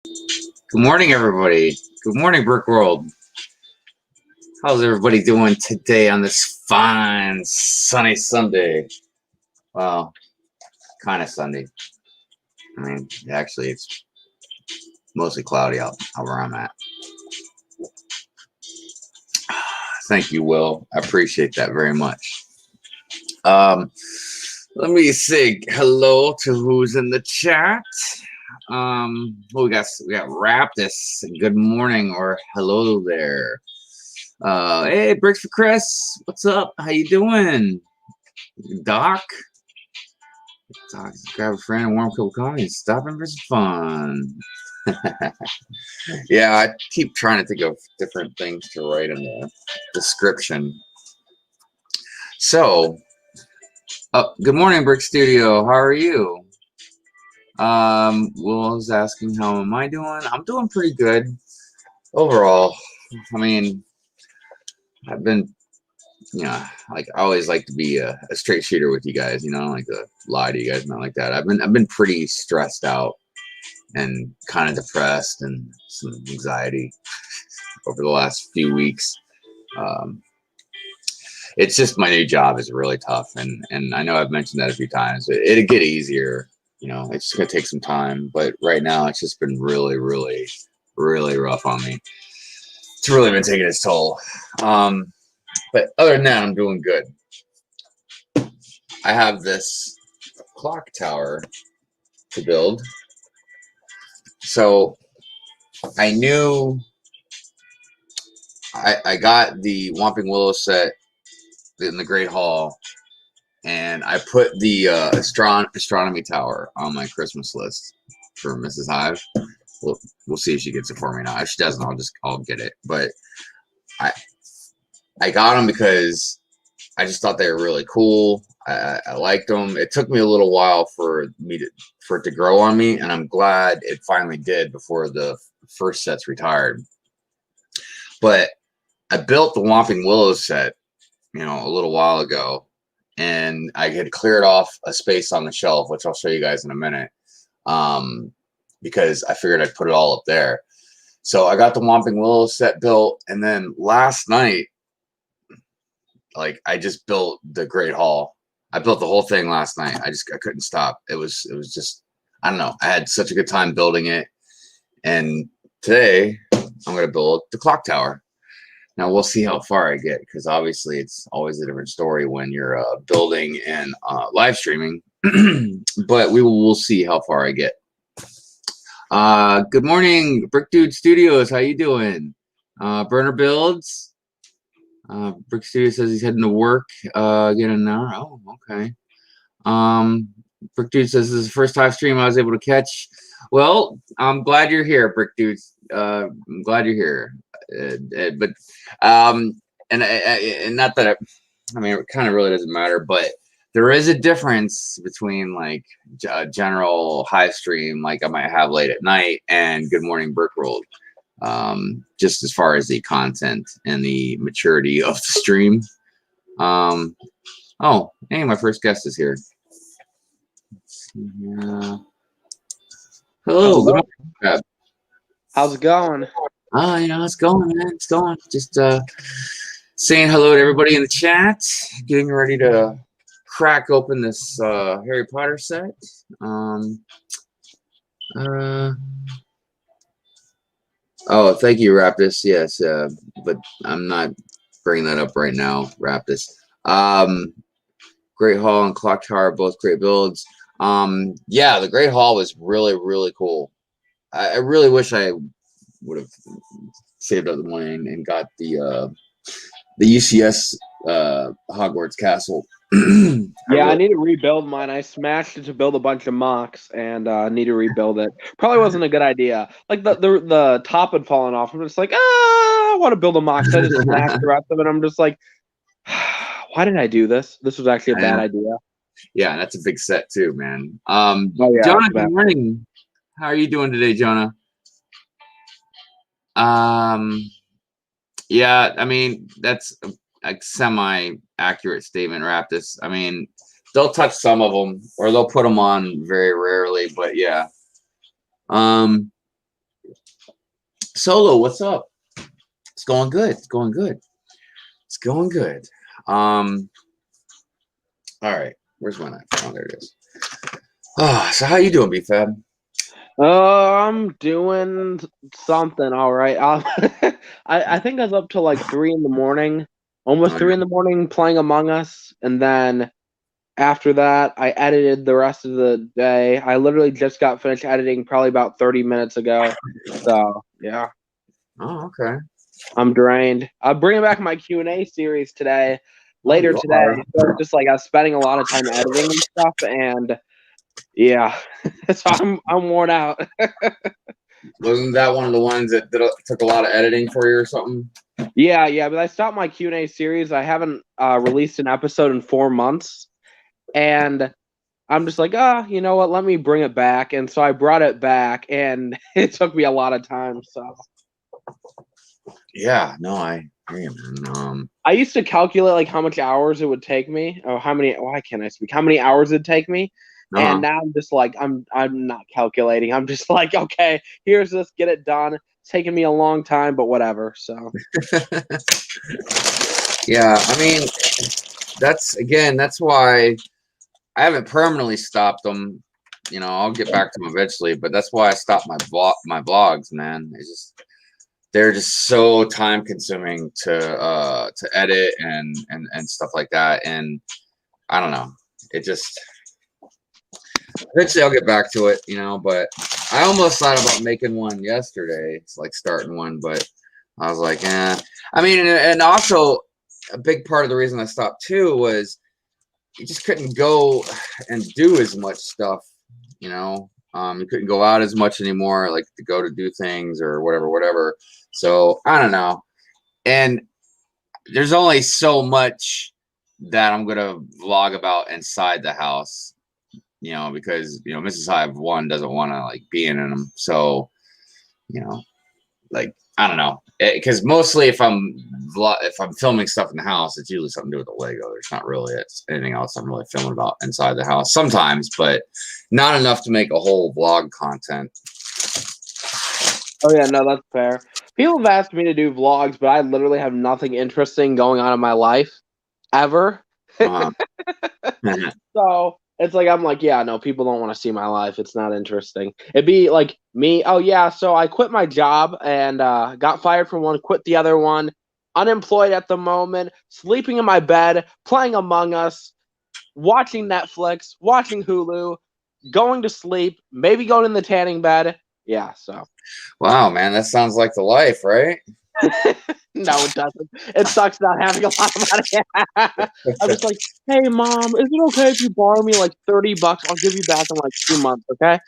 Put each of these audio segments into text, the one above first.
Good morning, everybody. Good morning, Brick World. How's everybody doing today on this fine, sunny Sunday? Well, kind of Sunday. I mean, actually, it's mostly cloudy out where I'm at. Thank you, Will. I appreciate that very much. Let me say hello to who's in the chat. We got Raptus. Good morning or hello there. Hey, Bricks for Chris. What's up? How you doing? Doc? Doc, grab a friend and warm cup of coffee and stop in for some fun. Yeah, I keep trying to think of different things to write in the description. So, good morning, Brick Studio. How are you? Will was asking how am I doing? I'm doing pretty good overall. I mean, I've been, like I always like to be a straight shooter with you guys. I don't like to lie to you guys, not like that. I've been pretty stressed out and kind of depressed and some anxiety over the last few weeks. It's just my new job is really tough, and I know I've mentioned that a few times. It'll get easier. It's just gonna take some time, but right now it's just been really, really, really rough on me. It's really been taking its toll. But other than that, I'm doing good. I have this clock tower to build. So I knew I got the Whomping Willow set in the Great Hall, and I put the astronomy tower on my Christmas list for Mrs. Hive. We'll see if she gets it for me now. If she doesn't, I'll get it. But I got them because I just thought they were really cool. I liked them. It took me a little while for it to grow on me, and I'm glad it finally did before the first set's retired. But I built the Whomping Willow set, a little while ago, and I had cleared off a space on the shelf, which I'll show you guys in a minute, because I figured I'd put it all up there. So I got the Whomping Willow set built, and then last night, I just built the Great Hall. I built the whole thing last night. I couldn't stop. It was just, I don't know. I had such a good time building it. And today I'm going to build the clock tower. Now we'll see how far I get, because obviously it's always a different story when you're building and live streaming. But we'll see how far I get. Good morning, Brick Dude Studios. How you doing? Burner Builds. Brick Studio says he's heading to work again in an hour. Oh, okay. Brick Dude says this is the first live stream I was able to catch. Well, I'm glad you're here, Brick Dude. I'm glad you're here. But and not that I mean, it kind of really doesn't matter, but there is a difference between like general Hive stream, like I might have late at night, and Good Morning Brick World. Just as far as the content and the maturity of the stream. Oh, hey, my first guest is here. Hello. How's it going? It's going, man. It's going. Just saying hello to everybody in the chat. Getting ready to crack open this Harry Potter set. Oh, thank you, Raptus. Yes, but I'm not bringing that up right now, Raptus. Great Hall and Clock Tower, both great builds. Yeah, the Great Hall was really, really cool. I really wish I would have saved up the money and got the UCS Hogwarts Castle. Yeah, I need to rebuild mine. I smashed it to build a bunch of mocks, and need to rebuild it. Probably wasn't a good idea. Like the top had fallen off. I'm just like, I want to build a mock. So I just smashed the rest of it. I'm just like, why did I do this? This was actually a bad idea. Yeah, that's a big set too, man. Jonah, good morning. How are you doing today, Jonah? Yeah, I mean, that's a semi-accurate statement, Raptus. I mean, they'll touch some of them, or they'll put them on very rarely, but yeah. Solo, what's up? It's going good. It's going good. It's going good. All right. Where's my knife? Oh, there it is. So how you doing, B-Fab? I'm doing something all right. I think I was up till like 3 in the morning, almost 3 in the morning, playing Among Us, and then after that, I edited the rest of the day. I literally just got finished editing probably about 30 minutes ago. So yeah, Oh, okay. I'm drained. I'm bringing back my Q&A series today, later You today. are. So it's just like I was spending a lot of time editing and stuff, and yeah, so I'm worn out. Wasn't that one of the ones that took a lot of editing for you or something? Yeah, but I stopped my Q&A series. I haven't released an episode in 4 months, and I'm just like, you know what? Let me bring it back. And so I brought it back, and it took me a lot of time. So Yeah, no, I hear you, man. I used to calculate like how much hours it would take me, or how many. Why can't I speak? How many hours it'd take me? And now I'm just like, I'm not calculating. I'm just like, okay, here's this, get it done. It's taking me a long time, but whatever. So yeah, I mean, that's why I haven't permanently stopped them. You know, I'll get back to them eventually, but that's why I stopped my vlogs, man. It's just they're just so time consuming to edit and stuff like that. And I don't know. It just eventually I'll get back to it, you know, but I almost thought about making one yesterday. It's like starting one, but I was like, I mean, and also a big part of the reason I stopped too was you just couldn't go and do as much stuff, you know. You couldn't go out as much anymore, like to go to do things or whatever. So I don't know. And there's only so much that I'm gonna vlog about inside the house, you know, because you know Mrs. Hive one doesn't want to like be in them. So, you know, like I don't know, because mostly if I'm filming stuff in the house, it's usually something to do with the Lego. There's not really anything else I'm really filming about inside the house sometimes, but not enough to make a whole vlog content. oh yeah, no, that's fair. People have asked me to do vlogs, but I literally have nothing interesting going on in my life ever. Uh-huh. So it's like I'm like, yeah, no, people don't want to see my life. It's not interesting. It'd be like me. Oh yeah, so I quit my job and got fired from one, quit the other one, unemployed at the moment, sleeping in my bed, playing Among Us, watching Netflix, watching Hulu, going to sleep, maybe going in the tanning bed. Yeah, so. Wow, man, that sounds like the life, right? No, it doesn't. It sucks not having a lot of money. I'm just like, hey, mom, is it okay if you borrow me like $30? I'll give you back in like 2 months, okay?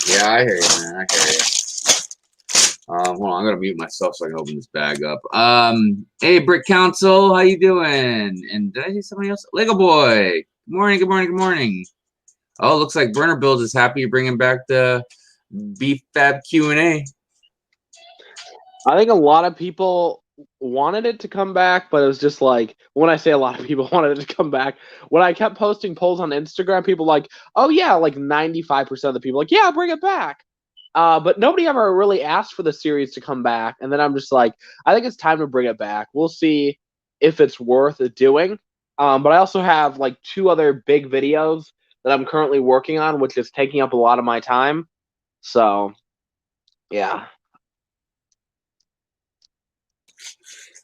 Yeah, I hear you, man. I hear you. Hold on, I'm gonna mute myself so I can open this bag up. Hey, Brick Council, how you doing? And did I see somebody else? Lego Boy. Good morning. Good morning. Good morning. Oh, looks like Burner Builds is happy you're bringing back the Beef Fab Q&A. I think a lot of people wanted it to come back, but it was just like, when I say a lot of people wanted it to come back, when I kept posting polls on Instagram, people like, oh yeah, like 95% of the people like, yeah, bring it back. But nobody ever really asked for the series to come back. And then I'm just like, I think it's time to bring it back. We'll see if it's worth doing. But I also have like 2 other big videos that I'm currently working on, which is taking up a lot of my time. So, yeah.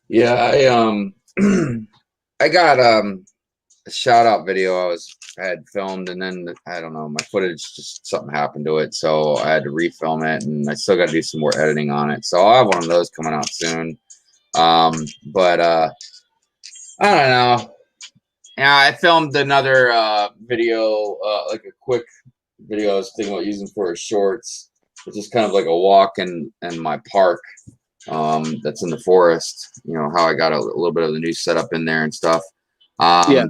Yeah, I got a shout out video I had filmed, and then I don't know, my footage just something happened to it, so I had to refilm it, and I still got to do some more editing on it. So I'll have one of those coming out soon. But I don't know. Yeah, I filmed another video, like a quick video I was thinking about using for shorts, which is kind of like a walk in my park. That's in the forest, you know, how I got a little bit of the new setup in there and stuff. Yeah.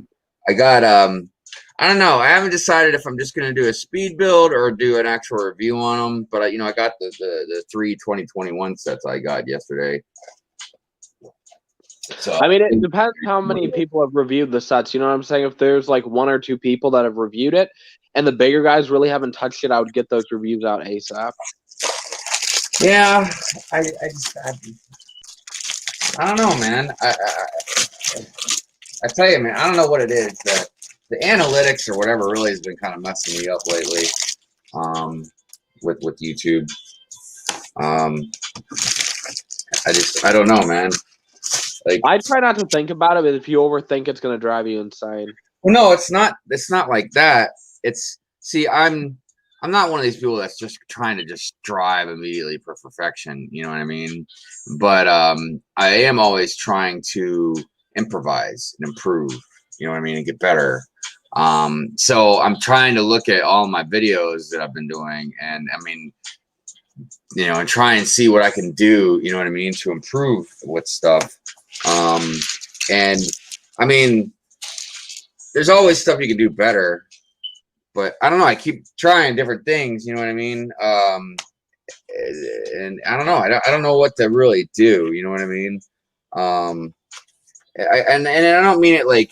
I got I don't know, I haven't decided if I'm just going to do a speed build or do an actual review on them, but I got the 3 2021 sets I got yesterday. So I mean, it depends how many people have reviewed the sets. You know what I'm saying? If there's like 1 or 2 people that have reviewed it, and the bigger guys really haven't touched it, I would get those reviews out ASAP. Yeah, I don't know, man. I tell you, man, I don't know what it is. The analytics or whatever really has been kind of messing me up lately. With YouTube. I don't know, man. Like, I try not to think about it, but if you overthink, it's gonna drive you insane. Well, no, it's not. It's not like that. I'm not one of these people that's just trying to just strive immediately for perfection. You know what I mean? But I am always trying to improvise and improve. You know what I mean, and get better. So I'm trying to look at all my videos that I've been doing, and I mean, and try and see what I can do. You know what I mean, to improve with stuff. And I mean, there's always stuff you can do better, but I don't know. I keep trying different things. You know what I mean? And I don't know. I don't know what to really do. You know what I mean? And I don't mean it like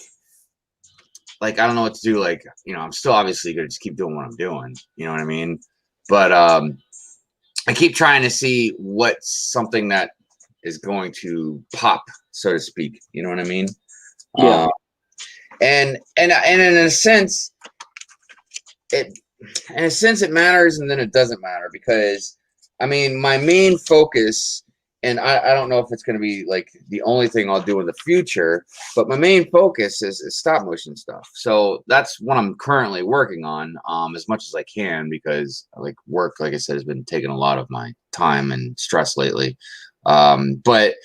I don't know what to do. Like, I'm still obviously gonna just keep doing what I'm doing. You know what I mean? But I keep trying to see what's something that is going to pop, so to speak. You know what I mean? Yeah. And in a sense, it matters, and then it doesn't matter, because I mean, my main focus, and I don't know if it's going to be like the only thing I'll do in the future, but my main focus is stop motion stuff. So that's what I'm currently working on, as much as I can, because work, like I said, has been taking a lot of my time and stress lately. But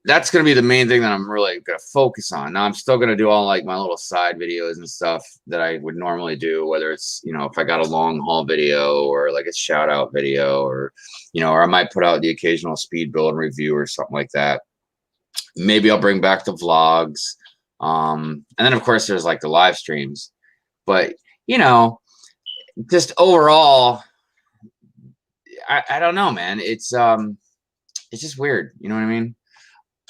that's going to be the main thing that I'm really going to focus on. Now, I'm still going to do all my little side videos and stuff that I would normally do, whether it's, if I got a long haul video or a shout out video, or, or I might put out the occasional speed build review or something like that. Maybe I'll bring back the vlogs. And then of course there's the live streams, but just overall, I don't know, man. It's just weird. You know what I mean?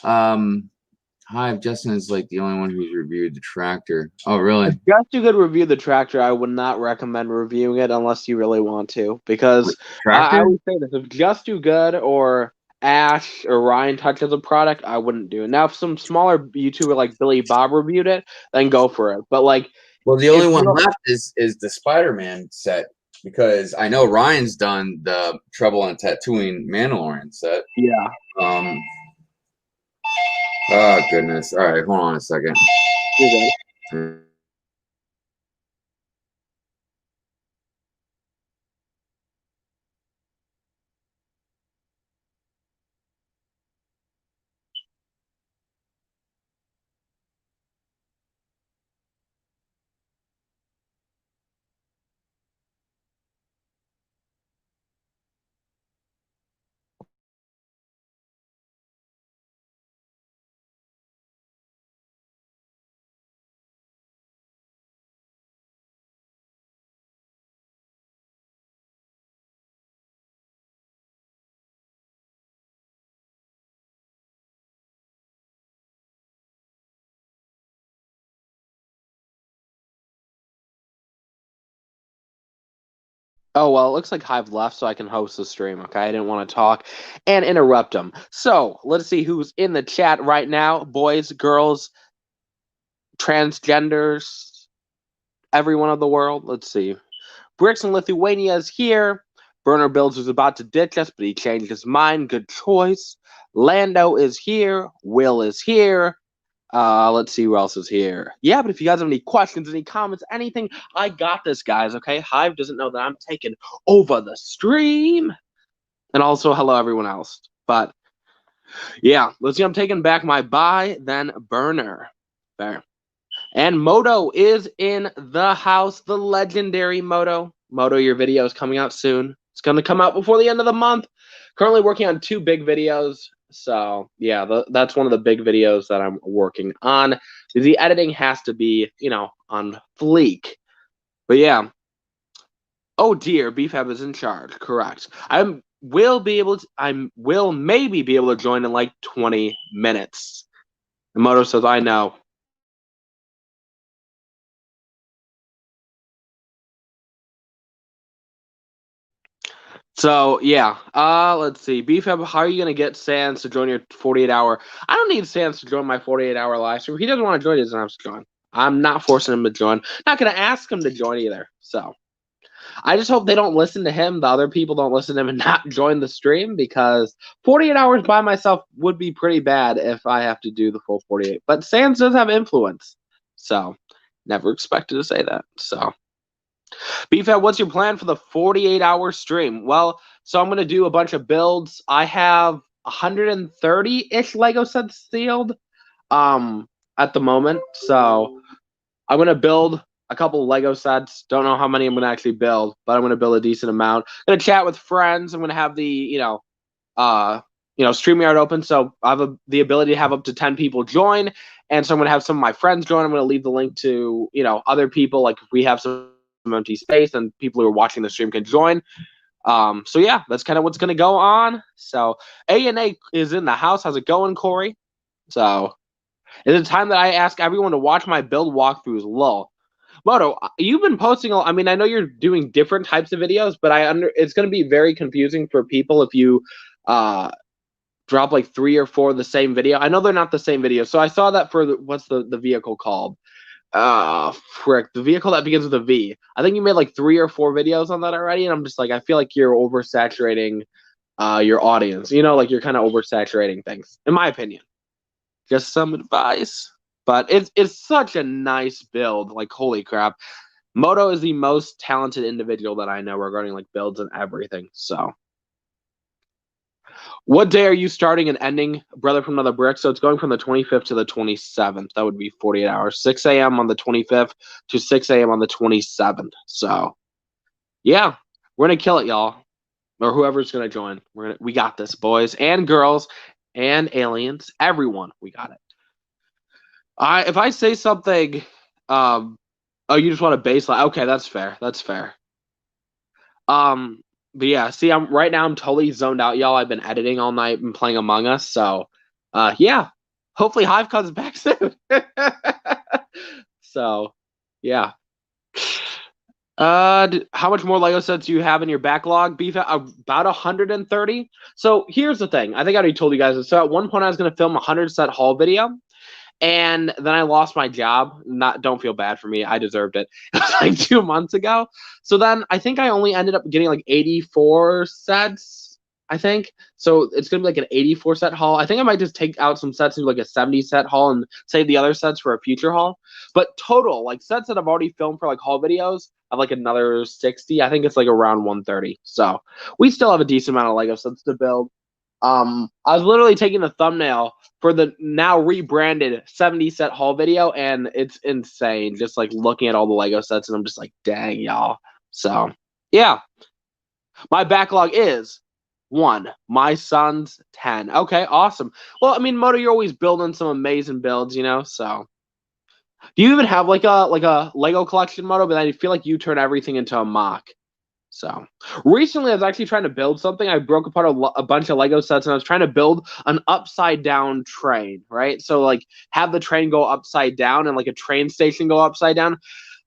Hi, Justin is the only one who's reviewed the tractor. Oh, really? If just you could review the tractor, I would not recommend reviewing it unless you really want to, because I would say this: if Just Do Good or Ash or Ryan touches a product, I wouldn't do it. Now, if some smaller YouTuber like Billy Bob reviewed it, then go for it. But well, the only one left is the Spider-Man set, because I know Ryan's done the Trouble on Tatooine Mandalorian set. Yeah. Oh, goodness. All right, hold on a second. Oh, well, it looks like Hive left, so I can host the stream, okay? I didn't want to talk and interrupt him. So, let's see who's in the chat right now. Boys, girls, transgenders, everyone of the world. Let's see. Bricks in Lithuania is here. Burner Builds was about to ditch us, but he changed his mind. Good choice. Lando is here. Will is here. Let's see who else is here. Yeah, but if you guys have any questions, any comments, anything, I got this, guys, okay? Hive doesn't know that I'm taking over the stream. And also, hello, everyone else. But, yeah, let's see. I'm taking back my buy, then burner. There. And Moto is in the house, the legendary Moto. Moto, your video is coming out soon. It's going to come out before the end of the month. Currently working on 2 big videos. So, yeah, that's one of the big videos that I'm working on. The editing has to be, on fleek. But, yeah. Oh, dear, BFAB is in charge. Correct. I will maybe be able to join in 20 minutes. And Moto says, I know. So yeah, let's see. BFAB, how are you gonna get Sans to join your 48-hour? I don't need Sans to join my 48-hour live stream. If he doesn't want to join, he doesn't have to join. I'm not forcing him to join. Not gonna ask him to join either. So I just hope they don't listen to him. The other people don't listen to him and not join the stream, because 48 hours by myself would be pretty bad if I have to do the full 48. But Sans does have influence, so never expected to say that. So. BFAT, what's your plan for the 48-hour stream? Well, so I'm going to do a bunch of builds. I have 130-ish Lego sets sealed at the moment. So I'm going to build a couple of Lego sets. Don't know how many I'm going to actually build, but I'm going to build a decent amount. I'm going to chat with friends. I'm going to have the, StreamYard open. So I have the ability to have up to 10 people join. And so I'm going to have some of my friends join. I'm going to leave the link to, other people. Like if we have some empty space and people who are watching the stream can join. So yeah, that's kind of what's going to go on. So A&A is in the house. How's it going, Corey? So it's a time that I ask everyone to watch my build walkthroughs. Lol. Moto, you've been posting. I mean, I know you're doing different types of videos, but it's going to be very confusing for people if you drop like 3 or 4 of the same video. I know they're not the same video. So I saw that for what's the vehicle called? The vehicle that begins with a V. I think you made like 3 or 4 videos on that already, and I'm just like, I feel like you're oversaturating your audience. Like you're kind of oversaturating things, in my opinion. Just some advice. But it's such a nice build. Like, holy crap. Moto is the most talented individual that I know regarding like builds and everything. So what day are you starting and ending Brother from Another Brick? So it's going from the 25th to the 27th. That would be 48 hours. 6 a.m. on the 25th to 6 a.m. on the 27th. So, yeah, we're going to kill it, y'all. Or whoever's going to join. We got this, boys and girls and aliens. Everyone, we got it. If I say something, you just want a baseline. Okay, that's fair. That's fair. But yeah, see, I'm totally zoned out, y'all. I've been editing all night and playing Among Us, so yeah. Hopefully Hive comes back soon. So, yeah. How much more Lego sets do you have in your backlog? Beef about 130. So here's the thing. I think I already told you guys. So at one point I was gonna film a 100-set haul video. And then I lost my job. Don't feel bad for me. I deserved it. It was like 2 months ago. So then I think I only ended up getting like 84 sets, I think. So it's going to be like an 84 set haul. I think I might just take out some sets and do like a 70 set haul and save the other sets for a future haul. But total, like sets that I've already filmed for like haul videos, I have like another 60. I think it's like around 130. So we still have a decent amount of Lego sets to build. I was literally taking the thumbnail for the now rebranded 70 set haul video, and it's insane just like looking at all the Lego sets, and I'm just like, dang, y'all. So yeah, my backlog is 1. My son's 10. Okay, awesome. Well, I mean, Moto, you're always building some amazing builds, so do you even have like a Lego collection, Moto? But I feel like you turn everything into a mock. So recently I was actually trying to build something. I broke apart a bunch of Lego sets, and I was trying to build an upside down train, right? So like have the train go upside down and like a train station go upside down.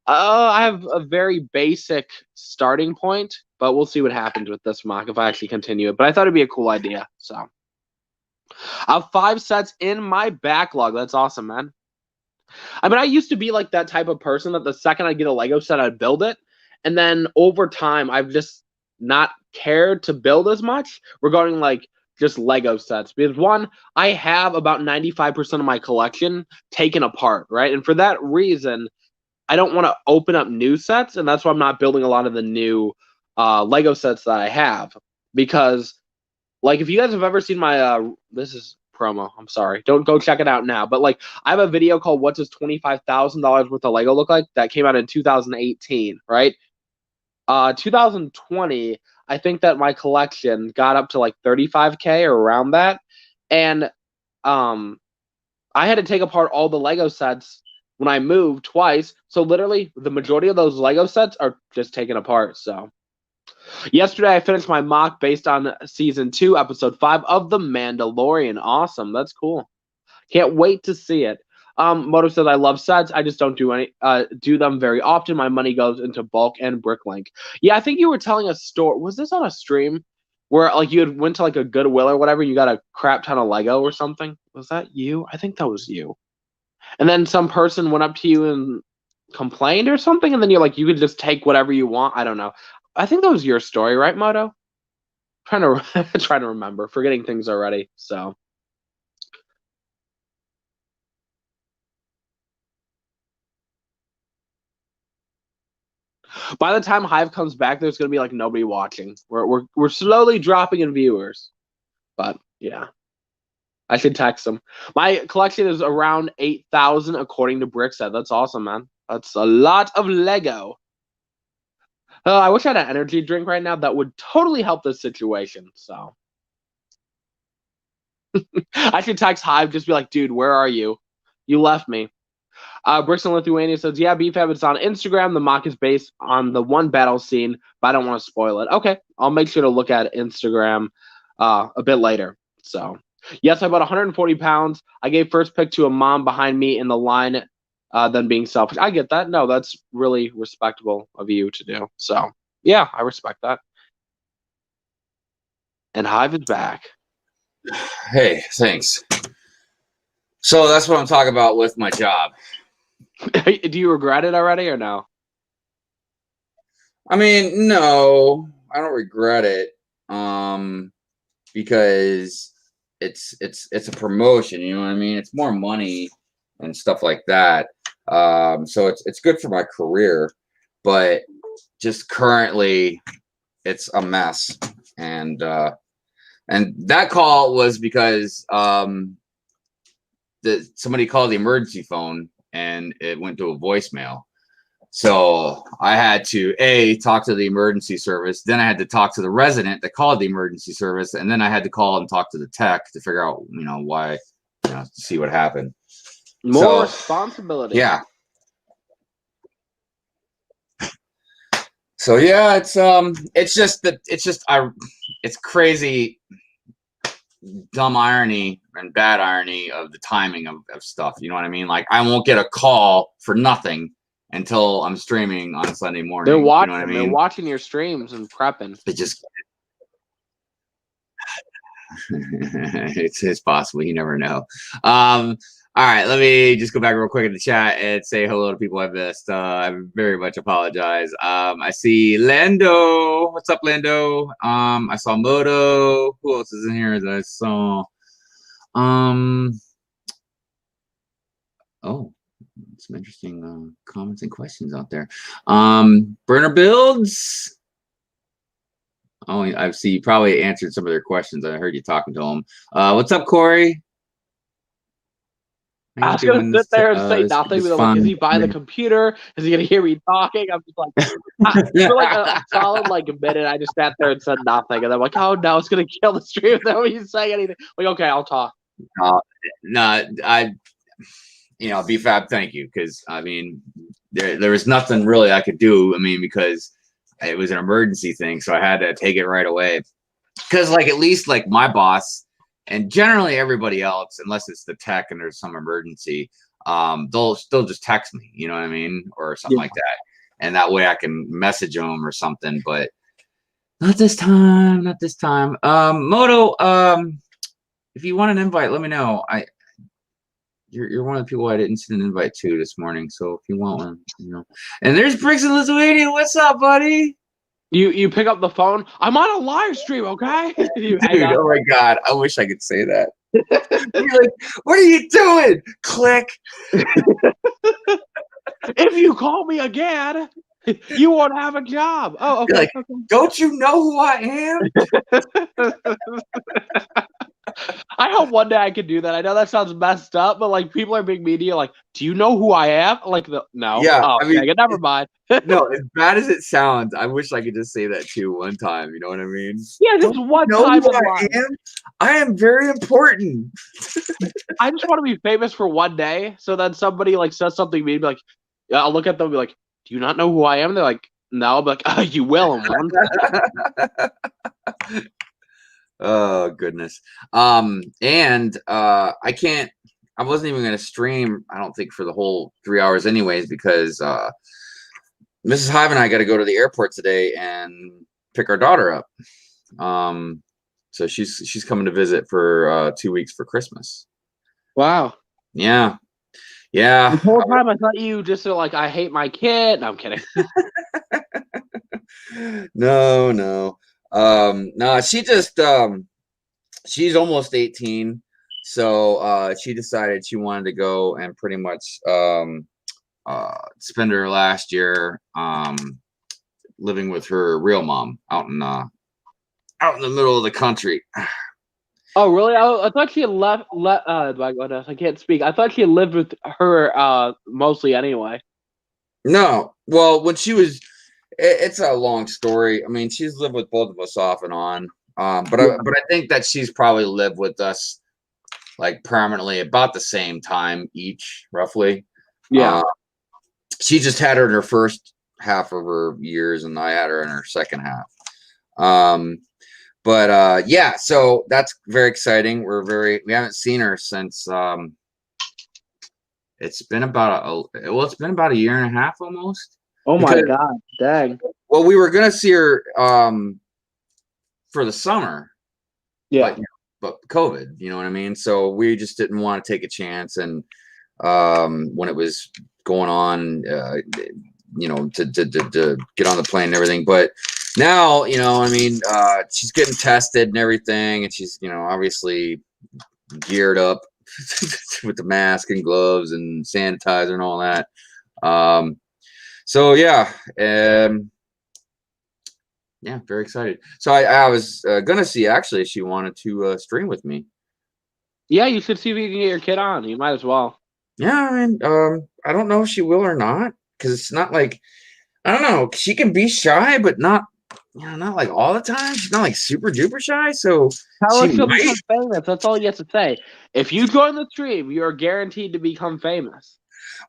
I have a very basic starting point, but we'll see what happens with this mock if I actually continue it. But I thought it'd be a cool idea. So I have 5 sets in my backlog. That's awesome, man. I mean, I used to be like that type of person that the second I get a Lego set, I'd build it. And then over time, I've just not cared to build as much regarding like just Lego sets. Because 1, I have about 95% of my collection taken apart, right? And for that reason, I don't want to open up new sets. And that's why I'm not building a lot of the new Lego sets that I have. Because like if you guys have ever seen my this is promo, I'm sorry, don't go check it out now, but like I have a video called what does $25,000 worth of Lego look like that came out in 2018, right? 2020, I think that my collection got up to like 35K or around that, and I had to take apart all the Lego sets when I moved twice, so literally the majority of those Lego sets are just taken apart. So yesterday I finished my mock based on season 2 episode 5 of The Mandalorian. Awesome, that's cool. Can't wait to see it. Moto says I love sets. I just don't do them very often. My money goes into bulk and Bricklink. Yeah, I think you were telling a story. Was this on a stream where like you had went to like a Goodwill or whatever? You got a crap ton of Lego or something. Was that you? I think that was you. And then some person went up to you and complained or something, and then you're like, you could just take whatever you want. I don't know. I think that was your story, right, Moto? Trying to remember, forgetting things already. So. By the time Hive comes back, there's gonna be like nobody watching. We're slowly dropping in viewers, but yeah, I should text them. My collection is around 8,000 according to Brickset. That's awesome, man. That's a lot of Lego. I wish I had an energy drink right now that would totally help this situation. So I should text Hive, just be like, dude, where are you? You left me. Bricks in Lithuania says, yeah, BFAB is on Instagram. The mock is based on the one battle scene, but I don't want to spoil it. Okay, I'll make sure to look at Instagram a bit later. So, yes, I bought 140 pounds. I gave first pick to a mom behind me in the line, than being selfish. I get that. No, that's really respectable of you to do. So, yeah, I respect that. And Hive is back. Hey, thanks. So that's what I'm talking about with my job. Do you regret it already or no? I mean, no, I don't regret it. Because it's a promotion, you know what I mean? It's more money and stuff like that. So it's good for my career, but just currently it's a mess. And that call was because somebody called the emergency phone and it went to a voicemail. So I had to talk to the emergency service. Then I had to talk to the resident that called the emergency service, and then I had to call and talk to the tech to figure out, why, to see what happened. More responsibility. Yeah. So yeah, it's crazy, dumb irony and bad irony of the timing of stuff. You know what I mean? Like I won't get a call for nothing until I'm streaming on Sunday morning. They're watching. You know what I mean? They're watching your streams and prepping. It just it's possible. You never know. All right, let me just go back real quick in the chat and say hello to people I've missed. I very much apologize. I see Lando. What's up, Lando? I saw Moto. Who else is in here that I saw? Oh, some interesting comments and questions out there. Burner Builds. Oh, I see you probably answered some of their questions. I heard you talking to them. What's up, Corey? I was going to sit there and say nothing. Like, is he by the computer? Is he going to hear me talking? I'm just like, for like a solid minute, I just sat there and said nothing. And I'm like, oh no, it's going to kill the stream. Then when you say anything, like, okay, I'll talk. No, BFAB, thank you. Because, I mean, there was nothing really I could do. I mean, because it was an emergency thing. So I had to take it right away. Because, at least, my boss, and generally everybody else, unless it's the tech and there's some emergency, they'll still just text me, you know what I mean? Or something like that. And that way I can message them or something. But not this time. Moto, if you want an invite, let me know. You're one of the people I didn't send an invite to this morning. So if you want one, And there's Bricks in Lithuania. What's up, buddy? You pick up the phone. I'm on a live stream, okay? Dude, oh my God. I wish I could say that. You're like, what are you doing? Click. If you call me again, you won't have a job. Oh, okay. Okay. Don't you know who I am? I hope one day I can do that. I know that sounds messed up, but people are being media. Do you know who I am? No. Yeah. Oh, I mean, never mind. No, as bad as it sounds, I wish I could just say that too one time. You know what I mean? Yeah, just one time. I am very important. I just want to be famous for one day, so then somebody says something mean, I'll look at them and be like, "Do you not know who I am?" They're like, "No." I'll be like, "Oh, you will." Oh goodness. I I wasn't even going to stream, I don't think, for the whole 3 hours anyways, because Mrs. Hive and I got to go to the airport today and pick our daughter up. So she's coming to visit for 2 weeks for Christmas. Wow. Yeah. Yeah. The whole time I thought you just are like, I hate my kid. No, I'm kidding. No. No, she just she's almost 18. So she decided she wanted to go and pretty much spend her last year living with her real mom out in the middle of the country. Oh, really? I thought she had left. My goodness, I can't speak. I thought she had lived with her mostly anyway. No, well, when she was, it's a long story. I mean, she's lived with both of us off and on. But I think that she's probably lived with us like permanently about the same time each, roughly. Yeah. She just had her in her first half of her years, and I had her in her second half. But yeah, so that's very exciting. We haven't seen her since it's been about a year and a half almost. Oh my God, dang. Well, we were gonna see her for the summer. Yeah. But COVID, you know what I mean? So we just didn't want to take a chance, and when it was going on, you know, to get on the plane and everything. But now, you know, I mean, she's getting tested and everything, and she's, you know, obviously geared up with the mask and gloves and sanitizer and all that. So yeah, yeah, very excited. So I was gonna see actually if she wanted to stream with me. Yeah, you should see if you can get your kid on. You might as well. Yeah, I mean, I don't know if she will or not, because it's not like, I don't know. She can be shy, but not, you know, not like all the time. She's not like super duper shy. So Tell her she she'll might. become famous. That's all you have to say. If you join the stream, you're guaranteed to become famous.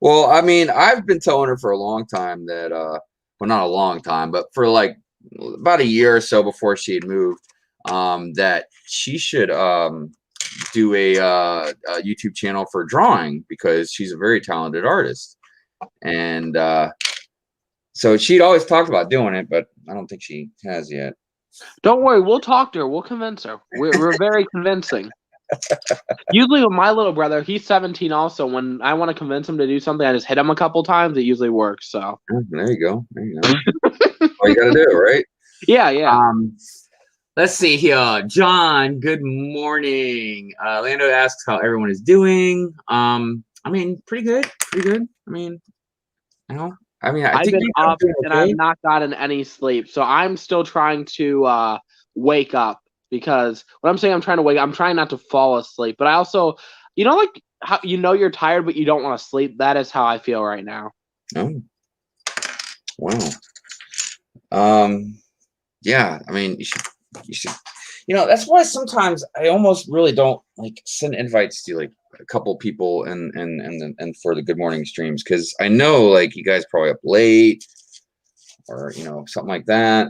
Well, I mean, I've been telling her for a long time that, well, not a long time, but for like about a year or so before she had moved, that she should do a YouTube channel for drawing, because she's a very talented artist. And so she'd always talked about doing it, but I don't think she has yet. Don't worry, we'll talk to her. We'll convince her. We're very convincing. Usually with my little brother, he's 17 also. When I want to convince him to do something, I just hit him a couple times. It usually works. So there you go. There you go. All you got to do, right? Yeah. Let's see here. John, good morning. Lando asks how everyone is doing. I mean, pretty good. I mean, you know, I I've think been up and I've not gotten any sleep. So I'm still trying to wake up, because when I'm saying I'm trying to wake up, I'm trying not to fall asleep. But I also, you know, like how you know you're tired, but you don't want to sleep. That is how I feel right now. Oh, wow. Yeah, I mean, you should, you know, that's why sometimes I almost really don't like send invites to like a couple people and for the good morning streams, because I know like you guys probably up late or, you know, something like that.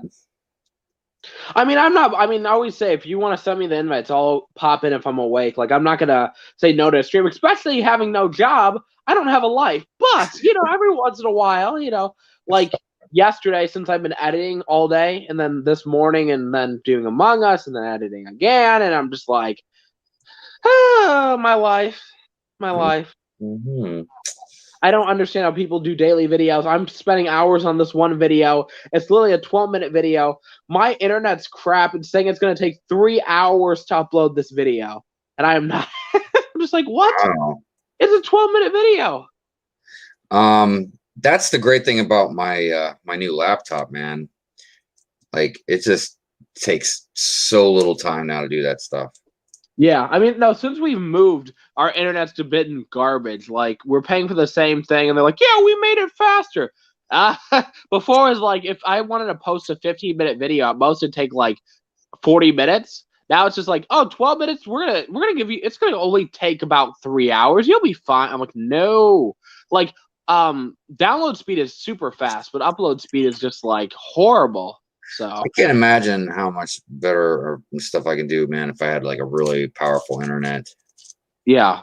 I mean, I always say if you want to send me the invites, I'll pop in if I'm awake. Like, I'm not going to say no to a stream, especially having no job. I don't have a life. But, you know, every once in a while, you know, like yesterday, since I've been editing all day, and then this morning, and then doing Among Us, and then editing again. And I'm just like, my life. Mm-hmm. I don't understand how people do daily videos. I'm spending hours on this one video. It's literally a 12-minute video. My internet's crap. It's saying it's going to take 3 hours to upload this video. And I am not. I'm just like, what? Wow. It's a 12-minute video. That's the great thing about my my new laptop, man. Like, it just takes so little time now to do that stuff. Yeah, I mean, no, since we've moved, our internet's been garbage. Like, we're paying for the same thing, and they're like, yeah, we made it faster. Before, it was like, if I wanted to post a 15-minute video, at most it'd take like 40 minutes. Now it's just like, oh, 12 minutes, we're gonna give you, it's gonna only take about 3 hours. You'll be fine. I'm like, no. Like, download speed is super fast, but upload speed is just like horrible. So I can't imagine how much better stuff I can do, man, if I had like a really powerful internet. Yeah.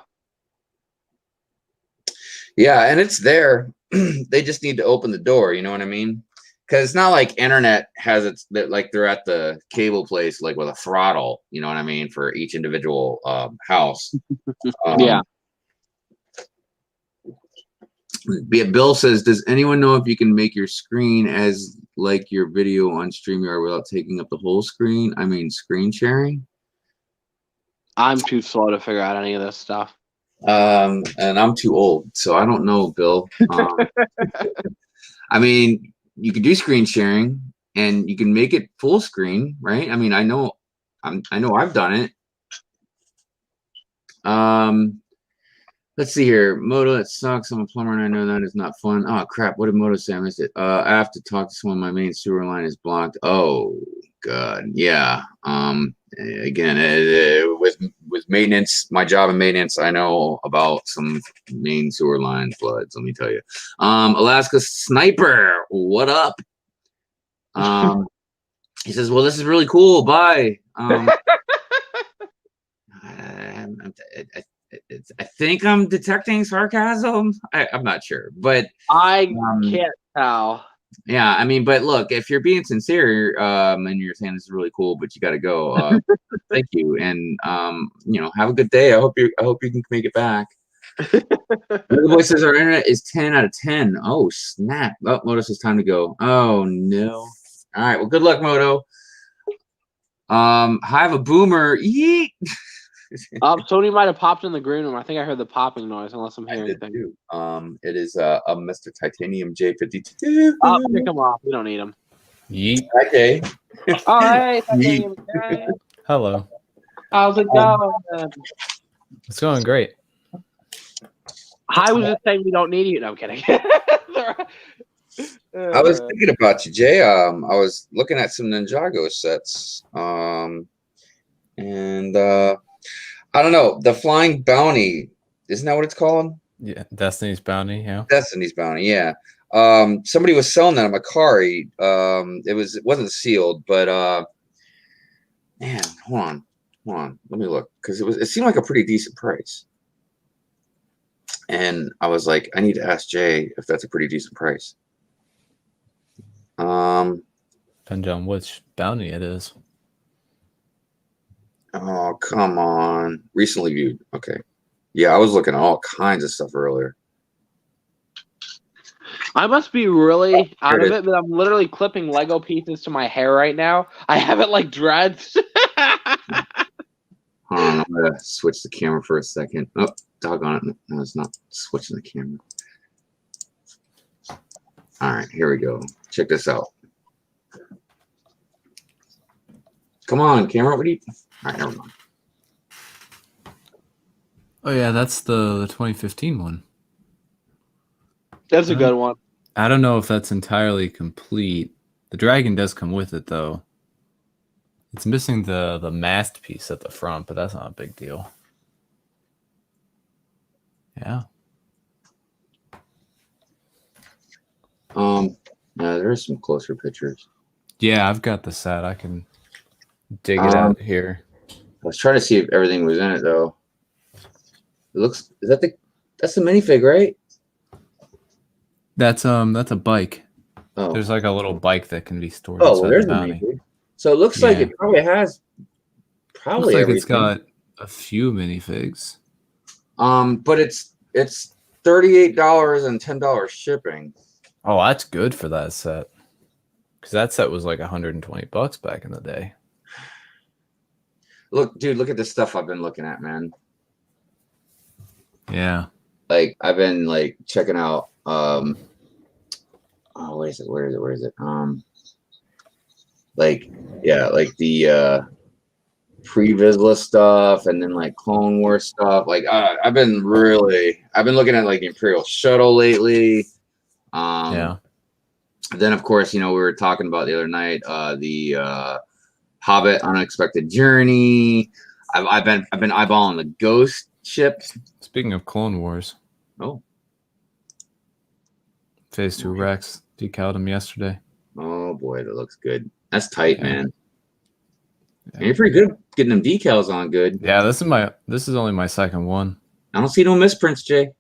Yeah, and it's there. They just need to open the door. You know what I mean? Because it's not like internet has it that like they're at the cable place like with a throttle. You know what I mean for each individual house. Yeah. Bill says, "Does anyone know if you can make your screen as like your video on StreamYard without taking up the whole screen? I mean, screen sharing." I'm too slow to figure out any of this stuff. And I'm too old, so I don't know, Bill. I mean, you could do screen sharing, and you can make it full screen, right? I mean, I know I've done it. Let's see here. Moto, it sucks. I'm a plumber, and I know that is not fun. Oh crap! What did Moto say? I missed it. I have to talk to someone. My main sewer line is blocked. Oh god, yeah. Again, with maintenance, my job in maintenance, I know about some main sewer line floods. Let me tell you. Alaska Sniper, what up? He says, "Well, this is really cool. Bye." I think I'm detecting sarcasm. I'm not sure, but I can't tell. yeah, I mean, but look, if you're being sincere, and you're saying this is really cool, but you got to go. Thank you, and have a good day. I hope you can make it back. The boy says our internet is 10 out of 10. Oh snap! Oh, Moto says time to go. Oh no! All right, well, good luck, Moto. I have a boomer. Yeet. Somebody might have popped in the green room. I think I heard the popping noise, unless I'm hearing anything. Too. It is a Mr. Titanium J52. Oh, pick him off. We don't need him. Yeet. Okay. Oh, hey, Titanium. Hey. Hello. How's it going? It's going great. I was just saying we don't need you. No, I'm kidding. I was thinking about you, Jay. I was looking at some Ninjago sets. And I don't know. The Flying Bounty, isn't that what it's called? Yeah, Destiny's Bounty, yeah. Destiny's Bounty, yeah. Somebody was selling that on Macari. It wasn't sealed, but man, hold on. Let me look. Because it seemed like a pretty decent price. And I was like, I need to ask Jay if that's a pretty decent price. Depends on which bounty it is. Oh, come on. Recently viewed. Okay. Yeah, I was looking at all kinds of stuff earlier. I must be really out of it, but I'm literally clipping Lego pieces to my hair right now. I have it like dreads. Hold on, I'm going to switch the camera for a second. Oh, doggone it. No, it's not switching the camera. All right, here we go. Check this out. Come on, camera. What do you... All right, never mind. Oh, yeah, that's the 2015 one. That's a good one. I don't know if that's entirely complete. The dragon does come with it, though. It's missing the mast piece at the front, but that's not a big deal. Yeah. Yeah, there's some closer pictures. Yeah, I've got the set. I can dig it out here. I was trying to see if everything was in it, though. It looks... That's the minifig, right? That's a bike. Oh. There's like a little bike that can be stored. Oh, well, there's the minifig. So it looks like it probably has... Probably looks like everything. it's got a few minifigs. But it's $38 and $10 shipping. Oh, that's good for that set. Because that set was like $120 back in the day. Look, dude, look at this stuff I've been looking at, man. Yeah. Like I've been like checking out oh, where is it? Like, yeah, like the Privet stuff and then like Clone Wars stuff. Like I've been looking at like the Imperial Shuttle lately. Yeah. Then of course, we were talking about the other night, the Hobbit Unexpected Journey. I've been eyeballing the Ghost ship. Speaking of Clone Wars. Oh. Phase 2 Rex decaled him yesterday. Oh boy, that looks good. That's tight, man. Yeah. And you're pretty good at getting them decals on good. Yeah, this is only my second one. I don't see no misprints, Jay.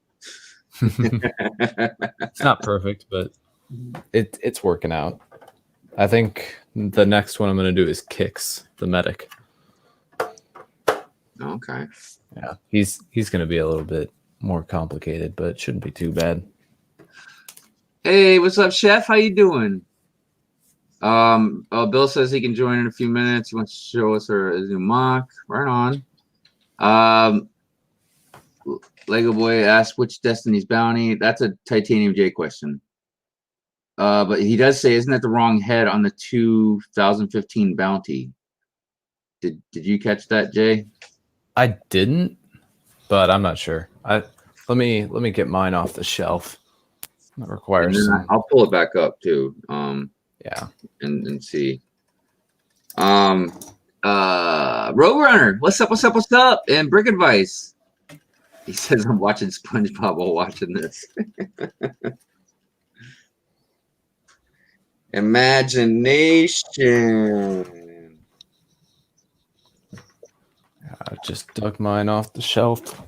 It's not perfect, but it's working out. I think the next one I'm going to do is Kix, the medic. Okay. Yeah, he's going to be a little bit more complicated, but it shouldn't be too bad. Hey, what's up, Chef? How you doing? Bill says he can join in a few minutes. He wants to show us his new mock. Right on. Lego Boy asked which Destiny's Bounty. That's a Titanium J question. But he does say, isn't that the wrong head on the 2015 Bounty? Did you catch that, Jay? I didn't, but I'm not sure. Let me get mine off the shelf. That requires some. I'll pull it back up too. Yeah. And see. Roadrunner, what's up? And Brick Advice. He says I'm watching SpongeBob while watching this. Imagination. I just dug mine off the shelf. A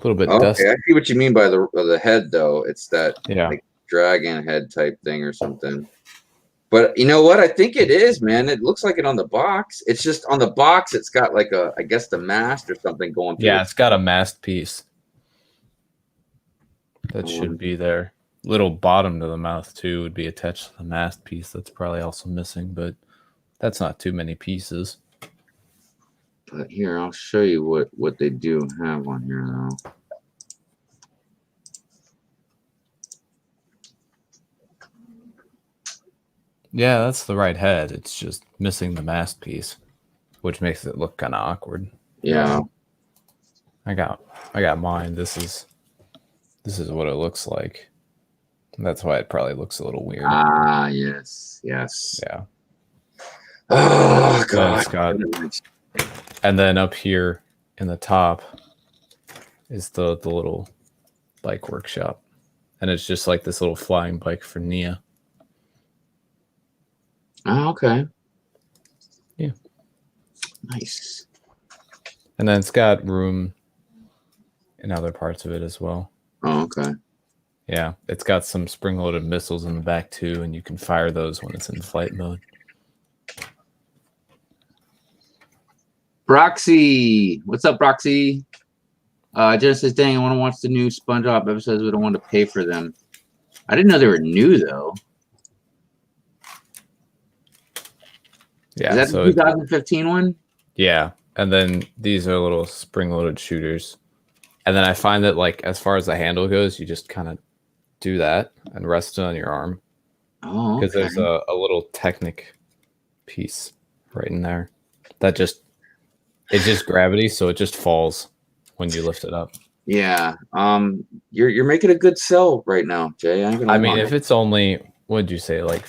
little bit Okay, dusty. I see what you mean by the head, though. It's that Yeah. dragon head type thing or something. But you know what? I think it is, man. It looks like it on the box. It's just on the box. It's got like I guess the mast or something going through. Yeah, it's got a mast piece. That should be there. Little bottom to the mouth too would be attached to the mast piece. That's probably also missing, but that's not too many pieces. But here, I'll show you what they do have on here now. Yeah, that's the right head. It's just missing the mast piece, which makes it look kind of awkward. Yeah. I got mine. This is what it looks like. That's why it probably looks a little weird. Ah, yes. Yeah. Oh God. God. And then up here in the top is the little bike workshop. And it's just like this little flying bike for Nia. Oh, okay. Yeah. Nice. And then it's got room in other parts of it as well. Oh, okay. Yeah, it's got some spring-loaded missiles in the back too, and you can fire those when it's in flight mode. Broxy, what's up, Broxy? Jenna says, "Dang, I want to watch the new SpongeBob episodes. We don't want to pay for them." I didn't know they were new though. Yeah, is that so the 2015 one? Yeah, and then these are little spring-loaded shooters, and then I find that like as far as the handle goes, you just kind of do that and rest it on your arm. Oh, because there's a little Technic piece right in there that it's just gravity, so it just falls when you lift it up. Yeah. You're making a good sell right now, Jay. I mean, if it's only, what'd you say, like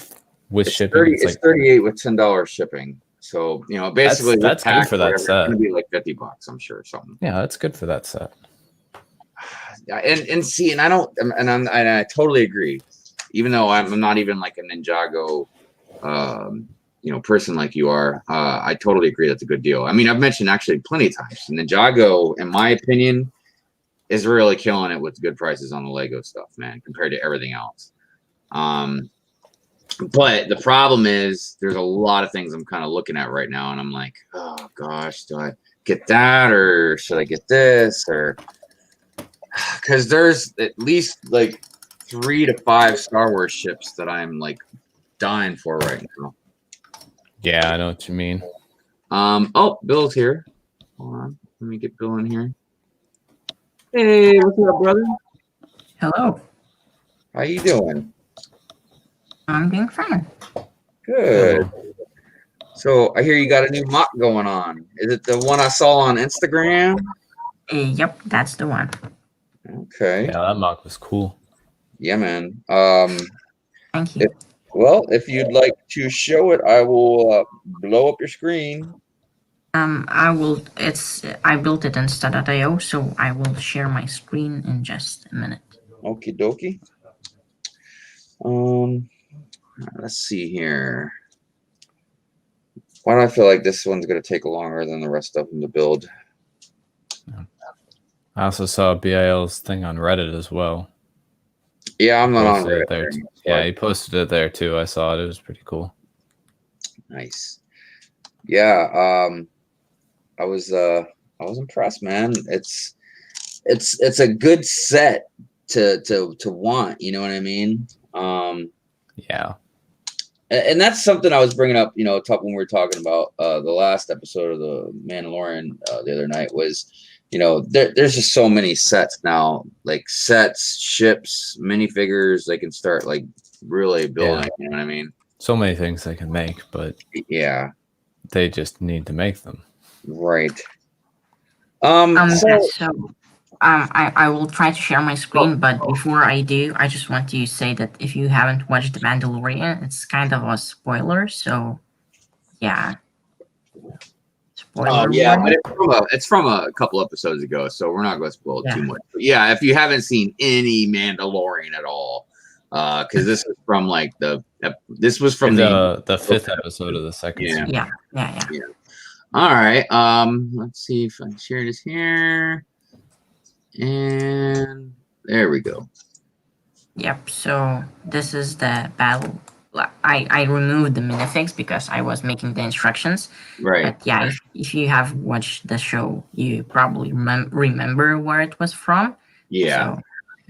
with shipping? It's like $38 with $10 shipping. So basically that's good for that set. It's gonna be like $50, I'm sure, something. Yeah, that's good for that set. Yeah, and see, and I totally agree. Even though I'm not even like a Ninjago, person like you are, I totally agree that's a good deal. I mean, I've mentioned actually plenty of times, Ninjago, in my opinion, is really killing it with good prices on the Lego stuff, man, compared to everything else. But the problem is there's a lot of things I'm kind of looking at right now, and I'm like, oh gosh, do I get that or should I get this? Or because there's at least like 3 to 5 Star Wars ships that I'm like dying for right now. Yeah, I know what you mean. Oh, Bill's here. Hold on, let me get Bill in here. Hey, what's up, brother? Hello. How you doing? I'm doing fine. Good. So I hear you got a new mock going on. Is it the one I saw on Instagram? Yep, that's the one. Okay. Yeah, that mock was cool. Yeah, man. Thank you. If you'd like to show it, I will blow up your screen. I will. I built it in Stud.io, so I will share my screen in just a minute. Okie dokie. Let's see here. Why do I feel like this one's going to take longer than the rest of them to build? I also saw BIL's thing on Reddit as well. Yeah, I'm not on Posted Reddit it there. very much, Yeah, but he posted it there too. I saw it. It was pretty cool. nice. Yeah, I was impressed, man. It's a good set to want, you know what I mean? Yeah. And that's something I was bringing up, you know, when we were talking about the last episode of the Mandalorian the other night was, you know, there's just so many sets now, like sets, ships, minifigures. They can start like really building. You know what I mean? So many things they can make, but Yeah, they just need to make them. right. I will try to share my screen, but before I do, I just want to say that if you haven't watched The Mandalorian, it's kind of a spoiler. So, yeah, spoiler Yeah, but warning. it's from a couple episodes ago, so we're not going to spoil Yeah. too much. But yeah, if you haven't seen any Mandalorian at all, because this is from like this was from the 5th episode of the second Yeah. season. Yeah. All right. Let's see if I can share this here. And there we go. Yep. So this is the battle. I removed the minifigs because I was making the instructions. Right. But yeah, if you have watched the show, you probably remember where it was from. Yeah. So,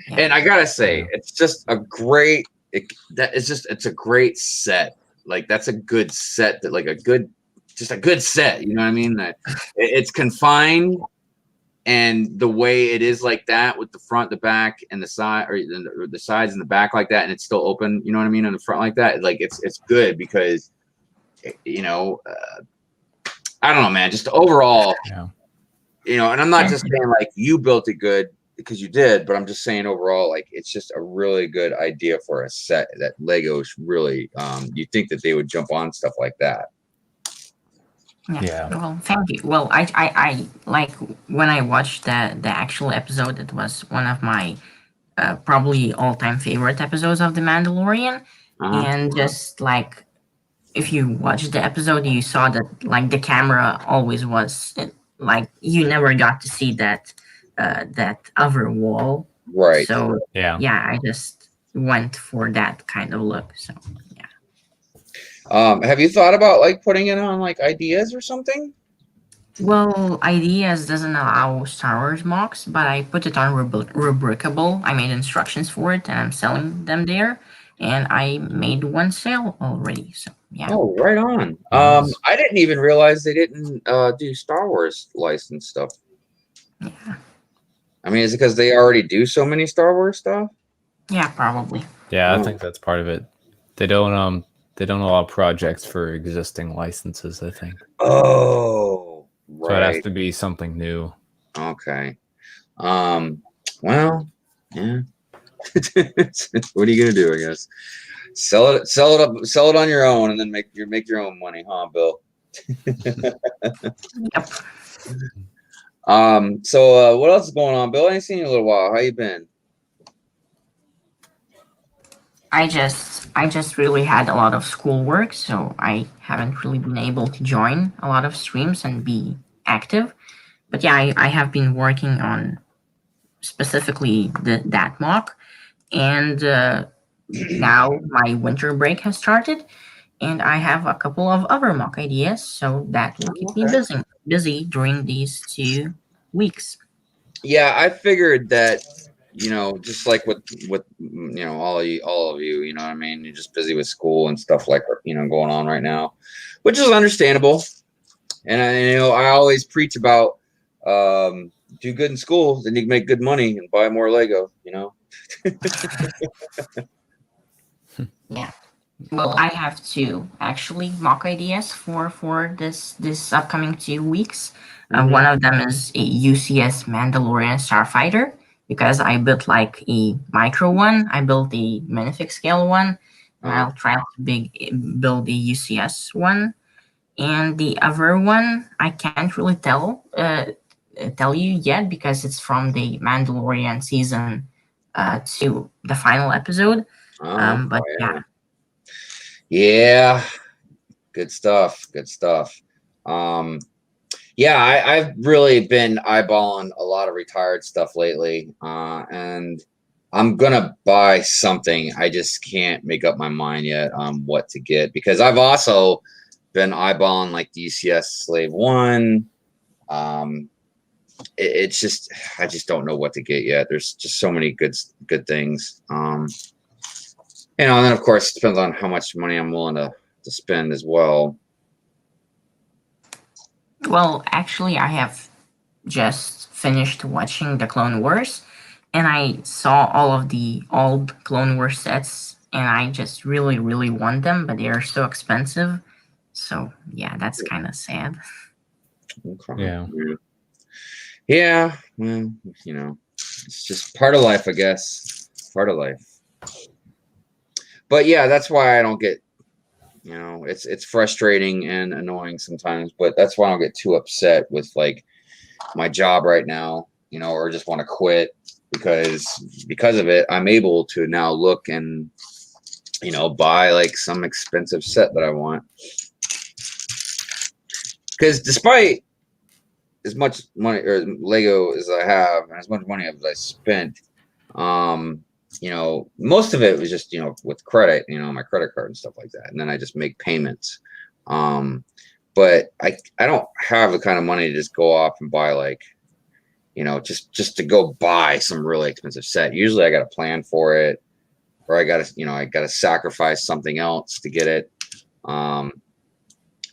yeah. And I gotta say, it's just a great. It's a great set. Like that's a good set. That like just a good set. You know what I mean? That it's confined. And the way it is like that with the front, the back, and the side, or the sides and the back like that, and it's still open. You know what I mean? On the front like that, like it's good because, you know, I don't know, man. Just overall, you know. And I'm not just saying like you built it good because you did, but I'm just saying overall, like it's just a really good idea for a set that Legos really. You think that they would jump on stuff like that? Yeah. Well, thank you. Well, I like when I watched the actual episode. It was one of my probably all-time favorite episodes of The Mandalorian, and just like if you watched the episode, you saw that like the camera always was like you never got to see that that other wall. Right. So yeah, I just went for that kind of look. So yeah. Have you thought about like putting it on like ideas or something? Well, Ideas doesn't allow Star Wars mocks, but I put it on Rubricable. I made instructions for it, and I'm selling them there. And I made one sale already. So yeah. Oh, right on. Nice. I didn't even realize they didn't do Star Wars license stuff. Yeah. I mean, is it because they already do so many Star Wars stuff? Yeah, probably. Yeah, I think that's part of it. They don't allow projects for existing licenses, I think. Oh, right. So it has to be something new. Okay. Well, yeah. What are you gonna do? I guess sell it on your own, and then make your own money, huh, Bill? Yep. So what else is going on, Bill? I ain't seen you in a little while. How you been? I just really had a lot of schoolwork, so I haven't really been able to join a lot of streams and be active. But yeah, I have been working on specifically that mock, and now my winter break has started, and I have a couple of other mock ideas, so that will keep me busy during these 2 weeks. Yeah, I figured that, you know, just like with you know all of you, you know what I mean, you're just busy with school and stuff like, you know, going on right now, which is understandable. And I always preach about do good in school, then you can make good money and buy more Lego, you know. Yeah. Well, I have 2 actually mock ideas for this upcoming 2 weeks. One of them is a Ucs Mandalorian Starfighter because I built like a micro one. I built a minifig scale one, and I'll try to build a UCS one. And the other one I can't really tell you yet because it's from the Mandalorian season 2, the final episode. But yeah, good stuff. Yeah, I've really been eyeballing a lot of retired stuff lately, and I'm gonna buy something. I just can't make up my mind yet on what to get because I've also been eyeballing like the UCS Slave One. It's just I just don't know what to get yet. There's just so many good things. And then of course it depends on how much money I'm willing to spend as well. Well, actually, I have just finished watching the Clone Wars, and I saw all of the old Clone Wars sets, and I just really, really want them, but they are so expensive. So yeah, that's kind of sad. Okay. Yeah. Yeah. Well, it's just part of life, I guess. Part of life. But yeah, that's why I don't get. It's frustrating and annoying sometimes, but that's why I don't get too upset with like my job right now, or just want to quit because of it, I'm able to now look and buy like some expensive set that I want. Because despite as much money or Lego as I have and as much money as I spent, most of it was just, with credit, my credit card and stuff like that. And then I just make payments. But I don't have the kind of money to just go off and buy like, just to go buy some really expensive set. Usually I got to plan for it or I got to sacrifice something else to get it. And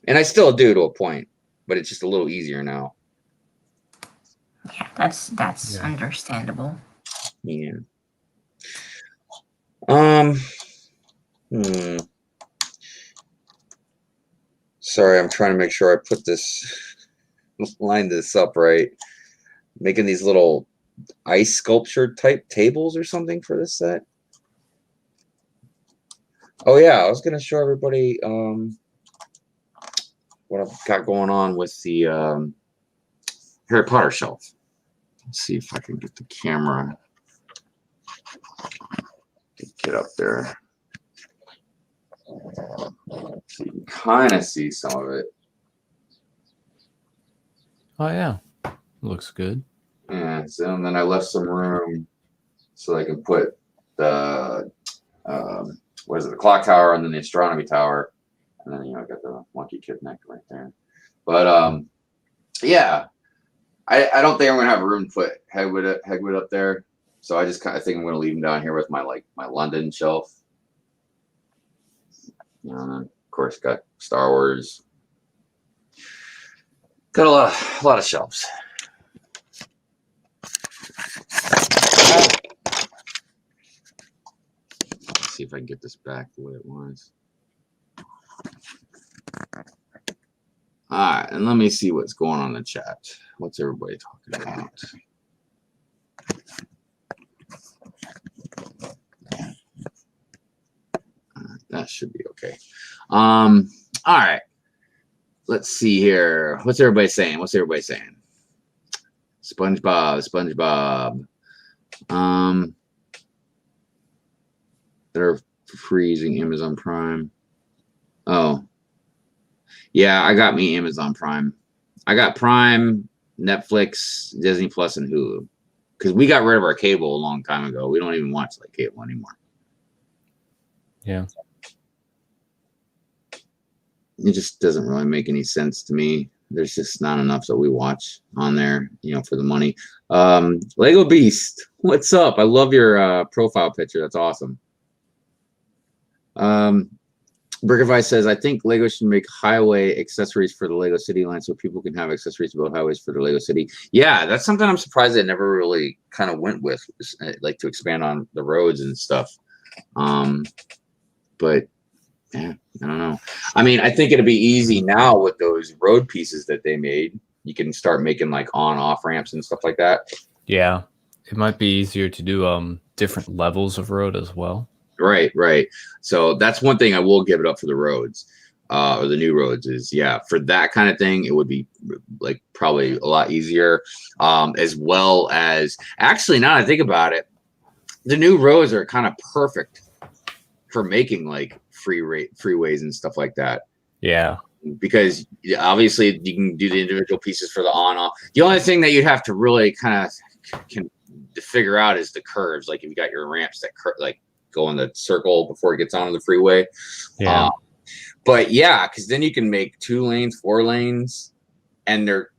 I still do to a point, but it's just a little easier now. Yeah, that's understandable. Yeah. Sorry, I'm trying to make sure I line this up right. Making these little ice sculpture type tables or something for this set. Oh yeah, I was gonna show everybody what I've got going on with the Harry Potter shelf. Let's see if I can get the camera to get up there. So you can kind of see some of it. Oh yeah, looks good. Yeah, so and then I left some room so I can put the the clock tower and then the astronomy tower, and then I got the monkey kid neck right there. But yeah, I don't think I'm gonna have room to put Hegwood up there, so I just kind of think I'm gonna leave him down here with my London shelf. And then of course got Star Wars. Got a lot of shelves. Let's see if I can get this back the way it was. All right, and let me see what's going on in the chat. What's everybody talking about? That should be okay. All right. Let's see here. What's everybody saying? SpongeBob. They're freezing Amazon Prime. Oh. Yeah, I got me Amazon Prime. I got Prime, Netflix, Disney Plus, and Hulu. Because we got rid of our cable a long time ago. We don't even watch like cable anymore. Yeah. It just doesn't really make any sense to me. There's just not enough that we watch on there, for the money. Lego Beast, what's up? I love your profile picture. That's awesome. Brickify says, I think Lego should make highway accessories for the Lego City line so people can have accessories to build highways for the Lego City. Yeah, that's something I'm surprised they never really kind of went with, like to expand on the roads and stuff. But yeah, I don't know. I mean, I think it'd be easy now with those road pieces that they made. You can start making like on-off ramps and stuff like that. Yeah, it might be easier to do different levels of road as well. Right. So that's one thing I will give it up for the roads, or the new roads is, yeah, for that kind of thing, it would be like probably a lot easier, as well as actually now that I think about it, the new roads are kind of perfect for making like freeways and stuff like that. Yeah. Because obviously you can do the individual pieces for the on-off. The only thing that you'd have to really kind of to figure out is the curves. Like if you got your ramps that like go in the circle before it gets onto the freeway. Yeah. But yeah, because then you can make 2 lanes, 4 lanes, and they're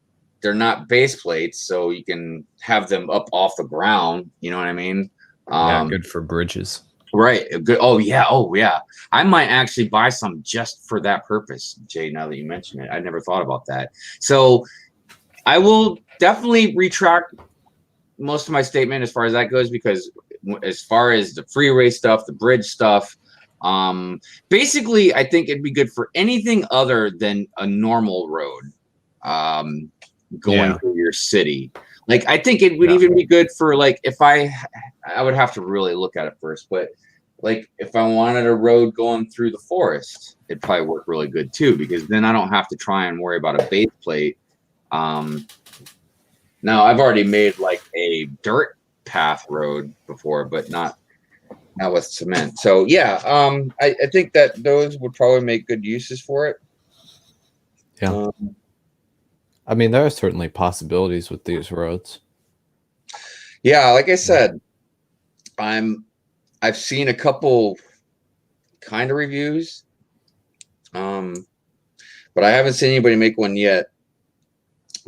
not base plates, so you can have them up off the ground. You know what I mean? Yeah, good for bridges. Right. Good. Oh yeah. I might actually buy some just for that purpose, Jay. Now that you mention it, I never thought about that. So I will definitely retract most of my statement as far as that goes, because as far as the freeway stuff, the bridge stuff, basically I think it'd be good for anything other than a normal road going through your city. Like I think it would even be good for like if I would have to really look at it first, but like if I wanted a road going through the forest, it'd probably work really good too, because then I don't have to try and worry about a base plate. Now I've already made like a dirt path road before, but not with cement. So yeah, I think that those would probably make good uses for it. Yeah. I mean, there are certainly possibilities with these roads. Yeah, like I said, I've seen a couple kind of reviews, but I haven't seen anybody make one yet.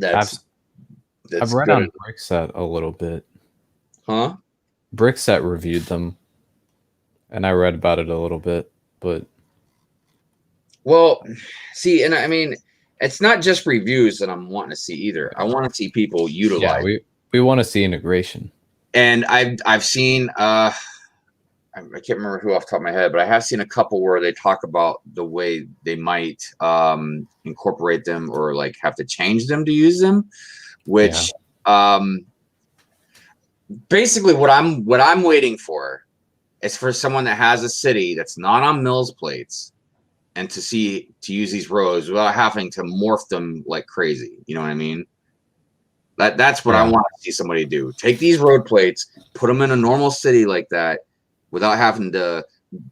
I've read on Brickset a little bit. Huh? Brickset reviewed them, and I read about it a little bit, but well, see, and I mean, it's not just reviews that I'm wanting to see either. I want to see people utilize. Yeah, we want to see integration. And I've seen I can't remember who off the top of my head, but I have seen a couple where they talk about the way they might incorporate them or like have to change them to use them, which basically what I'm waiting for is for someone that has a city that's not on Mills plates and to use these roads without having to morph them like crazy. You know what I mean? That's what I want to see somebody do. Take these road plates, put them in a normal city like that without having to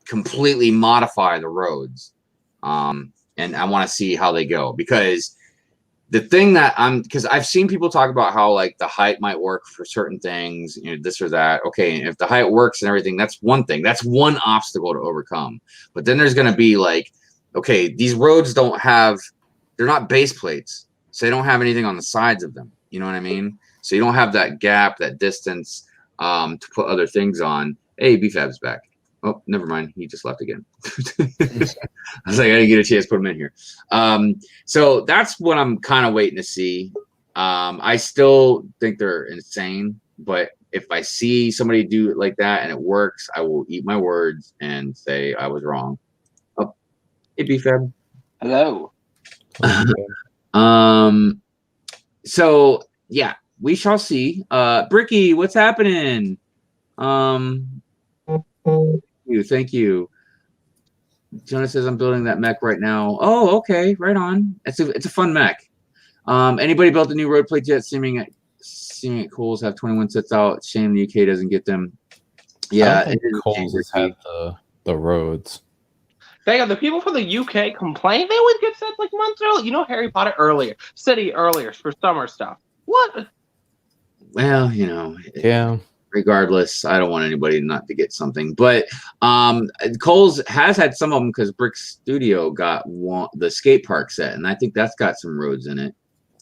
completely modify the roads. And I want to see how they go, because the thing that because I've seen people talk about how like the height might work for certain things, you know, this or that. Okay, and if the height works and everything, that's one thing. That's one obstacle to overcome. But then there's going to be like, okay, these roads they're not base plates, so they don't have anything on the sides of them. You know what I mean? So you don't have that gap, that distance to put other things on. Hey, BFAB's back. Oh, never mind. He just left again. I was like, I didn't get a chance to put him in here. So that's what I'm kind of waiting to see. I still think they're insane, but if I see somebody do it like that and it works, I will eat my words and say I was wrong. Oh, hey, BFAB. Hello. So yeah, we shall see. Bricky, what's happening? Thank you. Jonah says I'm building that mech right now. Oh, okay, right on. It's a fun mech. Anybody built the new road plates yet? Seeming it Coles have 21 sets out. Shame the UK doesn't get them. Yeah, Coles has had the roads. Dang, the people from the UK complain they always get sets like months early. You know, Harry Potter earlier for summer stuff. What? Well, you know, yeah. Regardless, I don't want anybody not to get something. But Coles has had some of them because Brick Studio got the skate park set, and I think that's got some roads in it.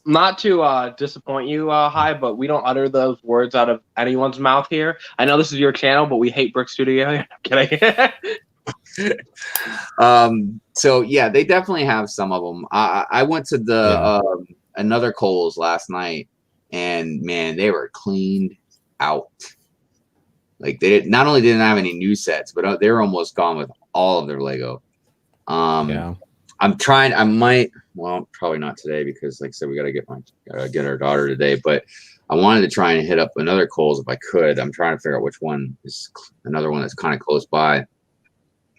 Not to disappoint you, Hi, but we don't utter those words out of anyone's mouth here. I know this is your channel, but we hate Brick Studio. I'm kidding. So yeah, they definitely have some of them. I went to the another Coles last night, and man, they were cleaned out. Like they not only didn't have any new sets, but they were almost gone with all of their Lego. I'm trying. I might. Well, probably not today because, like I said, we got to get our daughter today. But I wanted to try and hit up another Kohl's if I could. I'm trying to figure out which one is another one that's kind of close by.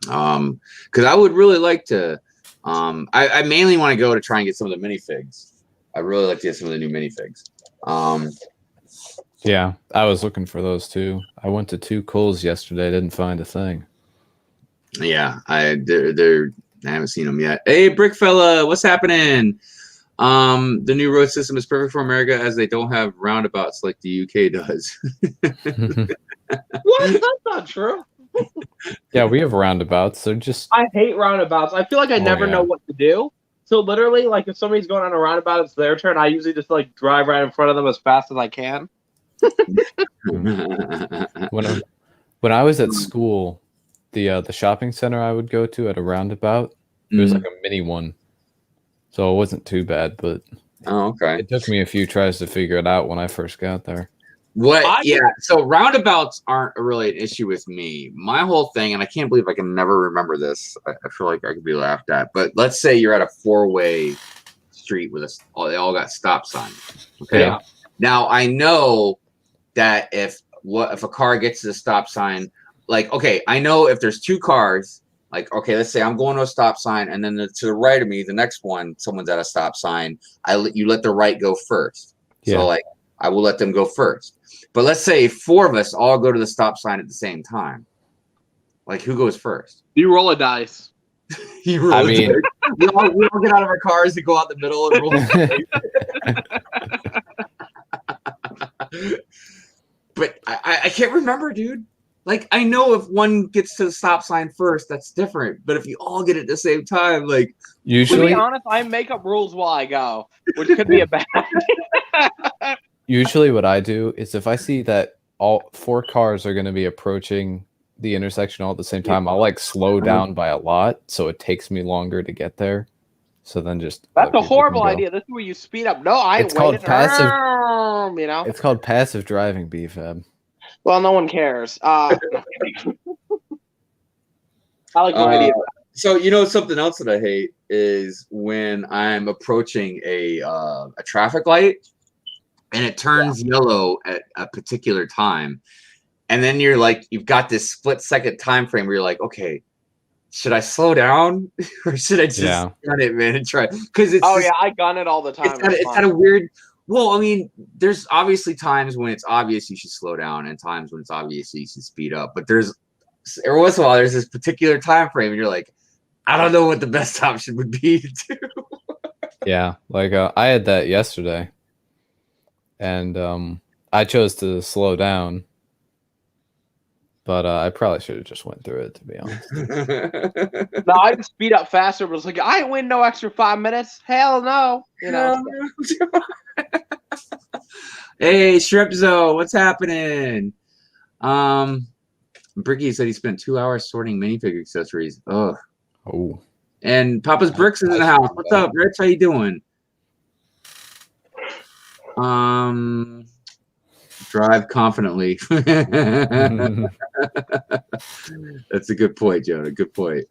Because I would really like to. I mainly want to go to try and get some of the minifigs. I really like to get some of the new minifigs. Yeah, I was looking for those too. I went to 2 Kohl's yesterday, didn't find a thing. Yeah, I haven't seen them yet. Hey, Brick Fella, what's happening? The new road system is perfect for America as they don't have roundabouts like the UK does. What? That's not true. Yeah, we have roundabouts. They're just I hate roundabouts. I feel like I never know what to do. So literally, like if somebody's going on a roundabout, it's their turn. I usually just like drive right in front of them as fast as I can. when I was at school, the shopping center I would go to at a roundabout, it was like a mini one, so it wasn't too bad. But okay, it took me a few tries to figure it out when I first got there. Yeah, so roundabouts aren't really an issue with me. My whole thing, and I can't believe I can never remember this. I feel like I could be laughed at. But let's say you're at a 4-way street with they all got stop signs. Okay. Yeah. Now I know that if a car gets to the stop sign, like okay, I know if there's 2 cars, like okay, let's say I'm going to a stop sign, and then to the right of me, the next one, someone's at a stop sign. You let the right go first. Yeah. So like I will let them go first. But let's say 4 of us all go to the stop sign at the same time. Like, who goes first? You roll a dice. We all get out of our cars and go out the middle and roll the dice. But I can't remember, dude. Like, I know if one gets to the stop sign first, that's different. But if you all get it at the same time, like... Usually... To be honest, I make up rules while I go, which could be a bad idea. Usually what I do is if I see that all 4 cars are going to be approaching the intersection all at the same time, I'll like slow down by a lot so it takes me longer to get there. So then just... That's a horrible idea. This is where you speed up. No, it's called passive... You know? It's called passive driving, B-Fab. Well, no one cares. I like my idea. So, you know, something else that I hate is when I'm approaching a traffic light, and it turns yellow at a particular time. And then you're like, you've got this split-second time frame where you're like, okay, should I slow down or should I just run it, man, and try? Because it's I gun it all the time. It's kind of weird. Well, I mean, there's obviously times when it's obvious you should slow down and times when it's obvious you should speed up. But every once in a while, there's this particular time frame and you're like, I don't know what the best option would be to do. Yeah, like I had that yesterday. And I chose to slow down, but I probably should have just went through it, to be honest. No, I just speed up faster, but it's like, I ain't win no extra 5 minutes. Hell no. You know. Hey, Shripzo, what's happening? Bricky said he spent 2 hours sorting minifigure accessories. Oh. And Papa's Bricks is in the house. What's up, Rich? How you doing? Drive confidently. That's a good point, Jonah. Good point.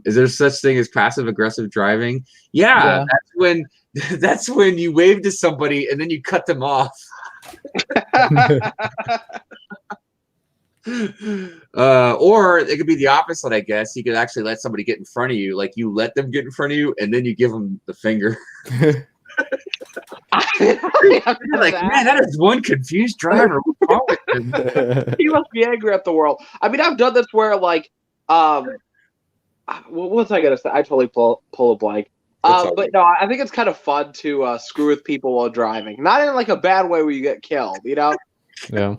Is there such thing as passive aggressive driving? Yeah. That's when you wave to somebody and then you cut them off. Or it could be the opposite, I guess. You could actually let somebody get in front of you, like you let them get in front of you and then you give them the finger. You're like, man, that is one confused driver. What's wrong with him? He must be angry at the world. I mean, I've done this where, like, what was I gonna say? I totally pull a blank. But no, I think it's kind of fun to screw with people while driving. Not in like a bad way where you get killed, you know? Yeah.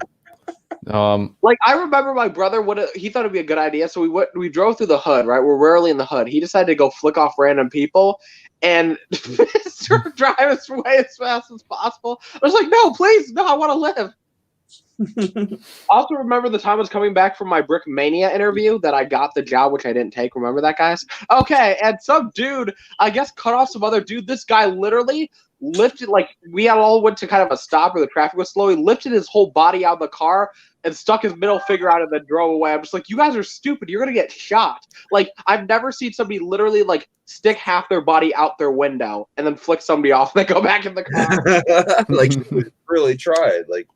Like I remember my brother he thought it'd be a good idea, so we drove through the hood, right? We're rarely in the hood. He decided to go flick off random people and drive as fast as possible. I was like, no, please, no, I want to live. I also remember the time I was coming back from my Brick Mania interview that I got the job, which I didn't take. Remember that, guys? Okay, and some dude, I guess, cut off some other dude. This guy literally lifted, like, we all went to kind of a stop where the traffic was slow. He lifted his whole body out of the car and stuck his middle finger out and then drove away. I'm just like, you guys are stupid. You're going to get shot. Like, I've never seen somebody literally, like, stick half their body out their window and then flick somebody off and then go back in the car. Like, really tried. Like,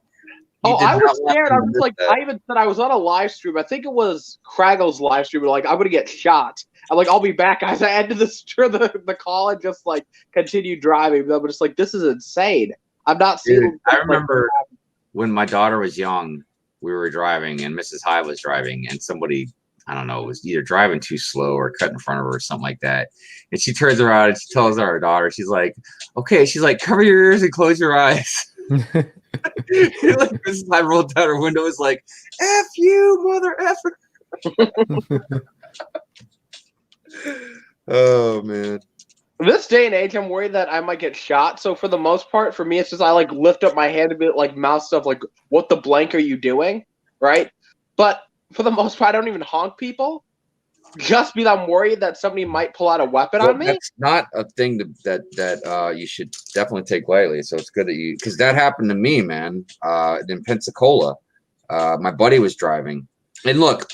I was scared. I was like, I even said I was on a live stream. I think it was Kraggle's live stream. Like, I'm going to get shot. I'm like, I'll be back, guys. I ended the call and just, like, continued driving. I'm just like, this is insane. I'm not seeing. I remember when my daughter was young, we were driving and Mrs. High was driving and somebody I don't know, was either driving too slow or cut in front of her or something like that. And she turns around and she tells our daughter, she's like, okay, she's like, cover your ears and close your eyes. Like this time rolled down her window is like, F you, mother effer. Oh man. This day and age, I'm worried that I might get shot. So for the most part, for me, it's just I like lift up my hand a bit, like mouth stuff, like "What the blank are you doing?" Right? But for the most part, I don't even honk people, just because I'm worried that somebody might pull out a weapon on me. That's not a thing that you should definitely take lightly. So it's good that you, because that happened to me, man. In Pensacola, my buddy was driving, and look,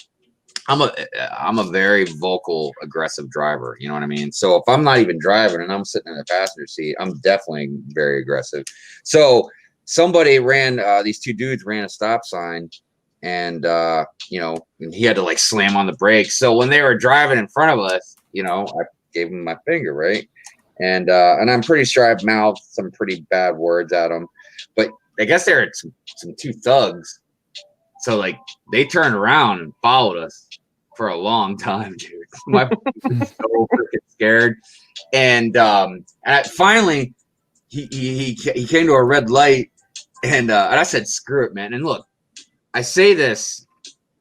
I'm a very vocal, aggressive driver. You know what I mean? So if I'm not even driving and I'm sitting in the passenger seat, I'm definitely very aggressive. So somebody ran, these two dudes ran a stop sign, and you know, and he had to like slam on the brakes. So when they were driving in front of us, you know, I gave him my finger, right? And I'm pretty sure I've mouthed some pretty bad words at him, but I guess there are some two thugs. So like they turned around and followed us for a long time, dude. My was so freaking scared. And finally he came to a red light, and I said, screw it, man. And look, I say this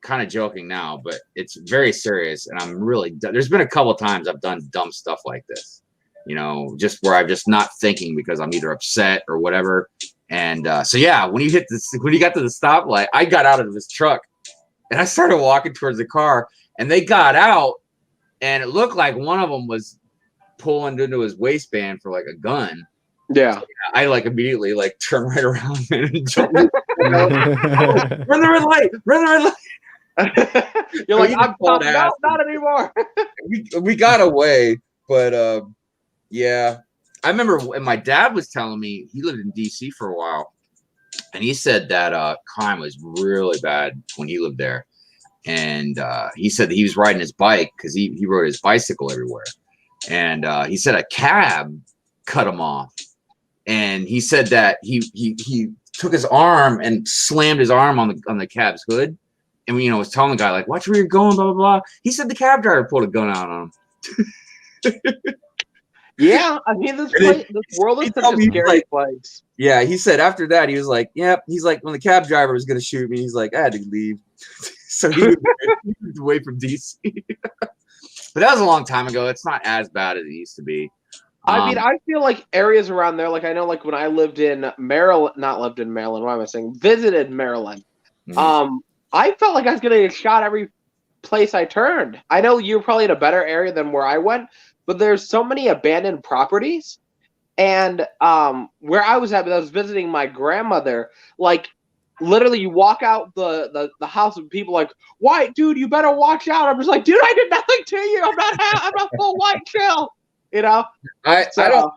kind of joking now, but it's very serious. And I'm really, there's been a couple of times I've done dumb stuff like this, you know, just where I'm just not thinking because I'm either upset or whatever. And so, yeah, when you got to the stoplight, I got out of this truck and I started walking towards the car, and they got out, and it looked like one of them was pulling into his waistband for like a gun. Yeah. So, I like immediately like turned right around and jumped. Run the red light! Run the red light! You're like, I'm not anymore. we got away, but yeah. I remember when my dad was telling me, he lived in DC for a while, and he said that crime was really bad when he lived there. And he said that he was riding his bike because he rode his bicycle everywhere. And he said a cab cut him off. And he said that he took his arm and slammed his arm on the cab's hood. And, you know, was telling the guy, like, watch where you're going, blah, blah, blah. He said the cab driver pulled a gun out on him. Yeah, I mean, this world is such a scary place. Yeah, he said after that, he was like, yep. He's like, when the cab driver was going to shoot me, he's like, I had to leave. So he moved away from DC. But that was a long time ago. It's not as bad as it used to be. I mean, I feel like areas around there, like I know, like when I lived in Maryland, not lived in Maryland, what am I saying? Visited Maryland. Mhm. I felt like I was going to get shot every place I turned. I know you're probably in a better area than where I went, but there's so many abandoned properties. And where I was at, I was visiting my grandmother, like literally you walk out the house and people like, white dude, you better watch out. I'm just like, dude, I did nothing to you. I'm not full white, chill. You know? I don't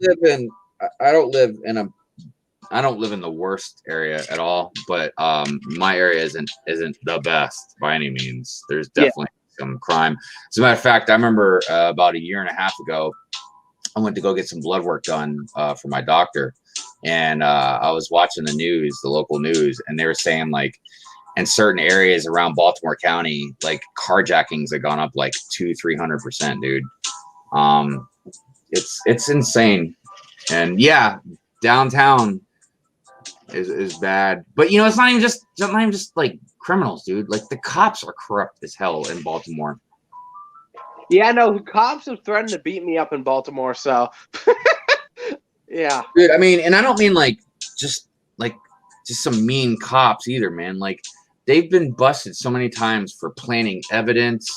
live in the worst area at all, but my area isn't the best by any means. There's definitely some crime. As a matter of fact, I remember about a year and a half ago, I went to go get some blood work done for my doctor, and I was watching the news, the local news, and they were saying like in certain areas around Baltimore County, like carjackings have gone up like 200-300%, dude. It's insane. And yeah, downtown is bad, but you know, it's not even just like criminals, dude. Like the cops are corrupt as hell in Baltimore. Yeah, no, cops have threatened to beat me up in Baltimore, so yeah. Dude, I mean, and I don't mean like just some mean cops either, man. Like they've been busted so many times for planting evidence,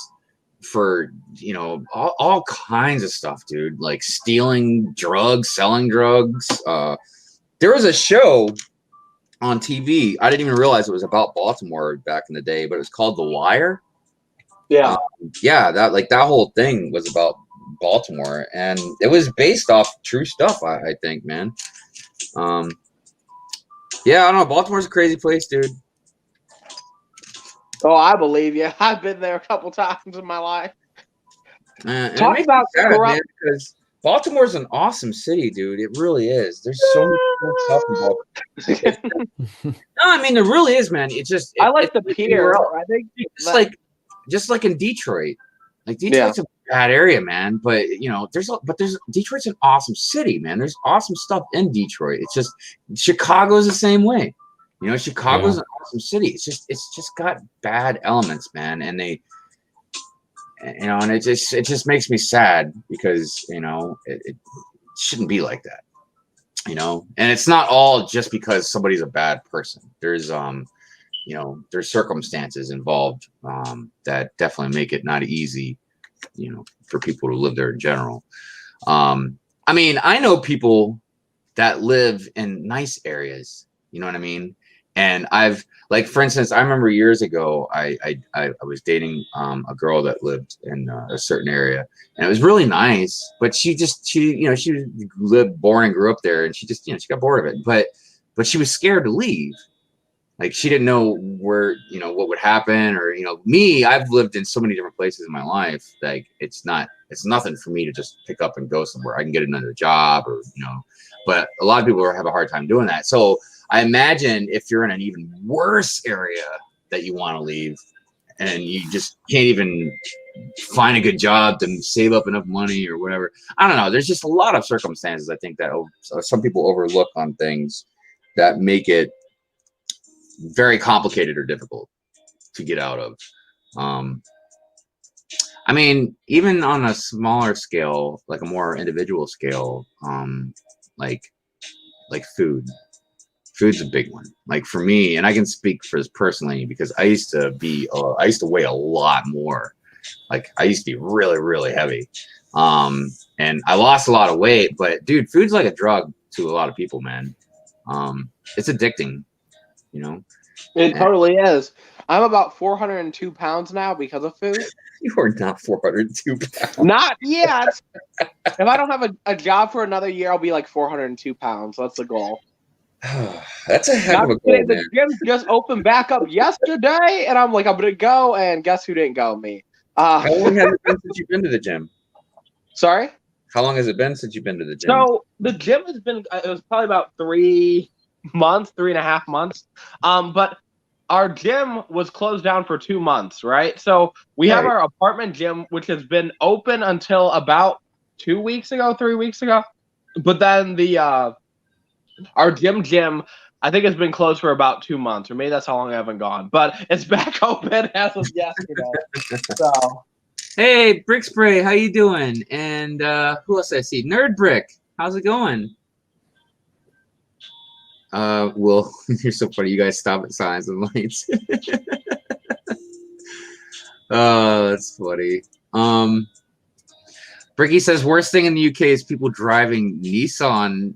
for, you know, all kinds of stuff, dude. Like stealing drugs, selling drugs. There was a show on TV. I didn't even realize it was about Baltimore back in the day, but it was called The Wire. Yeah. Yeah, that whole thing was about Baltimore, and it was based off true stuff, I think, man. Yeah, I don't know. Baltimore's a crazy place, dude. Oh, I believe you. I've been there a couple times in my life. Talk about corrupt, because Baltimore's an awesome city, dude. It really is. There's so much cool stuff in Baltimore. No, I mean, there really is, man. It's just I like the pier. I think it's like just like in Detroit. Like Detroit's a bad area, man. But there's Detroit's an awesome city, man. There's awesome stuff in Detroit. It's just Chicago's the same way. Chicago's an awesome city. It's just got bad elements, man. And they, and it just makes me sad because it shouldn't be like that. And it's not all just because somebody's a bad person. There's there's circumstances involved that definitely make it not easy, for people to live there in general. I mean, I know people that live in nice areas, you know what I mean? And I've, like, for instance, I remember years ago, I was dating a girl that lived in a certain area, and it was really nice, but she lived, born and grew up there, and she just, she got bored of it. But she was scared to leave. Like, she didn't know where, what would happen, or, me, I've lived in so many different places in my life. Like, it's nothing for me to just pick up and go somewhere. I can get another job, or, but a lot of people have a hard time doing that. So I imagine if you're in an even worse area that you want to leave, and you just can't even find a good job to save up enough money or whatever. I don't know. There's just a lot of circumstances, I think, that some people overlook on things that make it very complicated or difficult to get out of. I mean, even on a smaller scale, like a more individual scale, like food's a big one. Like, for me, and I can speak for this personally, because I used to weigh a lot more. Like, I used to be really, really heavy. And I lost a lot of weight, but dude, food's like a drug to a lot of people, man. It's addicting, It totally is. I'm about 402 pounds now because of food. You are not 402 pounds. Not yet. If I don't have a job for another year, I'll be like 402 pounds. That's the goal. That's a heck of a goal, man. The gym just opened back up yesterday, and I'm like, I'm going to go, and guess who didn't go? Me. How long has it been since you've been to the gym? Sorry? How long has it been since you've been to the gym? So the gym has been, it was probably about 3.5 months. But our gym was closed down for 2 months, right? So we have our apartment gym, which has been open until about 3 weeks ago. But then our gym, I think, has been closed for about 2 months, or maybe that's how long I haven't gone. But it's back open as of yesterday. So, hey, Brick Spray, how you doing? And who else I see? Nerd Brick, how's it going? Well, you're so funny. You guys stop at signs and lights. Oh, that's funny. Bricky says worst thing in the UK is people driving Nissan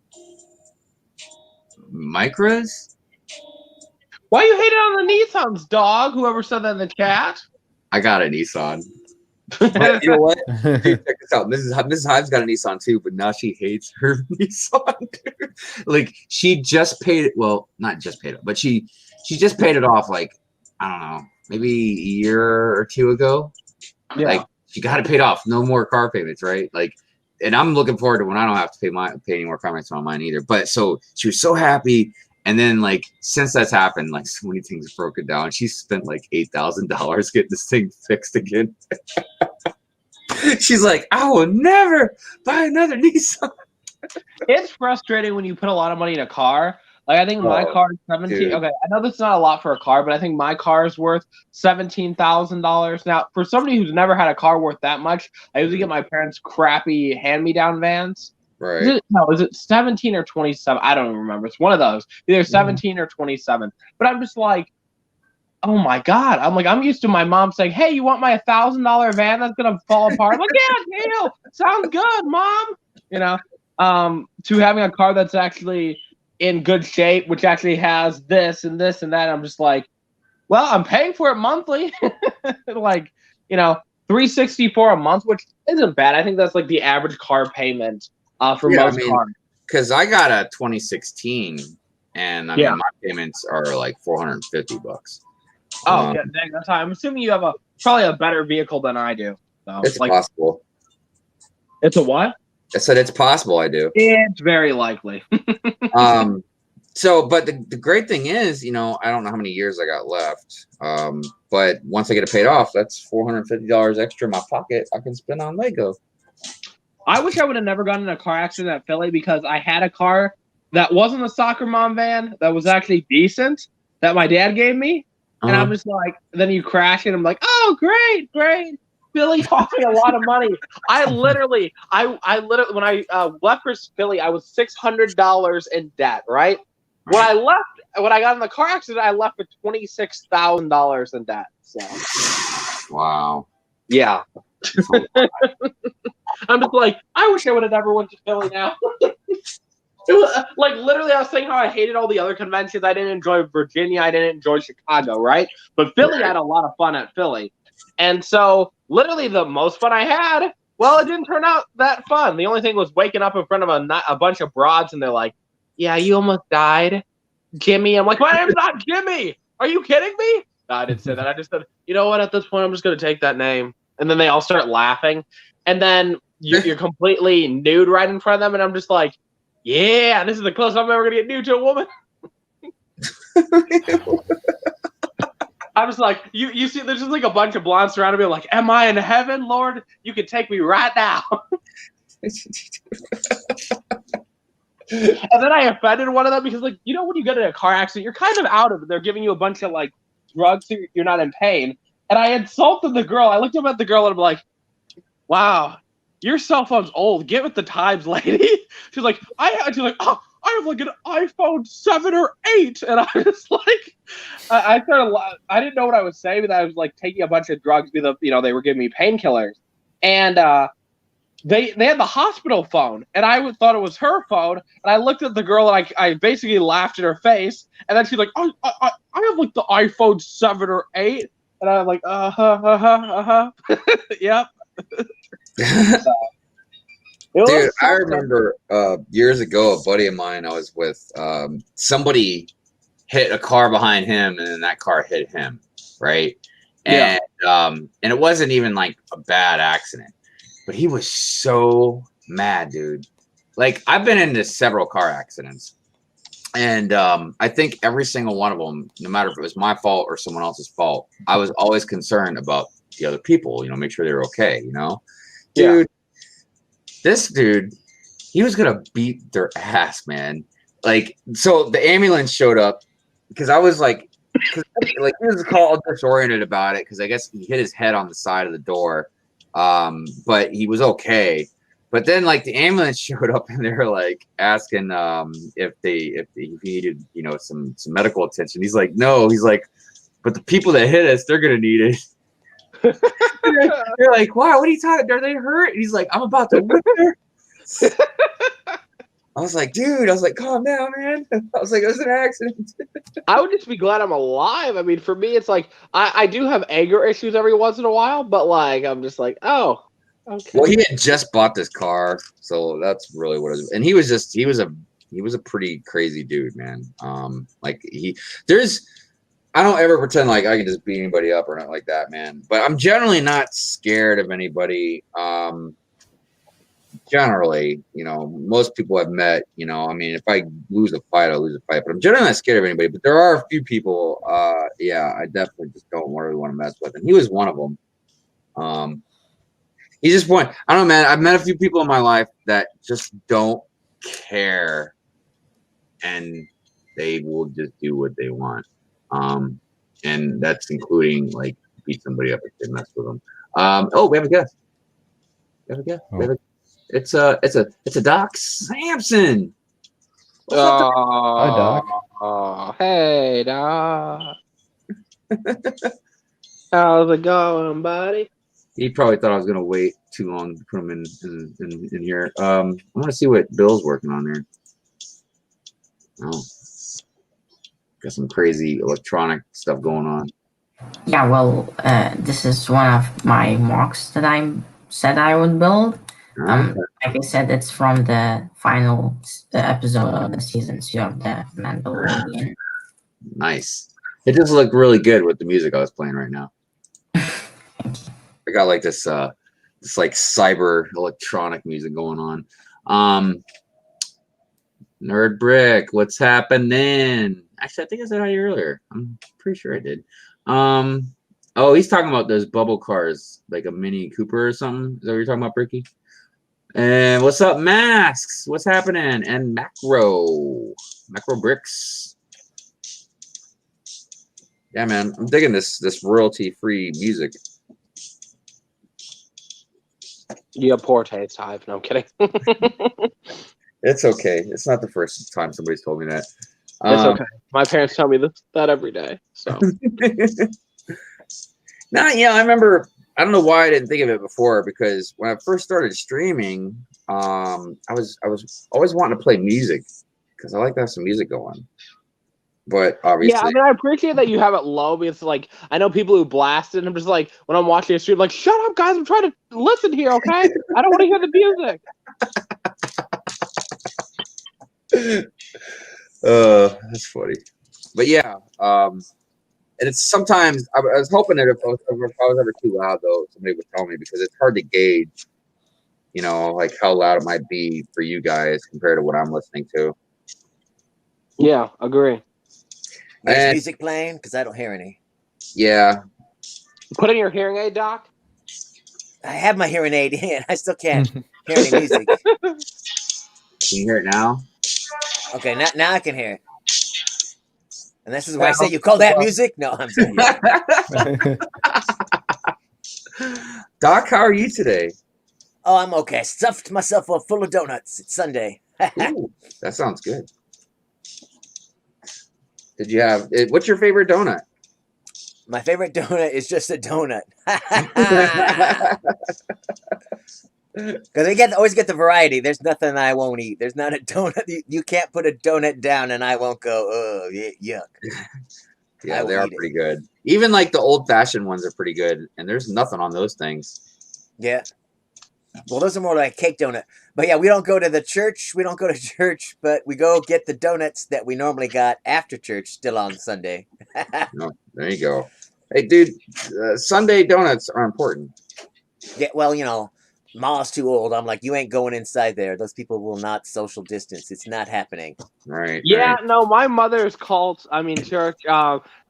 Micras. Why you hating on the Nissans, dog? Whoever said that in the chat. I got a Nissan. But you know what? Dude, check this out. Mrs. Hives got a Nissan too, but now she hates her Nissan. Dude. Like, she just paid it. Well, not just paid it, but she just paid it off. Like, I don't know, maybe a year or two ago. Yeah. Like, she got it paid off. No more car payments, right? Like, and I'm looking forward to when I don't have to pay any more car payments on mine either. But so she was so happy. And then, like, since that's happened, like, so many things broken down. She spent like $8,000 getting this thing fixed again. She's like, I will never buy another Nissan. It's frustrating when you put a lot of money in a car. Like, I think my car is 17. Dude. Okay, I know that's not a lot for a car, but I think my car is worth $17,000. Now, for somebody who's never had a car worth that much, I usually get my parents' crappy hand-me-down vans. Right. Is it 17 or 27? I don't remember. It's one of those. Either 17 or 27. But I'm just like, oh my God. I'm used to my mom saying, hey, you want my $1,000 van that's going to fall apart? I'm like, yeah, deal. Sounds good, Mom. To having a car that's actually in good shape, which actually has this and this and that. I'm just like, well, I'm paying for it monthly. Like, $364 a month, which isn't bad. I think that's like the average car payment. For most cars. Because I got a 2016, and I mean, my payments are like $450. Oh, yeah, dang, that's high. I'm assuming you have probably a better vehicle than I do. So, it's possible. It's a what? I said it's possible I do. It's very likely. So, but the great thing is, I don't know how many years I got left. But once I get it paid off, that's $450 extra in my pocket I can spend on Lego. I wish I would have never gotten in a car accident at Philly because I had a car that wasn't a soccer mom van that was actually decent that my dad gave me. And I'm just like, then you crash it. I'm like, oh, great. Philly cost me a lot of money. I literally, when I left for Philly, I was $600 in debt, right? When I got in the car accident, I left with $26,000 in debt. So, wow. Yeah. I'm just like, I wish I would have never went to Philly now. It was, like, literally, I was saying how I hated all the other conventions. I didn't enjoy Virginia. I didn't enjoy Chicago, right? But Philly had a lot of fun at Philly. And so, literally, the most fun I had, well, it didn't turn out that fun. The only thing was waking up in front of a bunch of broads, and they're like, yeah, you almost died, Jimmy. I'm like, my name's not Jimmy. Are you kidding me? No, I didn't say that. I just said, you know what? At this point, I'm just going to take that name. And then they all start laughing. And then you're completely nude right in front of them. And I'm just like, yeah, this is the closest I'm ever going to get nude to a woman. I was like, you see, there's just like a bunch of blondes surrounding me. Like, am I in heaven, Lord? You can take me right now. And then I offended one of them because, like, when you get in a car accident, you're kind of out of it. They're giving you a bunch of, like, drugs so you're not in pain. And I insulted the girl. I looked up at the girl and I'm like, wow, your cell phone's old. Get with the times, lady. She's like, I have like an iPhone 7 or 8. And I was like, I didn't know what I was saying, but I was like taking a bunch of drugs because, they were giving me painkillers. And they had the hospital phone, and I thought it was her phone. And I looked at the girl, and I basically laughed in her face. And then she's like, I have like the iPhone 7 or 8. And I'm like, yep. Dude, I remember years ago, a buddy of mine I was with, somebody hit a car behind him, and then that car hit him, right? And and it wasn't even like a bad accident, but he was so mad, dude. Like, I've been into several car accidents, and I think every single one of them, no matter if it was my fault or someone else's fault, I was always concerned about the other people, make sure they're okay, Dude, this dude, he was going to beat their ass, man. Like, so the ambulance showed up because I was like, he was all disoriented about it because I guess he hit his head on the side of the door, but he was okay. But then, like, the ambulance showed up and they were like asking if he needed, some medical attention. He's like, no. He's like, but the people that hit us, they're gonna need it. They're like, wow, what are you talking? Are they hurt? And he's like, I'm about to whip her. I was like, dude. I was like, calm down, man. I was like, it was an accident. I would just be glad I'm alive. I mean, for me, it's like I do have anger issues every once in a while, but like I'm just like, oh. Okay. Well, he had just bought this car, so that's really what it was. And he was a pretty crazy dude, man. I don't ever pretend like I can just beat anybody up or not like that, man. But I'm generally not scared of anybody. Generally, most people I've met, I mean, if I lose a fight, I'll lose a fight. But I'm generally not scared of anybody. But there are a few people, I definitely just don't really want to mess with. And he was one of them. He's just one. I don't know, man. I've met a few people in my life that just don't care, and they will just do what they want. And that's including like beat somebody up if they mess with them. We have a guest. Oh. It's a Doc Sampson. Hi, Doc. Oh, hey, Doc. How's it going, buddy? He probably thought I was gonna wait too long to put him in here. I want to see what Bill's working on there. Oh, got some crazy electronic stuff going on. Yeah, well, this is one of my mocks that I said I would build. Like I said, it's from the final episode of the season 2 of the Mandalorian. Nice. It does look really good with the music I was playing right now. I got like this like cyber electronic music going on. Nerd Brick, what's happening? Actually, I think I said hi earlier. I'm pretty sure I did. Oh, he's talking about those bubble cars, like a Mini Cooper or something. Is that what you're talking about, Bricky? And what's up, Masks? What's happening? And Macro Bricks. Yeah, man, I'm digging this royalty-free music. You have poor taste, Hive. No, I'm kidding. It's okay. It's not the first time somebody's told me that. It's okay. My parents tell me that every day. So. Nah, I remember. I don't know why I didn't think of it before, because when I first started streaming, I was always wanting to play music because I like to have some music going. But obviously, yeah, I mean, I appreciate that you have it low, because like I know people who blast it, and I'm just like, when I'm watching a stream, like, shut up, guys, I'm trying to listen here, okay? I don't want to hear the music. That's funny. But yeah, and it's sometimes I was hoping that if I was ever too loud, though, somebody would tell me, because it's hard to gauge, like how loud it might be for you guys compared to what I'm listening to. Yeah, agree. There's music playing, because I don't hear any. Yeah. Put in your hearing aid, Doc. I have my hearing aid in. I still can't hear any music. Can you hear it now? Okay, now I can hear it. And this is where I say, you call that music? No, I'm sorry. Doc, how are you today? Oh, I'm okay. I stuffed myself full of donuts. It's Sunday. Ooh, that sounds good. Did you have? What's your favorite donut? My favorite donut is just a donut. Because I always get the variety. There's nothing I won't eat. There's not a donut. You can't put a donut down and I won't go, oh, yuck. Yeah, they are pretty good. Even like the old-fashioned ones are pretty good, and there's nothing on those things. Yeah. Well, those are more like cake donut. But yeah, we don't go to the church. We don't go to church, but we go get the donuts that we normally got after church still on Sunday. Oh, there you go. Hey, dude, Sunday donuts are important. Yeah, well, Ma's too old. I'm like, you ain't going inside there. Those people will not social distance. It's not happening. Right. Yeah, right. no, my mother's cult, church,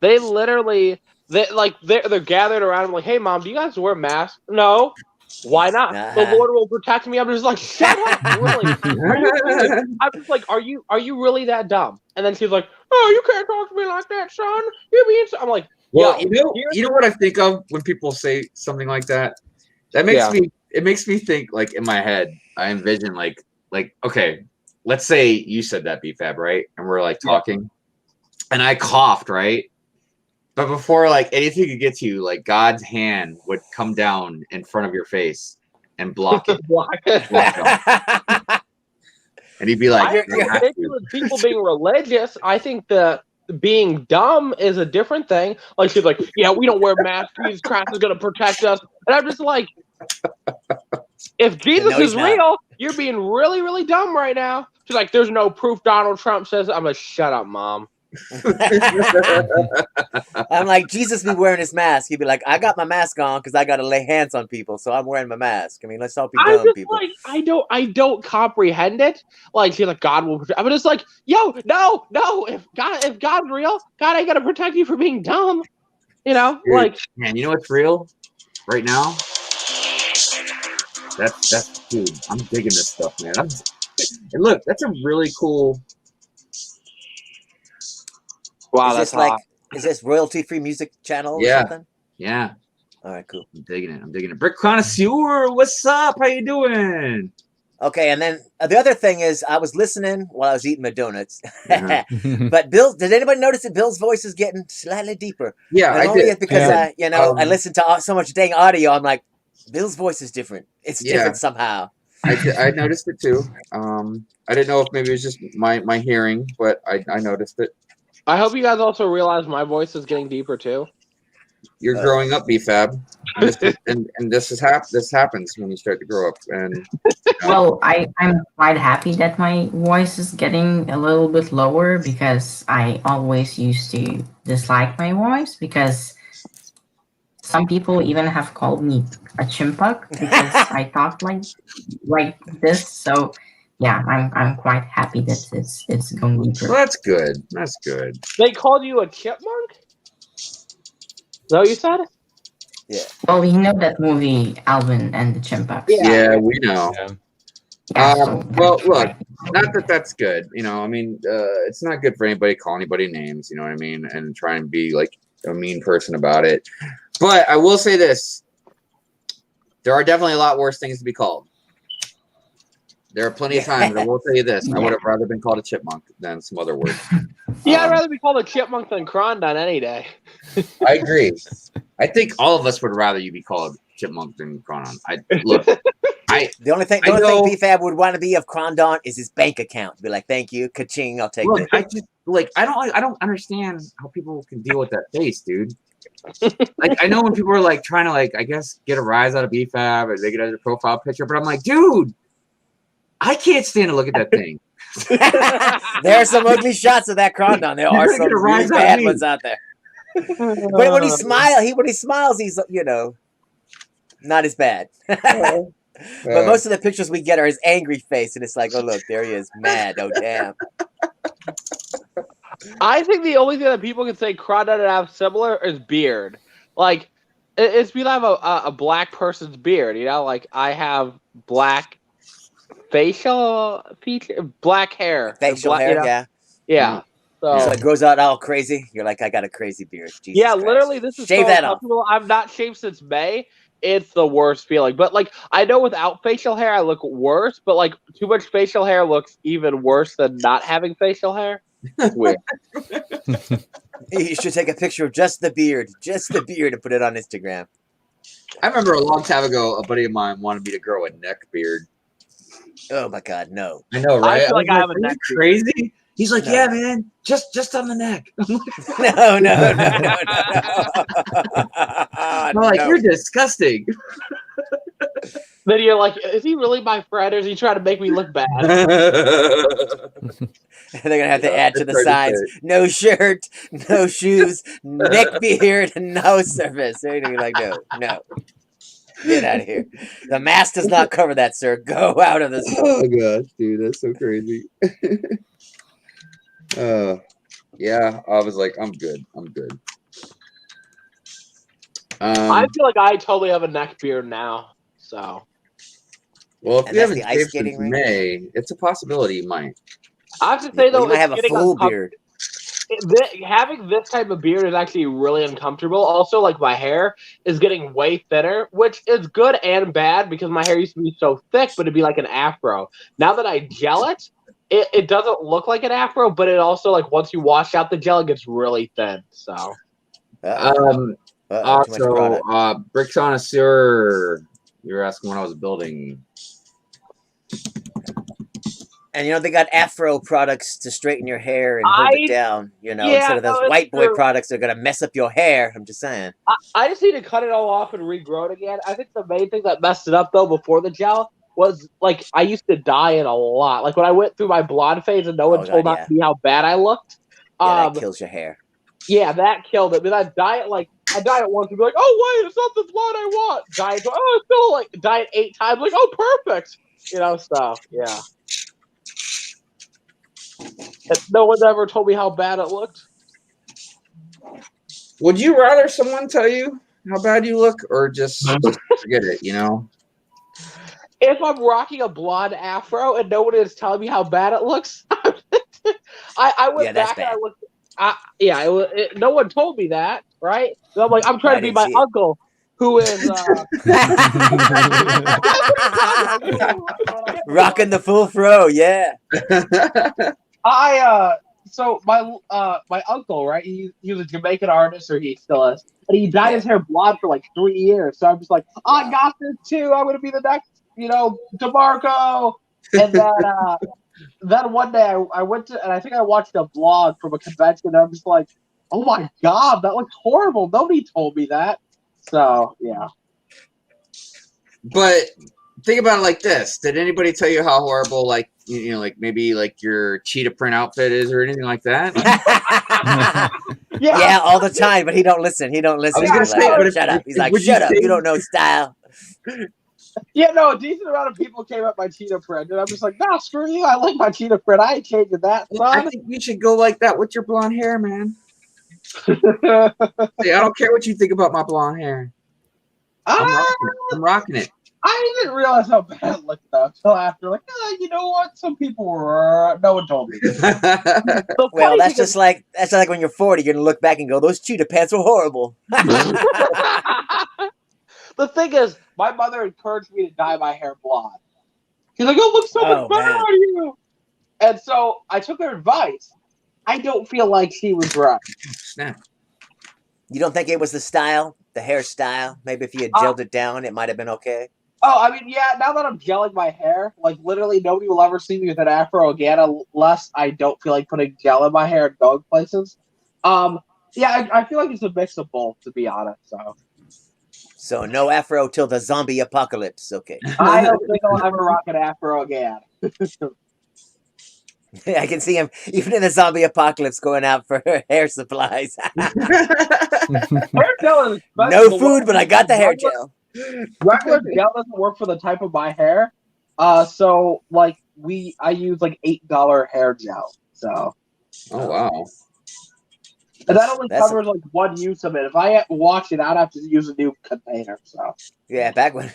they literally, they're gathered around. I'm like, hey, Mom, do you guys wear masks? No. Why not? The Lord will protect me. I'm just like, shut up, really? I'm just like, are you really that dumb? And then she's like, oh, you can't talk to me like that, son. You're being. I'm like, well, you know what I think of when people say something like that. That makes me. It makes me think, like, in my head, I envision like okay, let's say you said that, BFAB, right? And we're like talking, and I coughed, right? But before like anything could get to you, like God's hand would come down in front of your face and block it. And he'd be like, I think with people being religious, I think that being dumb is a different thing. Like she's like, yeah, we don't wear masks. Jesus Christ is going to protect us. And I'm just like, if Jesus is real, you're being really, really dumb right now. She's like, there's no proof Donald Trump says. I'm like, shut up, Mom. I'm like, Jesus be wearing his mask. He'd be like, I got my mask on because I got to lay hands on people, so I'm wearing my mask. I mean, let's help you dumb people. Like, I don't comprehend it. Like, she's like, God will protect. I'm just like, yo, no. If God's real, God ain't gonna protect you for being dumb. Dude, like, man, you know what's real right now? That's dude. I'm digging this stuff, man. And look, that's a really cool. Wow, is this royalty-free music channel or something? Yeah. All right, cool. I'm digging it. Brick Connoisseur, what's up? How you doing? Okay, and then the other thing is, I was listening while I was eating my donuts. Uh-huh. But Bill, did anybody notice that Bill's voice is getting slightly deeper? Yeah, and I did. Because I listened to so much dang audio. I'm like, Bill's voice is different. It's different somehow. I noticed it too. I didn't know if maybe it was just my hearing, but I noticed it. I hope you guys also realize my voice is getting deeper too. You're growing up, BFAB, and this happens when you start to grow up. And well, I'm quite happy that my voice is getting a little bit lower, because I always used to dislike my voice, because some people even have called me a chimpak because I talk like this. So yeah, I'm quite happy that it's going deeper. Well, that's good. That's good. They called you a chipmunk? Is that what you said? Well, you know that movie Alvin and the Chipmunks. Yeah, we know. Yeah. Yeah, so Well, that's look, right. not that that's good. I mean, it's not good for anybody calling anybody names. You know what I mean? And try and be like a mean person about it. But I will say this: there are definitely a lot worse things to be called. There are plenty of times. I will tell you this: I would have rather been called a chipmunk than some other word. Yeah, I'd rather be called a chipmunk than Crondon any day. I agree. I think all of us would rather you be called chipmunk than Cronon. The only thing BFAB would want to be of Crondon is his bank account. Be like, thank you, ka-ching, I'll take it. I just I don't understand how people can deal with that face, dude. Like, I know when people are like trying to like, I guess, get a rise out of BFAB or they get a profile picture, but I'm like, dude, I can't stand to look at that thing. There are some ugly shots of that Crondon. There are some really bad ones out there. But when he smiles, he's not as bad. But most of the pictures we get are his angry face, and it's like, oh look, there he is, mad. Oh damn. I think the only thing that people can say Crondon and have similar is beard. Like, it's people have a black person's beard. Like I have black facial feature, black hair, facial hair, yeah. So it grows out all crazy. You're like, I got a crazy beard. Jesus Christ. Literally, this is shave that off. I've not shaved since May. It's the worst feeling. But like, I know without facial hair, I look worse. But like, too much facial hair looks even worse than not having facial hair. It's weird. You should take a picture of just the beard, and put it on Instagram. I remember a long time ago, a buddy of mine wanted me to grow a neck beard. Oh my God, no! I know, right? I feel like I have a neck beard. Crazy. He's like, yeah, man, just on the neck. No. I'm like, you're disgusting. Then you're like, is he really my friend, or is he trying to make me look bad? They're gonna have to add to the sides: no shirt, no shoes, neck beard, no service. They're gonna be like, no. Get out of here. The mask does not cover that, sir. Go out of this. Oh gosh, dude, that's so crazy. Yeah, I was like, I'm good. I feel like I totally have a neck beard now. So, well, if and you haven't the ice shaved skating since ring? May, it's a possibility you might. I have to say though, you might have a full beard. Having this type of beard is actually really uncomfortable. Also, like my hair is getting way thinner, which is good and bad because my hair used to be so thick, but it'd be like an afro. Now that I gel it, it doesn't look like an afro, but it also like once you wash out the gel, it gets really thin. So, Also, Brick Connoisseur, you were asking when I was building. and they got Afro products to straighten your hair and hold it down. Instead of those white boy products that are gonna mess up your hair. I'm just saying. I just need to cut it all off and regrow it again. I think the main thing that messed it up though before the gel was like I used to dye it a lot. Like when I went through my blonde phase and no one told me how bad I looked. Yeah, that kills your hair. Yeah, that killed it. But I dye it once and be like, oh wait, it's not the blonde I want. Dye it, still like dye it 8 times. Like, oh perfect. Stuff. Yeah. And no one's ever told me how bad it looked. Would you rather someone tell you how bad you look, or just forget it? If I'm rocking a blonde afro and no one is telling me how bad it looks, I went back and I looked. No one told me that, right? So I'm like, I'm trying to be my uncle, who is rocking the full fro. Yeah. So my uncle, right? He was a Jamaican artist, or he still is, and he dyed his hair blonde for like 3 years. So I'm just like, I got this too. I'm gonna be the next, DeMarco. And then one day I went to, and I think I watched a vlog from a convention, and I'm just like, oh my God, that looks horrible. Nobody told me that. So, yeah. But think about it like this. Did anybody tell you how horrible, like, like maybe like your cheetah print outfit is or anything like that? Yeah, all the time, but he don't listen. I was gonna say, shut up. He's like, shut up. You don't know style. Yeah, no, a decent amount of people came up my cheetah print, and I'm just like, nah, screw you. I like my cheetah print. I ain't changing that, I son. think you should go like that with your blonde hair, man. Hey, I don't care what you think about my blonde hair. I'm rocking it. I didn't realize how bad it looked though until after. Like, you know what? Some people were. No one told me. The Well, funny that's thing just like when you're 40, you're gonna look back and go, "Those cheetah pants were horrible." the thing is, my mother encouraged me to dye my hair blonde. She's like, "Oh, look so much better man. on you." And so I took her advice. I don't feel like she was right. Snap. You don't think it was the style, the hairstyle? Maybe if you had gelled it down, it might have been okay. Oh, I mean, yeah. Now that I'm gelling my hair, like literally nobody will ever see me with an afro again, unless I don't feel like putting gel in my hair and going places. Yeah, I feel like it's a mix of both, to be honest. So no afro till the zombie apocalypse. Okay. I don't think I'll ever rock an afro again. I can see him even in the zombie apocalypse going out for hair supplies. Hair gel is No food, but I got the hair gel. Regular gel doesn't work for the type of my hair. So like I use like $8 hair gel. So. Oh wow. And that only covers like one use of it. If I wash it, I'd have to use a new container. So yeah, back when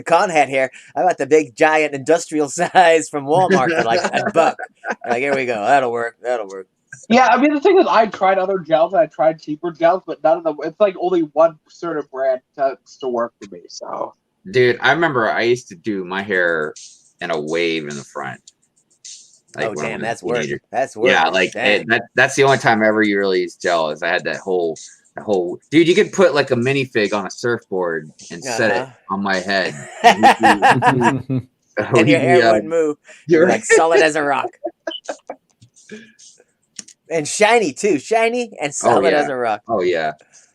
Con had hair, I got the big giant industrial size from Walmart for like $1. Like, here we go. That'll work. Yeah, I mean the thing is, I tried other gels and I tried cheaper gels, but none of them. It's like only one certain brand tends to work for me. So, dude, I remember I used to do my hair in a wave in the front. Like, oh damn, that's work. That's work. Yeah, like that's the only time I ever really used gel is I had that whole dude. You could put like a minifig on a surfboard and set it on my head, and your hair wouldn't move. You're like solid as a rock, and shiny too, shiny and solid as a rock. Oh yeah,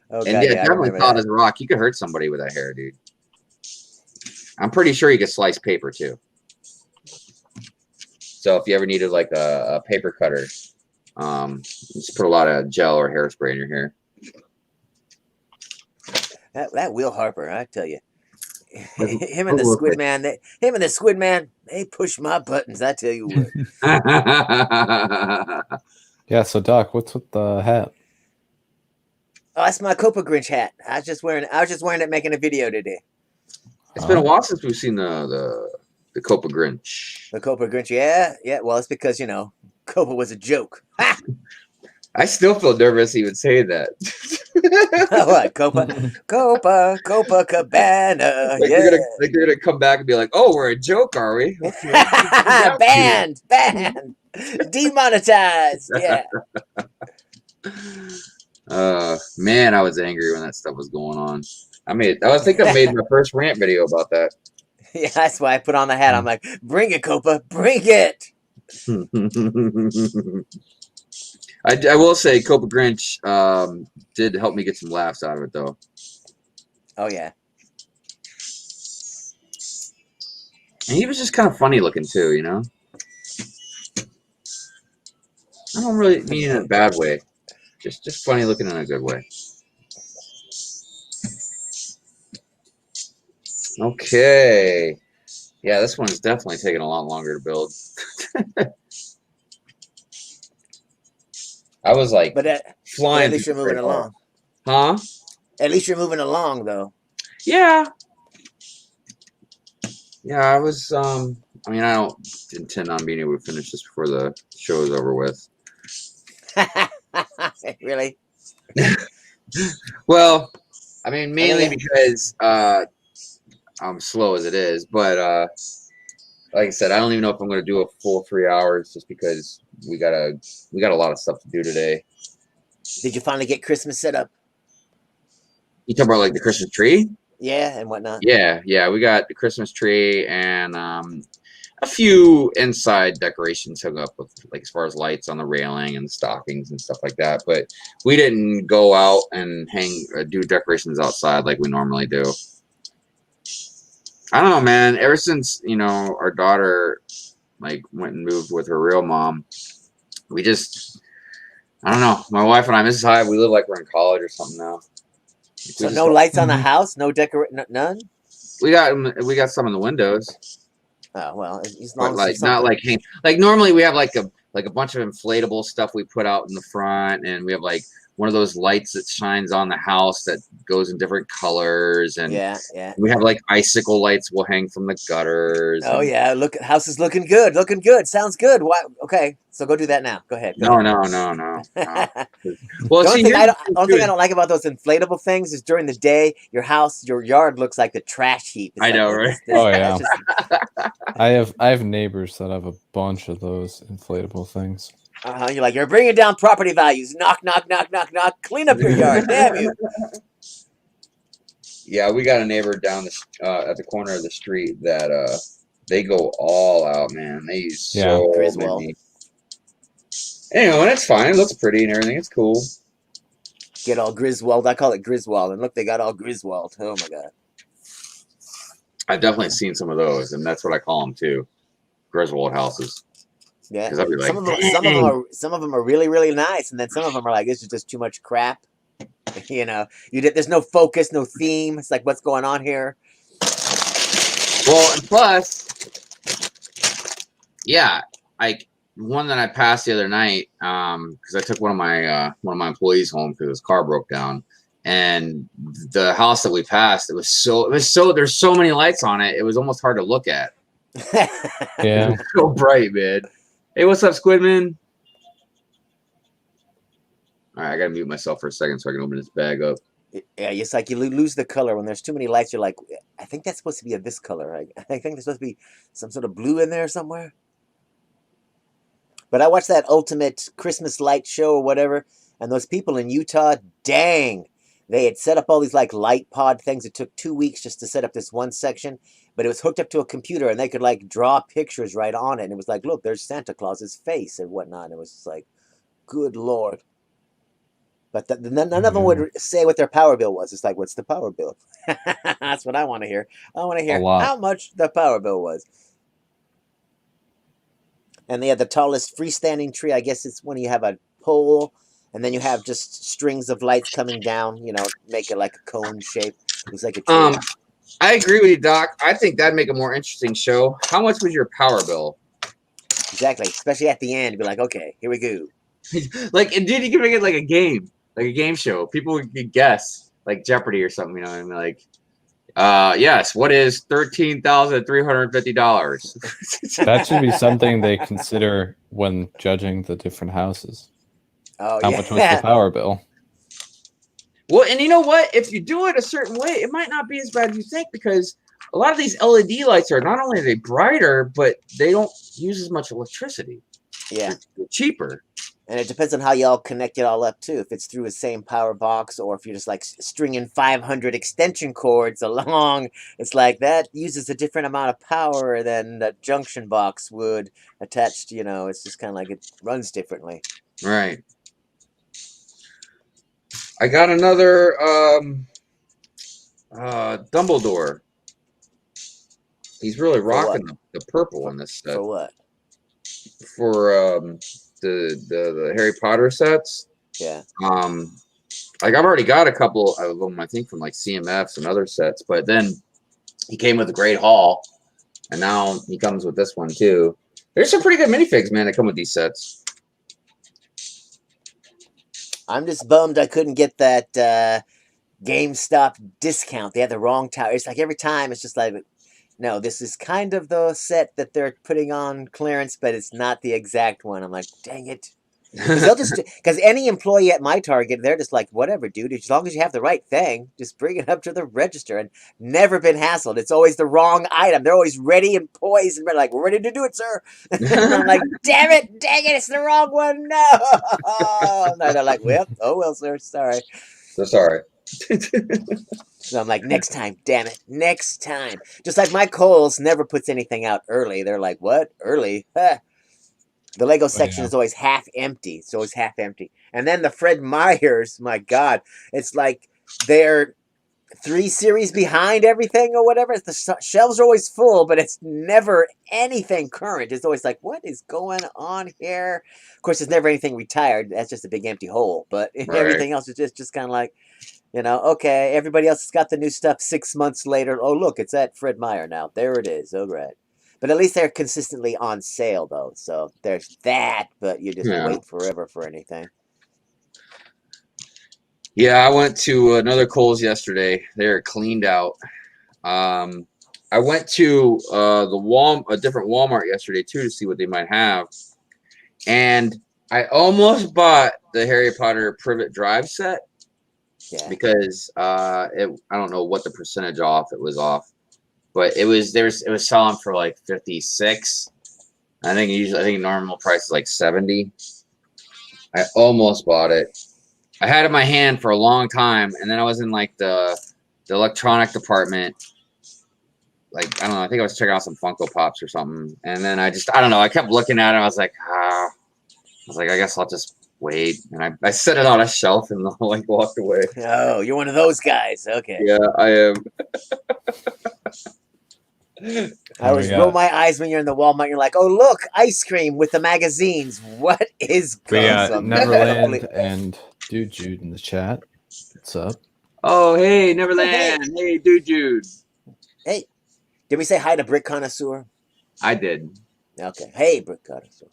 oh, and God, definitely solid as a rock. You could hurt somebody with that hair, dude. I'm pretty sure you could slice paper too. So if you ever needed like a paper cutter, just put a lot of gel or hairspray in your hair. That Will Harper, I tell you, him and the Squid Man, they push my buttons. I tell you what. Yeah. So Doc, what's with the hat? Oh, that's my Copa Grinch hat. I was just wearing it making a video today. It's been a while since we've seen the Copa Grinch. The Copa Grinch, yeah. Well, it's because Copa was a joke. Ha! I still feel nervous even saying that. What, Copa Cabana? Like they're gonna come back and be like, "Oh, we're a joke, are we?" Okay. Banned, demonetized. Yeah. Man, I was angry when that stuff was going on. I think I made my first rant video about that. Yeah, that's why I put on the hat. I'm like, bring it, Copa, bring it. I will say Copa Grinch did help me get some laughs out of it, though. Oh, yeah. And he was just kind of funny looking, too, you know? I don't really mean in a bad way. Just funny looking in a good way. Okay. Yeah, this one's definitely taking a lot longer to build. I was like flying. At least you're moving along. Huh? At least you're moving along, though. Yeah. Yeah, I was, I mean, I don't intend on being able to finish this before the show is over with. Really? Well, I mean, mainly because I'm slow as it is, but like I said, I don't even know if I'm going to do a full 3 hours just because we got a lot of stuff to do today. Did you finally get Christmas set up? You talking about like the Christmas tree? Yeah, and whatnot. Yeah, we got the Christmas tree and a few inside decorations hung up with, like, as far as lights on the railing and stockings and stuff like that. But we didn't go out and do decorations outside like we normally do. I don't know, man. Ever since, our daughter, like, went and moved with her real mom, we just, I don't know. My wife and I, Mrs. Hyde, we live like we're in college or something now. So no lights on the house? No none? We got some in the windows. Oh well, as But long as like there's not something. like normally we have like a bunch of inflatable stuff we put out in the front, and we have like one of those lights that shines on the house that goes in different colors, and Yeah. we have like icicle lights will hang from the gutters. Oh And, yeah, look, house is looking good. Looking good. Sounds good. Why? Okay, so go do that now. Go ahead. Go no, ahead. no, no, no, no. The Well, only see, thing here's I the don't, thing, only too, thing I don't like about those inflatable things is during the day, your house, your yard looks like the trash heap. It's I like, know, what right? is this? Oh, That's yeah. just, I have neighbors that have a bunch of those inflatable things. you're like, you're bringing down property values. Knock, knock, knock, knock, knock. Clean up your yard. Damn you. Yeah, we got a neighbor down at the corner of the street that they go all out, man. They use Yeah. so Griswold. many. Anyway, and it's fine. It looks pretty and everything. It's cool. Get all Griswold. I call it Griswold. And look, they got all Griswold. Oh my god. I've definitely seen some of those, and that's what I call them too, Griswold houses. Yeah. Because I'd be like, Some of them are really, really nice, and then some of them are like, this is just too much crap. You know, there's no focus, no theme. It's like, what's going on here? well, and plus, yeah, like one that I passed the other night, because I took one of my employees home because his car broke down, and the house that we passed, it was so there's so many lights on it, it was almost hard to look at. Yeah. It was so bright, man. Hey, what's up, Squidman? All right, I gotta mute myself for a second so I can open this bag up. Yeah, it's like you lose the color when there's too many lights. You're like, I think that's supposed to be this color. I think there's supposed to be some sort of blue in there somewhere. But I watched that ultimate Christmas light show or whatever, and those people in Utah, dang, they had set up all these like light pod things. It took 2 weeks just to set up this one section, but it was hooked up to a computer, and they could like draw pictures right on it. And it was like, look, there's Santa Claus's face and whatnot. And it was just like, good Lord. But none of them would say what their power bill was. It's like, what's the power bill? That's what I want to hear. I want to hear how much the power bill was. And they had the tallest freestanding tree. I guess it's when you have a pole, and then you have just strings of lights coming down, make it like a cone shape. It was like a tree. I agree with you, Doc. I think that'd make a more interesting show. How much was your power bill? Exactly. Especially at the end. Be like, okay, here we go. Like, and dude, you can make it like a game show. People could guess, like Jeopardy or something, I mean, like, yes, what is $13,350? That should be something they consider when judging the different houses. Oh, How much was the power bill? Well, and you know what? If you do it a certain way, it might not be as bad as you think, because a lot of these LED lights are not only are they brighter, but they don't use as much electricity. Yeah. They're cheaper. And it depends on how y'all connect it all up, too. If it's through the same power box, or if you're just like stringing 500 extension cords along, it's like that uses a different amount of power than the junction box would attached. It's just kind of like it runs differently. Right. I got another Dumbledore. He's really rocking the purple in this set. For what? For the Harry Potter sets. Yeah. Like I've already got a couple of them, I think, from like CMFs and other sets, but then he came with a Great Hall, and now he comes with this one too. There's some pretty good minifigs, man, that come with these sets. I'm just bummed I couldn't get that GameStop discount. They had the wrong tower. It's like every time it's just like, no, this is kind of the set that they're putting on clearance, but it's not the exact one. I'm like, dang it. Because any employee at my Target, they're just like, whatever, dude. As long as you have the right thing, just bring it up to the register. And never been hassled. It's always the wrong item. They're always ready and poised, and they're like, we're ready to do it, sir. And I'm like, damn it, dang it, it's the wrong one. No. And they're like, well, sir, sorry. So sorry. So I'm like, next time, damn it, next time. Just like my Kohl's never puts anything out early. They're like, what? Early? Huh. The Lego section is always half empty. It's always half empty. And then the Fred Meyers, my God, it's like they're 3 series behind everything or whatever. The shelves are always full, but it's never anything current. It's always like, what is going on here? Of course, there's never anything retired. That's just a big empty hole. But everything else is just kind of like, You know, okay, everybody else has got the new stuff 6 months later. Oh, look, it's at Fred Meyer now. There it is. Oh, right. But at least they're consistently on sale, though. So there's that, but you just Yeah. wait forever for anything. Yeah, I went to another Kohl's yesterday. They're cleaned out. I went to a different Walmart yesterday too to see what they might have, and I almost bought the Harry Potter Privet Drive set because I don't know what the percentage off it was off, but it was selling for like 56. I think normal price is like 70. I almost bought it. I had it in my hand for a long time, and then I was in like the electronic department. Like, I don't know, I think I was checking out some Funko Pops or something. And then I don't know, I kept looking at it. I was like, I guess I'll just wait. And I set it on a shelf and like walked away. Oh, you're one of those guys. Okay. Yeah, I am. I always roll my eyes when you're in the Walmart. You're like, oh, look, ice cream with the magazines. What is We got awesome? Neverland and Dude Jude in the chat. What's up? Oh, hey, Neverland. Hey, Dude. Hey, did we say hi to Brick Connoisseur? I did. Okay. Hey, Brick Connoisseur.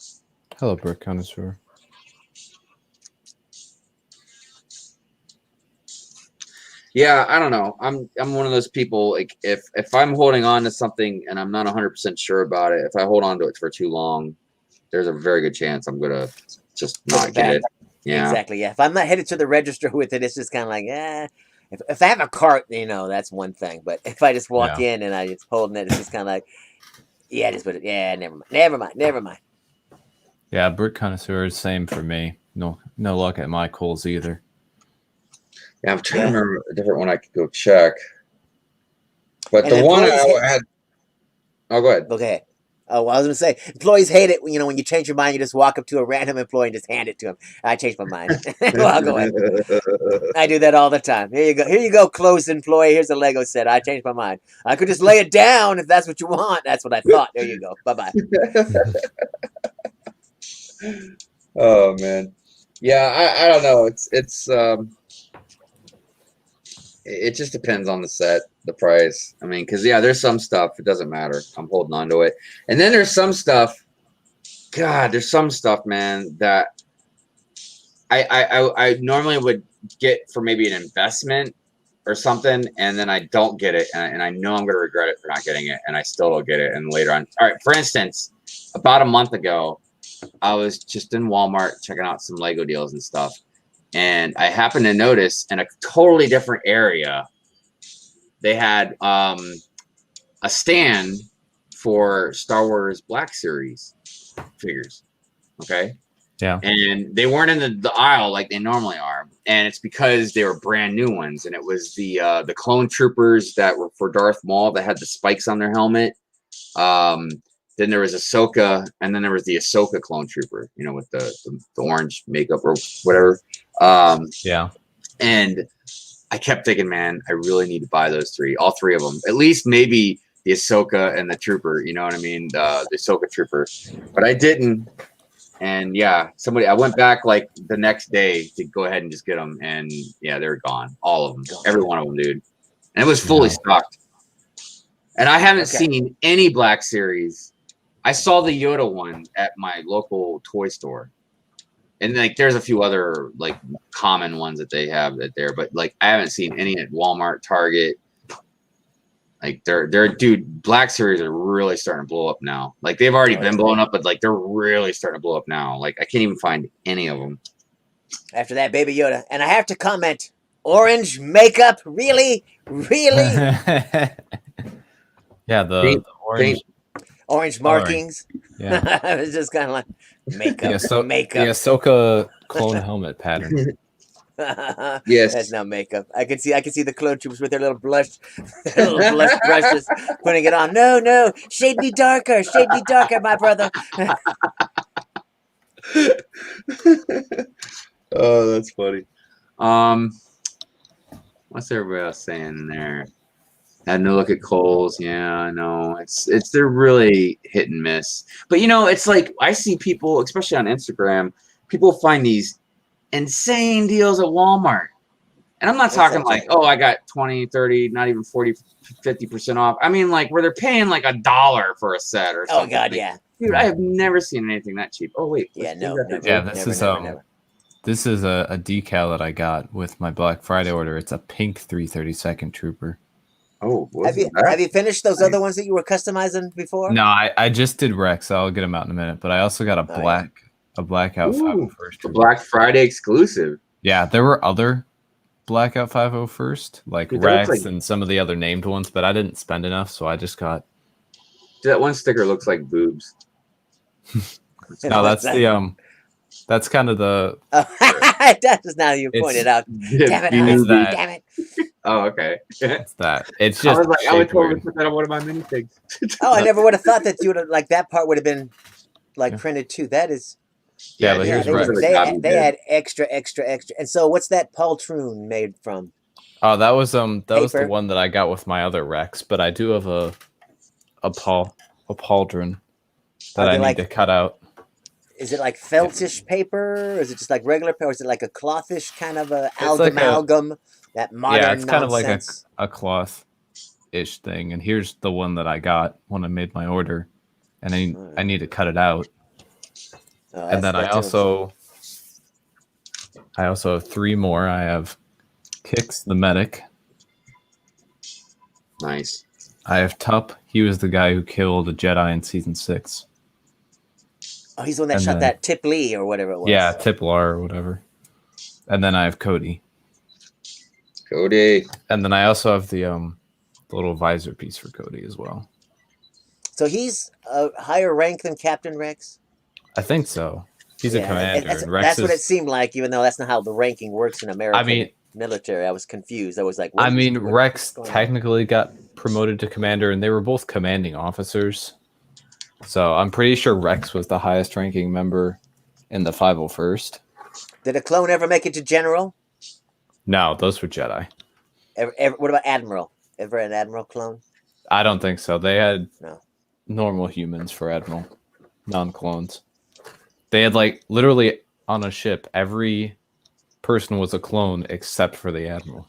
Hello, Brick Connoisseur. Yeah, I don't know. I'm one of those people, like, if I'm holding on to something and I'm not 100% sure about it, if I hold on to it for too long, there's a very good chance I'm gonna just not get it. Yeah, exactly. Yeah, if I'm not headed to the register with it, it's just kind of like, If I have a cart, that's one thing. But if I just walk in and I just holding it, it's just kind of like, just put it. Yeah, never mind. Yeah, Brick Connoisseur is same for me. No luck at my Kohl's either. Yeah, I'm trying to remember a different one I could go check. But the one I had. Oh, go ahead. Okay. Oh, well, I was going to say, employees hate it when you change your mind, you just walk up to a random employee and just hand it to him. I changed my mind. Well, I'll go ahead. I do that all the time. Here you go, closed employee. Here's a Lego set. I changed my mind. I could just lay it down if that's what you want. That's what I thought. There you go. Bye-bye. Oh, man. Yeah, I don't know. It just depends on the set, the price. I mean, because there's some stuff it doesn't matter. I'm holding on to it, and then there's some stuff. God, there's some stuff, man, that I normally would get for maybe an investment or something, and then I don't get it, and I know I'm going to regret it for not getting it, and I still don't get it, and later on. All right, for instance, about a month ago, I was just in Walmart checking out some Lego deals and stuff. And I happened to notice in a totally different area, they had a stand for Star Wars Black Series figures. Okay. Yeah. And they weren't in the aisle like they normally are. And it's because they were brand new ones. And it was the clone troopers that were for Darth Maul that had the spikes on their helmet. Then there was Ahsoka, and then there was the Ahsoka clone trooper, with the orange makeup or whatever. And I kept thinking, man, I really need to buy all three of them. At least maybe the Ahsoka and the trooper, you know what I mean? The Ahsoka trooper. But I didn't. And I went back like the next day to go ahead and just get them. And they were gone. All of them. Every one of them, dude. And it was fully stocked. And I haven't seen any Black Series. I saw the Yoda one at my local toy store, and like there's a few other like common ones that they have there, but like I haven't seen any at Walmart, Target. Like they're dude, Black Series are really starting to blow up now. Like they've already been blowing up, but like they're really starting to blow up now. Like I can't even find any of them. After that, Baby Yoda, and I have to comment: orange makeup, really. Yeah, the orange. Orange markings. Yeah. I was just kind of like makeup. The Ahsoka clone helmet pattern. Yes, that's not makeup. I can see the clone troopers with their little blush brushes putting it on. No, shade me darker, my brother. Oh, that's funny. What's everybody else saying in there? Had no look at Kohl's. Yeah, I know. They're really hit and miss. But it's like I see people, especially on Instagram, people find these insane deals at Walmart. And I'm not What's talking that, like, Jay? oh, I got 20, 30, not even 40, 50% off. I mean, like, where they're paying like $1 for a set or Oh something. God, Like, yeah. dude, I have never seen anything that cheap. Oh, wait. Yeah, let's no, do that. never. Yeah, never. this is a decal that I got with my Black Friday order. It's a pink 332nd Trooper. Oh, Have you finished those other ones that you were customizing before? No, I just did Rex. I'll get them out in a minute. But I also got a Oh, yeah. blackout Ooh, 501st a Trooper. Black Friday exclusive. Yeah, there were other blackout 501st, like Dude, that looks Rex like- and some of the other named ones, but I didn't spend enough, so I just got. Dude, that one sticker looks like boobs. No, that's the that's kind of the. That is now you It's- pointed out. Yeah, Damn it! It's Alex, that. Damn it! Oh, okay. It's that. It's I just was like, I would shaped totally weird. put that on one of my minifigs. Oh, I never would have thought that you would have like that part would have been like Yeah. printed too. That is. Yeah, but here's they, Rex. they had extra. And so, what's that poltroon made from? Oh, that was the Paper. one that I got with my other Rex, but I do have a pauldron that Are I they need like- to cut out. Is it like feltish paper? Or is it just like regular paper? Or is it like a clothish kind of a like a- amalgam? That modern Yeah, it's kind of like nonsense? a cloth-ish thing. And here's the one that I got when I made my order, and I need to cut it out. Oh, And then I that's also have 3 more. I have Kix the medic. Nice. I have Tup. He was the guy who killed a Jedi in season 6. Oh, he's the one that and shot then- that Tip Lee or whatever it was. Yeah, Tiplar or whatever. And then I have Cody. Cody. And then I also have the little visor piece for Cody as well. So he's a higher rank than Captain Rex. I think so. He's Yeah, a commander. That's, and Rex that's what it is, seemed like, even though that's not how the ranking works in American military. I was confused. I was like, what I is- mean, what- Rex what's going on? technically got promoted to commander, and they were both commanding officers. So I'm pretty sure Rex was the highest ranking member in the 501st. Did a clone ever make it to general? No, those were Jedi. What about admiral? Ever an admiral clone? I don't think so. They had No. normal humans for admiral, non-clones. They had like literally on a ship, every person was a clone except for the admiral.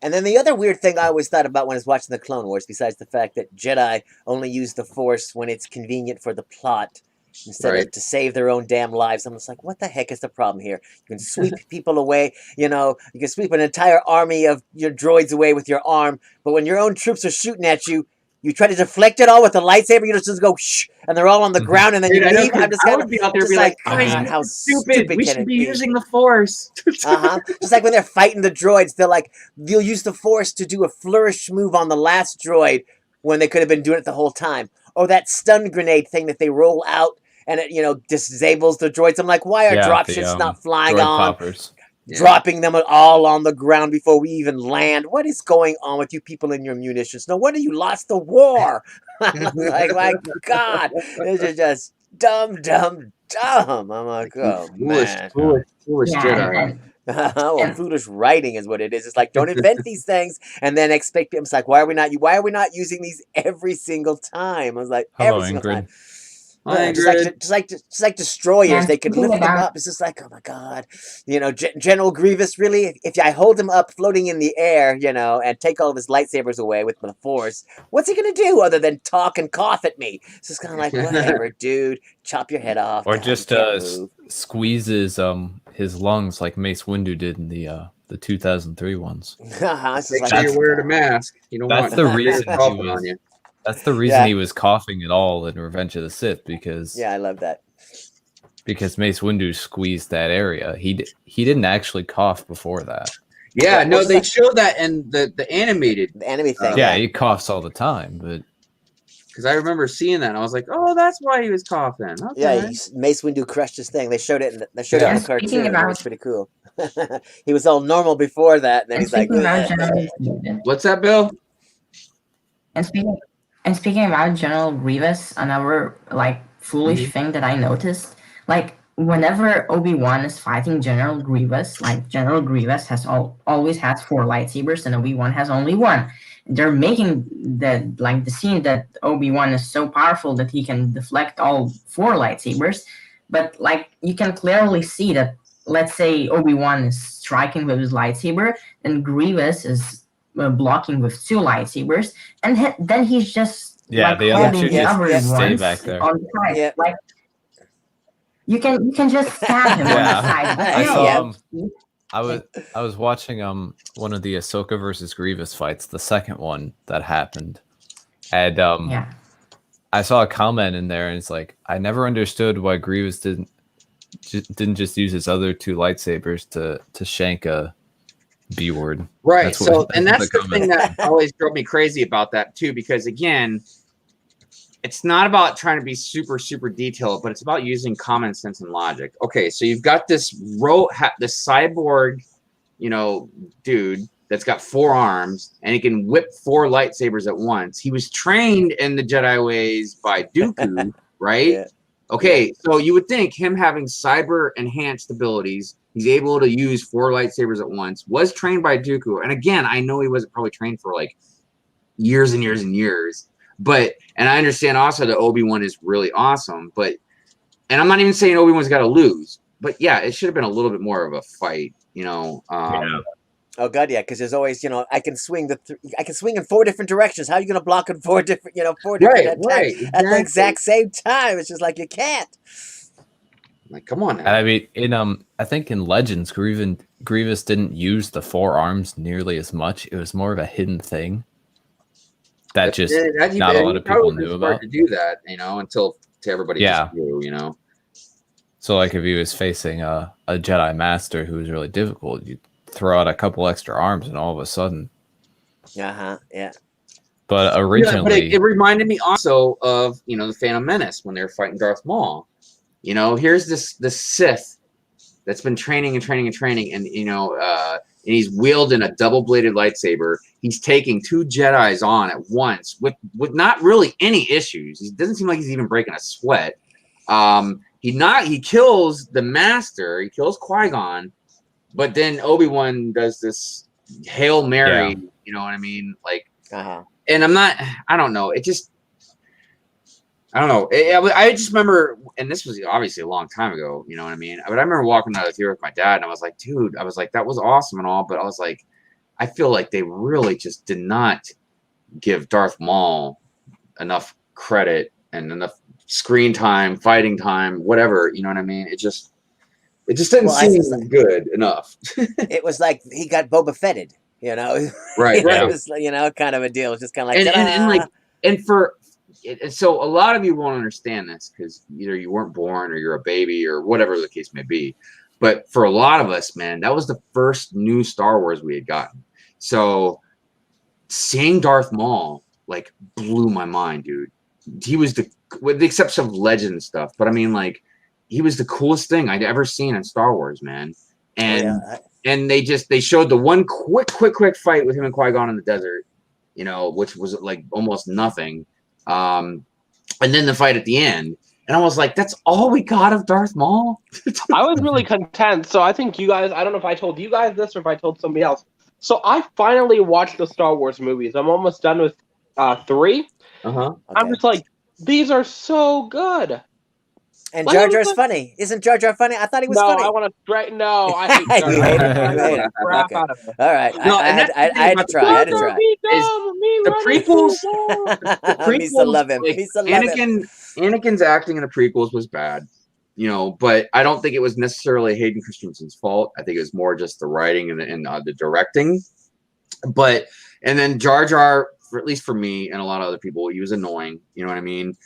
And then the other weird thing I always thought about when I was watching the Clone Wars, besides the fact that Jedi only use the Force when it's convenient for the plot, instead of Right. to save their own damn lives. I'm just like, what the heck is the problem here? You can sweep people away, you can sweep an entire army of your droids away with your arm, but when your own troops are shooting at you, you try to deflect it all with a lightsaber, you just go shh, and they're all on the ground, and then Dude, you I know, leave. 'cause I'm just I kind would of be out there just be like, like, God, how stupid. We can should it be be? using the Force. Just like when they're fighting the droids, they'll use the Force to do a flourish move on the last droid when they could have been doing it the whole time. Or that stun grenade thing that they roll out and it, disables the droids. I'm like, why are dropships not flying droid on, poppers. Yeah. dropping them all on the ground before we even land? What is going on with you people and your munitions? No wonder you lost the war. I'm like, my God, this is just dumb. I'm like, oh man. Foolish Yeah, Jedi. Well, foolish writing is what it is. It's like, don't invent these things and then expect people. It's like, why are we not using these every single time? I was like, Hello, every single Ingrid. time. Hi, Just like destroyers, Yeah, they could thinking lift them about- up. It's just like, oh my God, General Grievous. Really, if I hold him up, floating in the air, and take all of his lightsabers away with the Force, what's he gonna do other than talk and cough at me? It's just kind of like, whatever, dude. Chop your head off. Or God, just you can't move. squeezes his lungs like Mace Windu did in the 2003 ones. It's just Make like, sure you're wearing a mask. You don't That's want the reason he coughing was. on you. That's the reason Yeah. he was coughing at all in Revenge of the Sith because yeah, I love that. because Mace Windu squeezed that area. He didn't actually cough before that. Yeah, What no, was they that? showed that in the animated The enemy thing. Yeah, he coughs all the time, but because I remember seeing that and I was like, oh, that's why he was coughing. Okay. Yeah, Mace Windu crushed his thing. They showed it. It in the Speaking cartoon. And it about- was pretty cool. He was all normal before that, and then And he's like, speaking about "Ugh." General, What's that, Bill? and speaking about General Grievous, another foolish Mhm. thing that I noticed, whenever Obi-Wan is fighting General Grievous, General Grievous always has 4 lightsabers and Obi-Wan has only 1. They're making the scene that Obi-Wan is so powerful that he can deflect all 4 lightsabers, but you can clearly see that let's say Obi-Wan is striking with his lightsaber, and Grievous is blocking with 2 lightsabers, and then he's just Yeah, the other two holding the just other stay ones back there. on the side. Yeah. Like you can just stab him on Yeah. the side. I Yeah. saw I was watching one of the Ahsoka versus Grievous fights, the second one that happened, and Yeah. I saw a comment in there, and it's like, I never understood why Grievous didn't just use his other 2 lightsabers to shank a B-word. Right. That's what- So, and that's that's the the thing that always drove me crazy about that too, because again, it's not about trying to be super, super detailed, but it's about using common sense and logic. Okay, so you've got this this cyborg, dude that's got 4 arms, and he can whip 4 lightsabers at once. He was trained in the Jedi ways by Dooku, right? Yeah. Okay, so you would think him having cyber enhanced abilities, he's able to use 4 lightsabers at once, was trained by Dooku. And again, I know he wasn't probably trained for like years and years and years, and I understand also that Obi-Wan is really awesome, and I'm not even saying Obi-Wan's got to lose, but yeah, it should have been a little bit more of a fight, Oh god, yeah, because there's always, I can swing I can swing in 4 different directions. How are you going to block in 4 different, 4 different attacks right, at the exact same time? It's just like you can't. Like, come on now. And I mean, I think in Legends, Grievous didn't use the 4 arms nearly as much. It was more of a hidden thing that just not a lot of people knew about. To do that, until to everybody just knew, So, like, if he was facing a Jedi Master who was really difficult, you throw out a couple extra arms, and all of a sudden, Yeah. But originally, it reminded me also of the Phantom Menace when they were fighting Darth Maul. Here's this Sith that's been training, and he's wielding a double-bladed lightsaber. He's taking 2 Jedis on at once with not really any issues. He doesn't seem like he's even breaking a sweat. He kills the Master. He kills Qui-Gon, but then Obi-Wan does this Hail Mary. Yeah. You know what I mean? Like, And I don't know. I don't know. I just remember, and this was obviously a long time ago, you know what I mean? But I remember walking out of the theater with my dad, and I was like, dude, that was awesome and all, but I was like, I feel like they really just did not give Darth Maul enough credit and enough screen time, fighting time, whatever, you know what I mean? It just didn't seem good enough. It was like he got Boba Fetted, Right. It was, kind of a deal. It was just kind of like, and so a lot of you won't understand this because either you weren't born or you're a baby or whatever the case may be. But for a lot of us, man, that was the first new Star Wars we had gotten. So seeing Darth Maul like blew my mind, dude. He was with the exception of legend stuff, but I mean, like, he was the coolest thing I'd ever seen in Star Wars, man. And and they showed the one quick fight with him and Qui-Gon in the desert, which was like almost nothing. And then the fight at the end, and I was like, that's all we got of Darth Maul. I was really content. So I think you guys, I don't know if I told you guys this or if I told somebody else. So I finally watched the Star Wars movies. I'm almost done with 3. I'm just like, these are so good. And Jar Jar's funny. Isn't Jar Jar funny? I thought he was funny. No, I want to straighten. No, I hate Jar Jar. You hate it. Crap Okay. out of it. All right. No, I had to try. The prequels. He used to love him. Like, He used to love him. Anakin's acting in the prequels was bad, but I don't think it was necessarily Hayden Christensen's fault. I think it was more just the writing and the directing. And then Jar Jar, at least for me and a lot of other people, he was annoying. You know what I mean?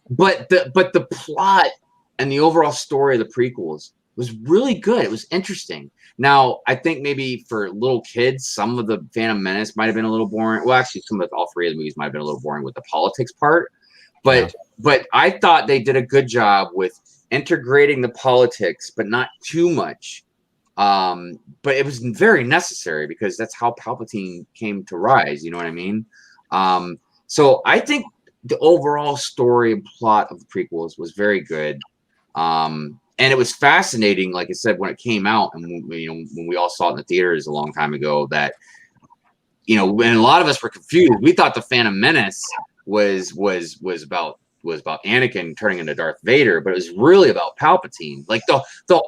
But the plot and the overall story of the prequels was really good. It was interesting. Now, I think maybe for little kids, some of the Phantom Menace might have been a little boring. Well, actually, all 3 of the movies might have been a little boring with the politics part. But I thought they did a good job with integrating the politics, but not too much. But it was very necessary because that's how Palpatine came to rise. You know what I mean? So I think the overall story and plot of the prequels was very good. And it was fascinating, like I said, when it came out and when we all saw it in the theaters a long time ago, that when a lot of us were confused, we thought the Phantom Menace was was about Anakin turning into Darth Vader, but it was really about Palpatine. Like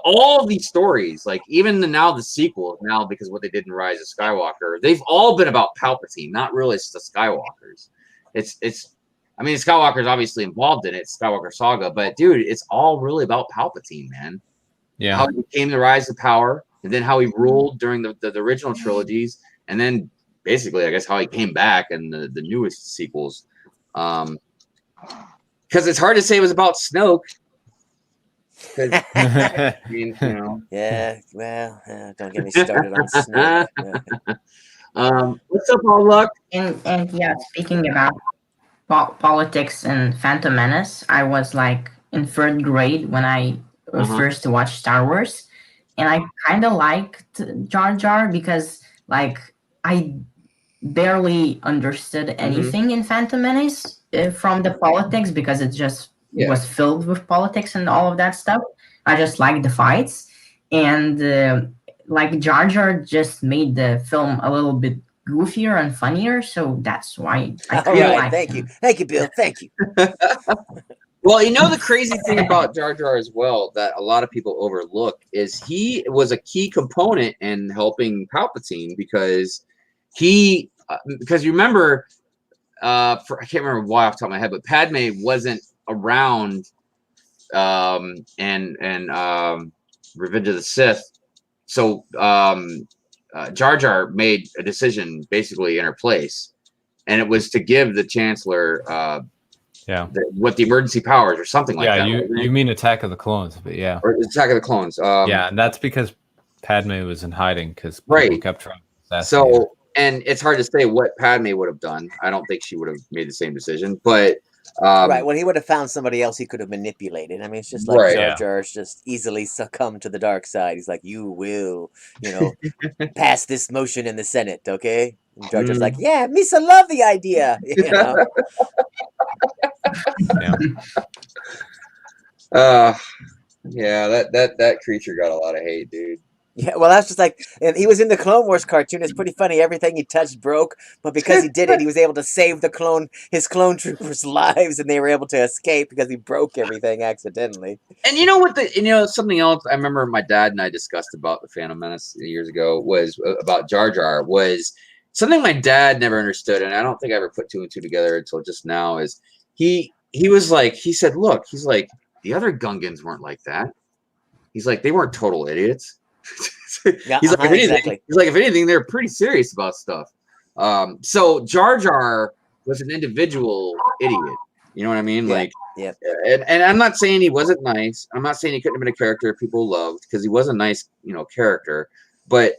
all these stories, like even now the sequel now, because of what they did in Rise of Skywalker, they've all been about Palpatine, not really the Skywalkers. I mean, Skywalker's obviously involved in it, Skywalker saga, but dude, it's all really about Palpatine, man. Yeah. How he became the rise of power, and then how he ruled during the original trilogies, and then basically, I guess, how he came back in the newest sequels. Because it's hard to say it was about Snoke. I mean, you know. Yeah, well, don't get me started on Snoke. What's up, all luck? And yeah, speaking about politics and Phantom Menace, I was like in third grade when I first watched Star Wars, and I kind of liked Jar Jar because like I barely understood anything in Phantom Menace from the politics, because it just was filled with politics and all of that stuff. I just liked the fights, and like Jar Jar just made the film a little bit goofier and funnier, so that's why I kind of like thank you, Bill, thank you. Well, you know, the crazy thing about Jar Jar as well that a lot of people overlook is he was a key component in helping Palpatine, because because you remember, I can't remember why off the top of my head, but Padme wasn't around, and Revenge of the Sith, so Jar Jar made a decision basically in her place, and it was to give the Chancellor what the emergency powers or something like that. Yeah, you mean Attack of the Clones, but yeah. Or Attack of the Clones. Yeah, and that's because Padme was in hiding because people kept trying to assassinate her. And it's hard to say what Padme would have done. I don't think she would have made the same decision, but well, he would have found somebody else he could have manipulated. I mean, it's just like Jar Jar's just easily succumb to the dark side. He's like, you will, pass this motion in the Senate, okay? And Jar Jar's like, yeah, Misa love the idea. That creature got a lot of hate, dude. Yeah, well, that's just like, and he was in the Clone Wars cartoon. It's pretty funny. Everything he touched broke, but because he did it, he was able to save his clone troopers' lives, and they were able to escape because he broke everything accidentally. And you know what? Something else I remember my dad and I discussed about the Phantom Menace years ago was about Jar Jar, was something my dad never understood, and I don't think I ever put two and two together until just now. Is he was like, he said, look, he's like, the other Gungans weren't like that. He's like, they weren't total idiots. He's like, if anything, they're pretty serious about stuff. So Jar Jar was an individual idiot. You know what I mean? And I'm not saying he wasn't nice. I'm not saying he couldn't have been a character people loved, because he was a nice, character, but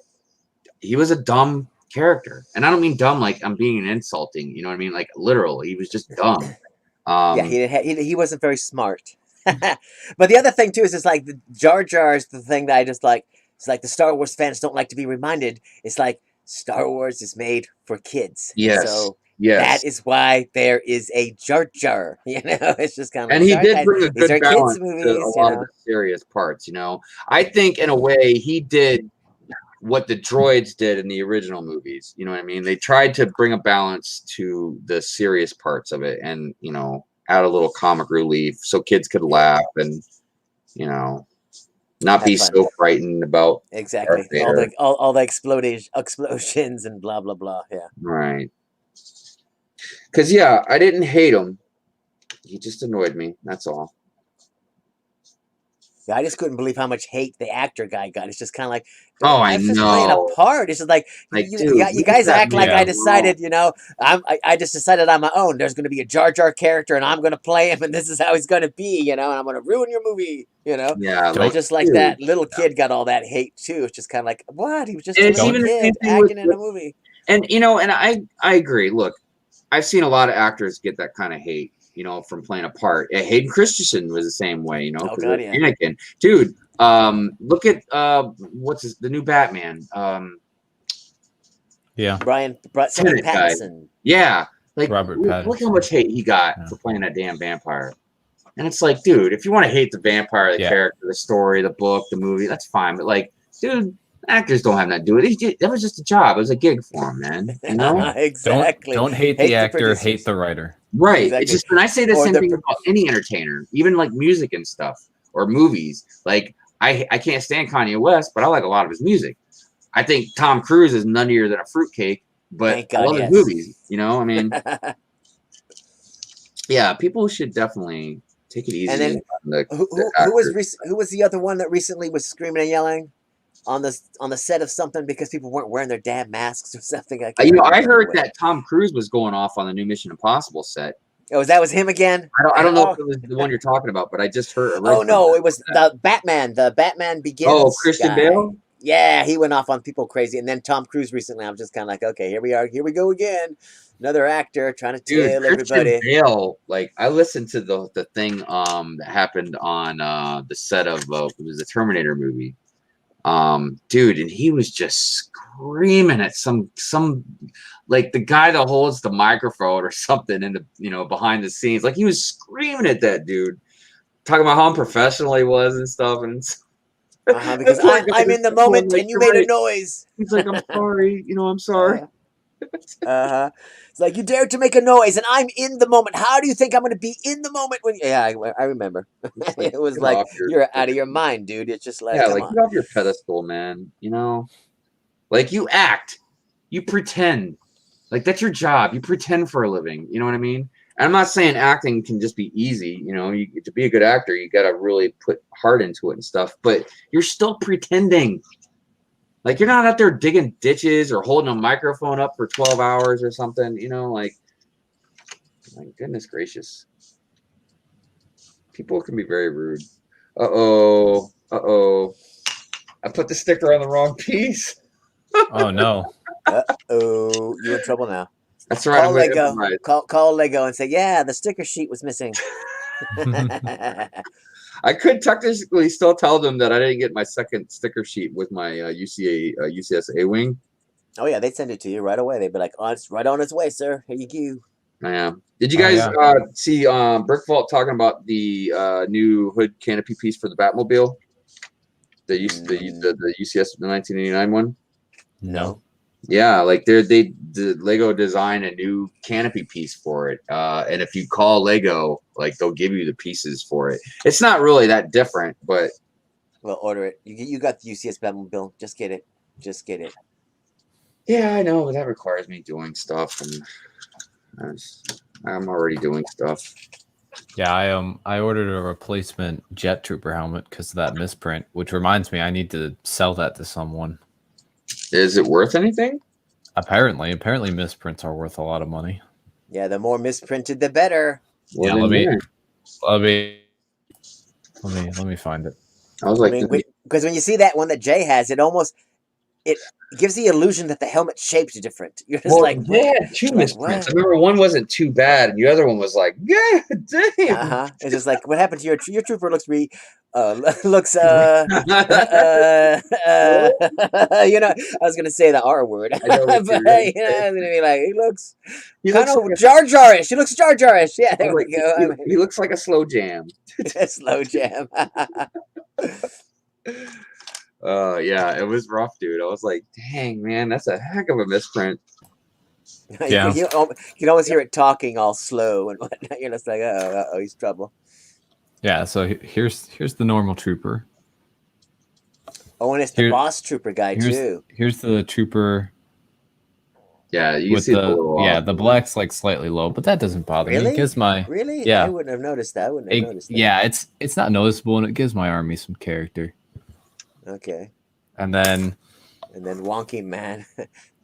he was a dumb character. And I don't mean dumb like I'm being insulting. You know what I mean? Like literally, he was just dumb. He wasn't very smart. But the other thing too is, it's like the Jar Jar is the thing that I just like. It's like the Star Wars fans don't like to be reminded. It's like Star Wars is made for kids. Yes. So that is why there is a Jar Jar. It's just kind of. And he did bring a good balance to a lot of the serious parts. I think in a way he did what the droids did in the original movies. You know what I mean? They tried to bring a balance to the serious parts of it, and add a little comic relief so kids could laugh and not be so frightened about all the explosions and blah blah blah. Yeah, right. Because I didn't hate him. He just annoyed me. That's all. Yeah, I just couldn't believe how much hate the actor guy got. It's just kind of like, I know. Playing a part. It's just like you guys act like I decided. I just decided on my own. There's going to be a Jar Jar character, and I'm going to play him, and this is how he's going to be. And I'm going to ruin your movie. Yeah. Just like that little kid got all that hate too. It's just kind of like, what? He was just a little kid acting in a movie. And and I agree. Look, I've seen a lot of actors get that kind of hate. From playing a part. Hayden Christensen was the same way, Anakin. Dude, look at the new Batman. Brian Pattinson. Yeah. Like Robert Pattinson. Look how much hate he got for playing that damn vampire. And it's like, dude, if you want to hate the vampire, the character, the story, the book, the movie, that's fine. But like, dude, actors don't have that to do it. That was just a job. It was a gig for him, man. Exactly. Don't hate the actor, hate the writer. Right. Exactly. It's just when I say the Or same the- thing about any entertainer, even like music and stuff or movies. Like I can't stand Kanye West, but I like a lot of his music. I think Tom Cruise is nuttier than a fruitcake, but Thank I God, love yes. his movies. You know, I mean, yeah, people should definitely take it easy. And then on the who was the other one that recently was screaming and yelling on the set of something because people weren't wearing their damn masks or something? I heard that Tom Cruise was going off on the new Mission Impossible set. Oh, that was him again? I don't know if it was the one you're talking about, but I just heard. Oh no, it was the Batman. The Batman Begins. Oh, Christian guy. Bale. Yeah, he went off on people crazy, and then Tom Cruise recently. I'm just kind of like, okay, here we go again. Another actor trying to tell everybody. Christian Bale, like I listened to the thing that happened on the set of it was the Terminator movie. Dude, and he was just screaming at some like the guy that holds the microphone or something in the behind the scenes. Like he was screaming at that dude, talking about how unprofessional he was and stuff. And because I'm in the moment and you made a noise. He's like, I'm sorry, I'm sorry. It's like you dared to make a noise and I'm in the moment. How do you think I'm going to be in the moment when? Yeah, I remember. Like, it was like you're out of your mind, dude. It's just like get off your pedestal, man. Like you act, you pretend, like that's your job. You pretend for a living. You know what I mean? And I'm not saying acting can just be easy. To be a good actor, you got to really put heart into it and stuff. But you're still pretending. Like you're not out there digging ditches or holding a microphone up for 12 hours or something, like my goodness gracious. People can be very rude. Uh-oh. I put the sticker on the wrong piece. Oh no. Uh-oh, you're in trouble now. That's right. Call Lego. Call Lego and say, yeah, the sticker sheet was missing. I could technically still tell them that I didn't get my second sticker sheet with my UCS A-Wing. Oh, yeah, they'd send it to you right away. They'd be like, oh, it's right on its way, sir. Here you go. Yeah. Did you guys see Brick Vault talking about the new hood canopy piece for the Batmobile? The UCS, the 1989 one? No. Yeah, like the Lego designed a new canopy piece for it, and if you call Lego, like they'll give you the pieces for it. It's not really that different, but well, order it. You got the UCS Batmobile. Just get it. Yeah, I know, but that requires me doing stuff, and I'm already doing stuff. Yeah, I ordered a replacement Jet Trooper helmet because of that misprint, which reminds me I need to sell that to someone. Is it worth anything? Apparently misprints are worth a lot of money. Yeah, the more misprinted, the better. Yeah, let me find it. I was like, because when you see that one that Jay has, it gives the illusion that the helmet shaped different. You're just like, they had two misprints. I remember one wasn't too bad, and the other one was like, yeah, damn. It's just like, what happened to your trooper? Looks I was gonna say the R word, but I was gonna be like, he looks kind of Jar Jarish. He looks Jar Jarish. Yeah, there we go. He looks like a slow jam. A slow jam. Yeah, it was rough, dude. I was like, dang, man, that's a heck of a misprint. Yeah, you can always hear it talking all slow and whatnot. You're just like, oh, he's trouble. Yeah, so here's the normal trooper. Oh, and it's the boss trooper guy too. Here's the trooper. Yeah, you see the black's like slightly low, but that doesn't bother me. It gives my I wouldn't have noticed that. Yeah, it's not noticeable, and it gives my army some character. Okay. And then Wonky Man.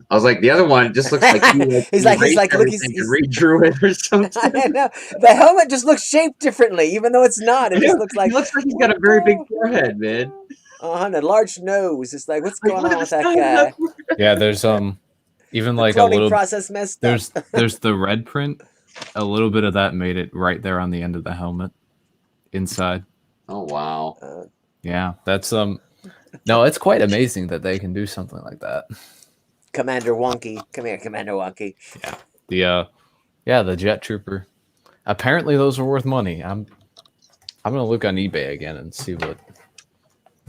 I was like, the other one just looks like he's like look, he's redrew it or something. I know. The helmet just looks shaped differently, even though it's not. It just looks like he's got a very big forehead, man. And a large nose. It's like, what's going on with that guy? Yeah, there's even like the a little process messed up. There's the red print. A little bit of that made it right there on the end of the helmet, inside. Oh wow. Yeah, that's no, it's quite amazing that they can do something like that. Commander Wonky. Come here, Commander Wonky. Yeah. The Jet Trooper. Apparently those are worth money. I'm gonna look on eBay again and see what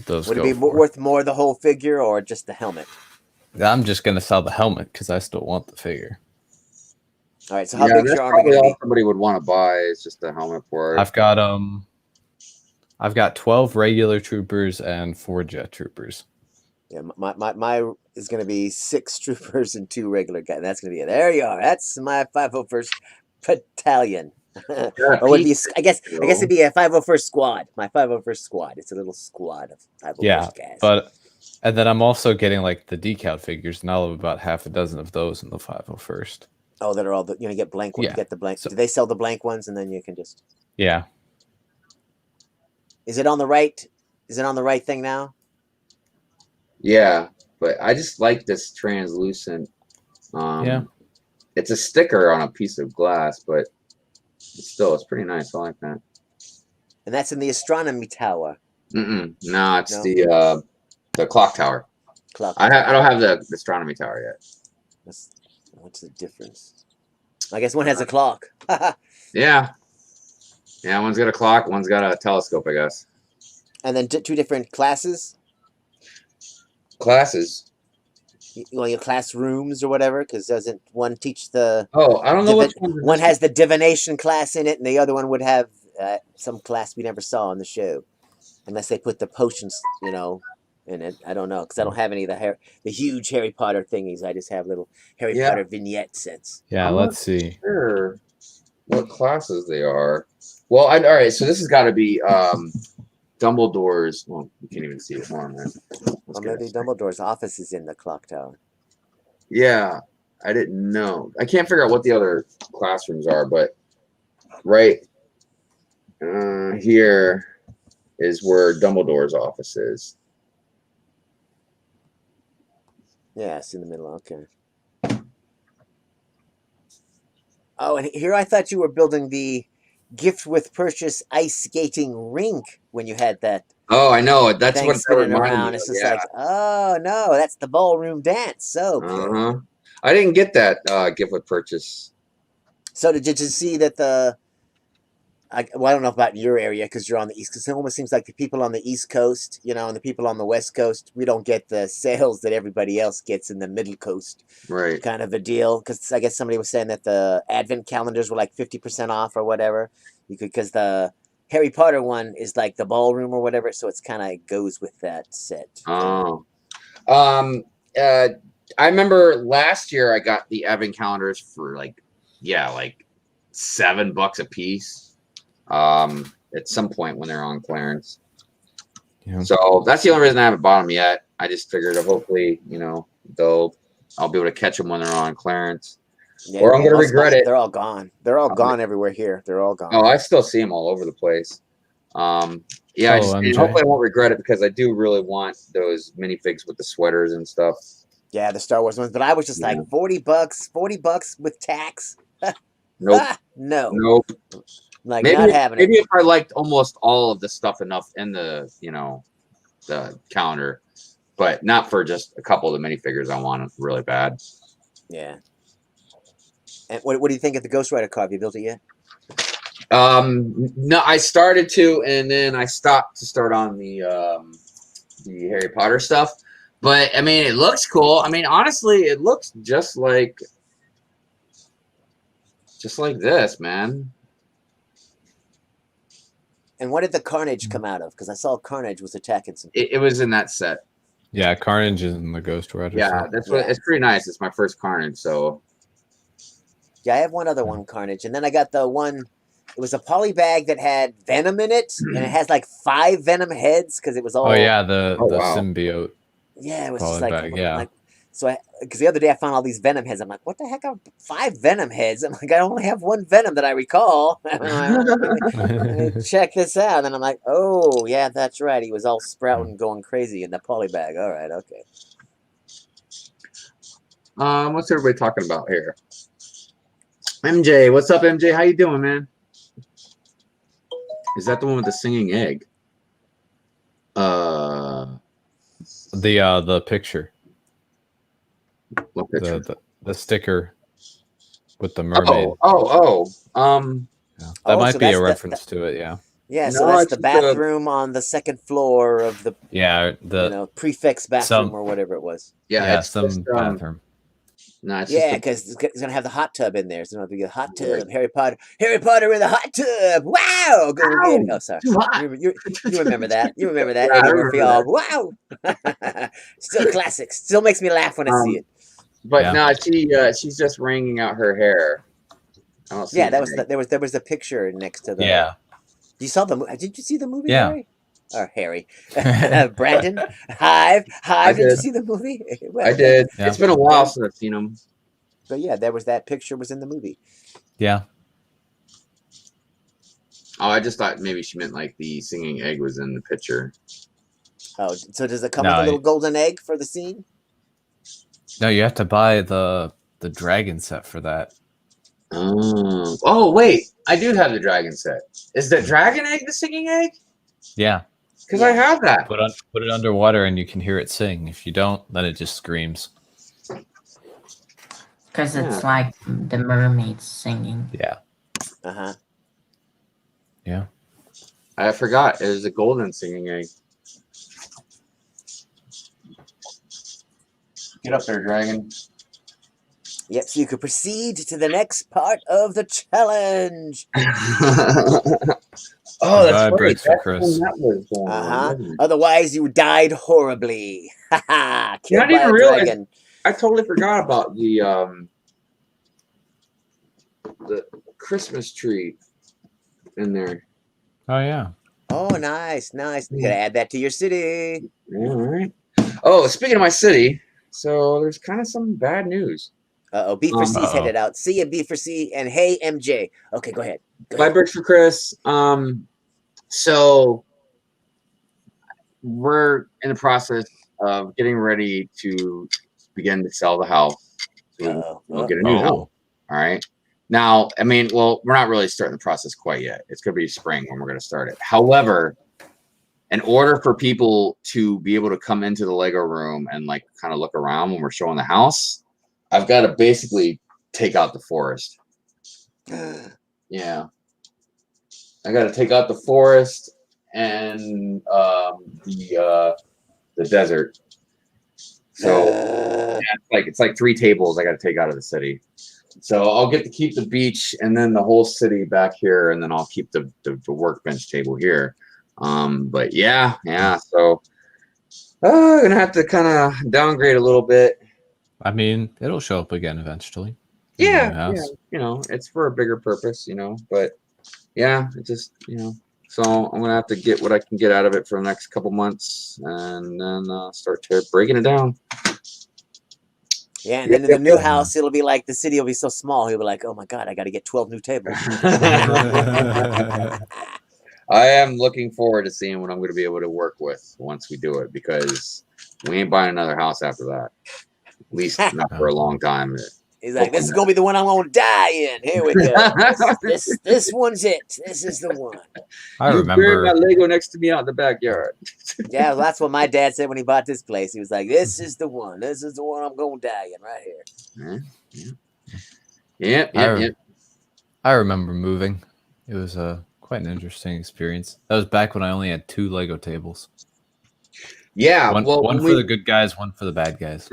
those would it be worth more the whole figure or just the helmet? I'm just gonna sell the helmet because I still want the figure. All right. So how Yeah, big's that's your army probably going to all be? somebody would want to buy. Is just a helmet for it. I've got 12 regular troopers and 4 jet troopers. Yeah, my is going to be 6 troopers and 2 regular guys. That's going to be it. There you are. That's my 501st battalion. Or would be, I guess it'd be a 501st squad. My 501st squad. It's a little squad of 501st guys. And then I'm also getting like the decal figures, and I'll have about half a dozen of those in the 501st. Oh, that are all the get blank ones. Yeah. Get the blank. So, do they sell the blank ones, and then you can just? Yeah. Is it on the right? Is it on the right thing now? Yeah, but I just like this translucent. Yeah. It's a sticker on a piece of glass, but it's pretty nice. I like that. And that's in the astronomy tower. No, it's No? the clock tower. I don't have the astronomy tower yet. What's the difference? I guess one has a clock. Yeah. Yeah, one's got a clock, one's got a telescope, I guess. And then 2 different classes? Classes? Your classrooms or whatever? Because doesn't one teach the... Oh, I don't know which one. One has the divination class in it, and the other one would have some class we never saw on the show. Unless they put the potions, in it. I don't know, because I don't have any of the huge Harry Potter thingies. I just have little Harry Potter vignette sets. Yeah, let's see. Sure what classes they are. Well, all right, so this has got to be Dumbledore's. Well, you can't even see it more, man. Well, maybe Dumbledore's office is in the clock tower. Yeah, I didn't know. I can't figure out what the other classrooms are, but right here is where Dumbledore's office is. Yeah, it's in the middle. Okay. Oh, and here I thought you were building the gift with purchase ice skating rink when you had that. Oh, I know. That's what spinning around. It's just like, oh no, that's the ballroom dance. So I didn't get that gift with purchase. So did you see that I don't know about your area because you're on the East, because it almost seems like the people on the East Coast, and the people on the West Coast, we don't get the sales that everybody else gets in the Middle Coast. Right. Kind of a deal. Because I guess somebody was saying that the Advent calendars were like 50% off or whatever. Because the Harry Potter one is like the ballroom or whatever, so it's kind of goes with that set. Oh. I remember last year I got the Advent calendars for like $7 a piece. At some point when they're on clearance. Yeah. So that's the only reason I haven't bought them yet. I just figured hopefully, I'll be able to catch them when they're on clearance. Yeah, or I'm going to regret it. They're all gone. They're all gone everywhere here. They're all gone. Oh, I still see them all over the place. Yeah, hopefully I won't regret it because I do really want those minifigs with the sweaters and stuff. Yeah, the Star Wars ones. But I was just like $40 with tax. Nope. Nope. Like maybe, not having maybe if I liked almost all of the stuff enough in the the calendar, but not for just a couple of the minifigures I want really bad. Yeah. And what do you think of the Ghost Rider car? Have you built it yet? No, I started to, and then I stopped to start on the Harry Potter stuff. But I mean, it looks cool. I mean, honestly, it looks just like this, man. And what did the Carnage come out of? Because I saw Carnage was attacking some. It was in that set. Yeah, Carnage is in the Ghost Rider. Yeah, set. That's what. It's pretty nice. It's my first Carnage, so. Yeah, I have one other one Carnage, and then I got the one. It was a poly bag that had Venom in it, and it has like 5 Venom heads because it was all. Oh yeah, the symbiote. Yeah, it was just like bag, yeah. So because the other day I found all these Venom heads. I'm like, what the heck are 5 Venom heads? I'm like, I only have 1 Venom that I recall. Check this out. And I'm like, oh, yeah, that's right. He was all sprouting, going crazy in the poly bag. All right, okay. What's everybody talking about here? MJ, what's up, MJ? How you doing, man? Is that the one with the singing egg? The picture. What picture? The sticker with the mermaid. That might be a reference to it. Yeah. Yeah. So that's the bathroom on the 2nd floor of the the prefect's bathroom or whatever it was. Yeah, it's some bathroom. No, it's Yeah, just because it's gonna have the hot tub in there. It's gonna be a hot tub. Harry Potter in the hot tub. Wow, go get it. Oh, sorry. too hot. You remember that? You remember that? Yeah, I Eddie Murphy. remember Oh, wow. Still classic. Still makes me laugh when I see it. But Yeah. no, she's just wringing out her hair. I don't see Yeah, that anything. was there was a picture next to the. Yeah. You saw Did you see the movie? Yeah. Harry? Or Harry? Brandon? Hive? Did you did. see the movie? Well, I did. Yeah. It's been a while since I've seen them. But yeah, that picture was in the movie. Yeah. Oh, I just thought maybe she meant like the singing egg was in the picture. Oh, so does it come No, with a little golden egg for the scene? No, you have to buy the dragon set for that. Oh, wait. I do have the dragon set. Is the dragon egg the singing egg? Yeah. Because I have that. Put it underwater and you can hear it sing. If you don't, then it just screams. Because it's like the mermaids singing. Yeah. Uh-huh. Yeah. I forgot. It was a golden singing egg. Get up there, dragon. Yep, so you could proceed to the next part of the challenge. Oh, that's Bye, right. breaks for That's Chris. when that was going on, Uh-huh. wasn't it? Otherwise, you died horribly. Ha ha! Yeah, I Killed by didn't a realize- dragon. I totally forgot about the Christmas tree in there. Oh yeah. Oh, nice. You gotta add that to your city. Yeah, all right. Oh, speaking of my city, so there's kind of some bad news. B for C's Uh-oh. headed out. C and B for C, and hey, MJ. Okay, go ahead. Bye, bricks for Chris. So we're in the process of getting ready to begin to sell the house. So we'll get a new house. All right. Now, I mean, well, we're not really starting the process quite yet. It's going to be spring when we're going to start it. However, in order for people to be able to come into the Lego room and like kind of look around when we're showing the house, I've got to basically take out the forest. Yeah. I got to take out the forest and the desert. So yeah, it's like 3 tables I got to take out of the city. So I'll get to keep the beach and then the whole city back here, and then I'll keep the workbench table here. But yeah. So I'm gonna have to kind of downgrade a little bit. I mean, it'll show up again eventually. Yeah, it's for a bigger purpose, but yeah, it just, so I'm going to have to get what I can get out of it for the next couple months and then start breaking it down. Yeah, and then in the new house, it'll be like the city will be so small. He'll be like, oh my God, I got to get 12 new tables. I am looking forward to seeing what I'm going to be able to work with once we do it, because we ain't buying another house after that. At least not for a long time. He's like, this is going to be the one I'm going to die in. Here we go. This one's it. This is the one. I You buried remember. my Lego next to me out in the backyard. Yeah, well, that's what my dad said when he bought this place. He was like, this is the one. This is the one I'm going to die in right here. Yeah. I remember moving. It was quite an interesting experience. That was back when I only had 2 Lego tables. Yeah. One for the good guys, one for the bad guys.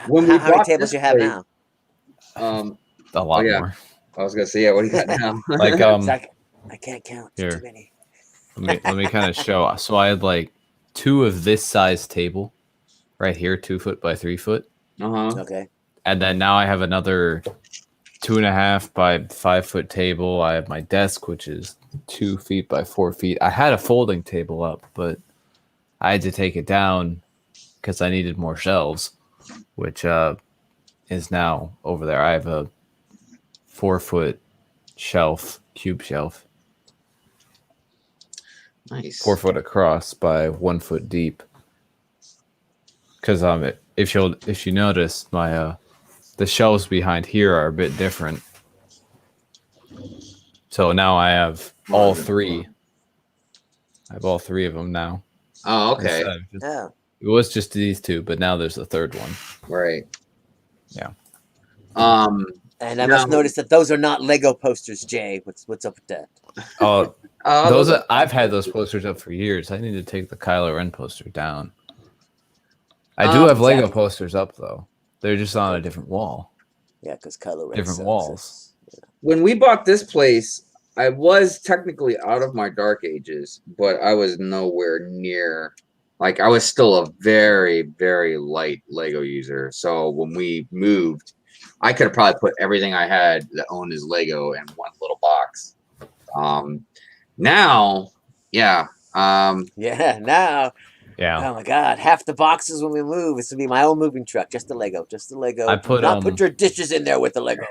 When we How many bought tables this you have place, now? A lot yeah. more. I was gonna say, yeah. What do you got now? Like It's like, I can't count. It's here. too many. Let me kind of show. So I had like 2 of this size table right here, 2 foot by 3 foot. Okay. And then now I have another 2.5 by 5 foot table. I have my desk, which is 2 feet by 4 feet. I had a folding table up, but I had to take it down because I needed more shelves, which is now over there. I have a 4 foot shelf, cube shelf, Nice. 4 foot across by 1 foot deep. Because if you notice, my the shelves behind here are a bit different. So now I have all 3. I have all 3 of them now. Oh, okay. Oh. It was just these 2, but now there's a third one. Right. Yeah. And I must notice that those are not Lego posters, Jay. What's up with that? Oh, I've had those posters up for years. I need to take the Kylo Ren poster down. I do have Lego posters up though. They're just on a different wall. Yeah, because color red Different sucks. walls. When we bought this place, I was technically out of my dark ages, but I was nowhere near. Like, I was still a very, very light Lego user. So when we moved, I could have probably put everything I had that owned as Lego in one little box. Now, yeah. Yeah, now. Yeah. Oh my God! Half the boxes when we move, it's gonna be my own moving truck, just the Lego, just the Lego. I put put your dishes in there with the Lego.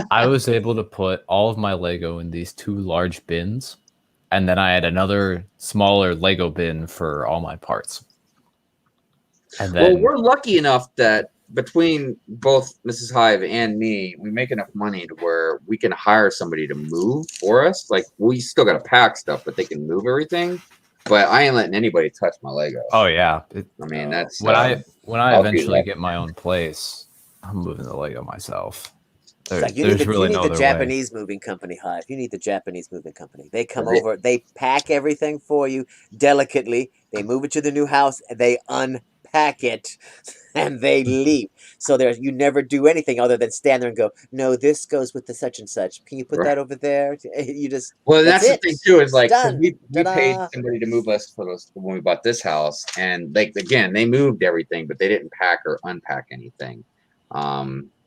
I was able to put all of my Lego in these 2 large bins, and then I had another smaller Lego bin for all my parts. And then, well, we're lucky enough that between both Mrs. Hive and me, we make enough money to where we can hire somebody to move for us. Like, we still got to pack stuff, but they can move everything. But I ain't letting anybody touch my Lego. oh yeah, I mean, that's when I I'll do eventually that. get my own place, I'm moving the Lego myself. It's like you need the Japanese moving company, Hive. You need the Japanese moving company. They come over, they pack everything for you delicately. They move it to the new house, and they unpack it, and they leave. So you never do anything other than stand there and go, "No, this goes with the such and such. Can you put that over there?" You just that's the thing too. Is like we Ta-da. paid somebody to move us for us when we bought this house, and like again, they moved everything, but they didn't pack or unpack anything.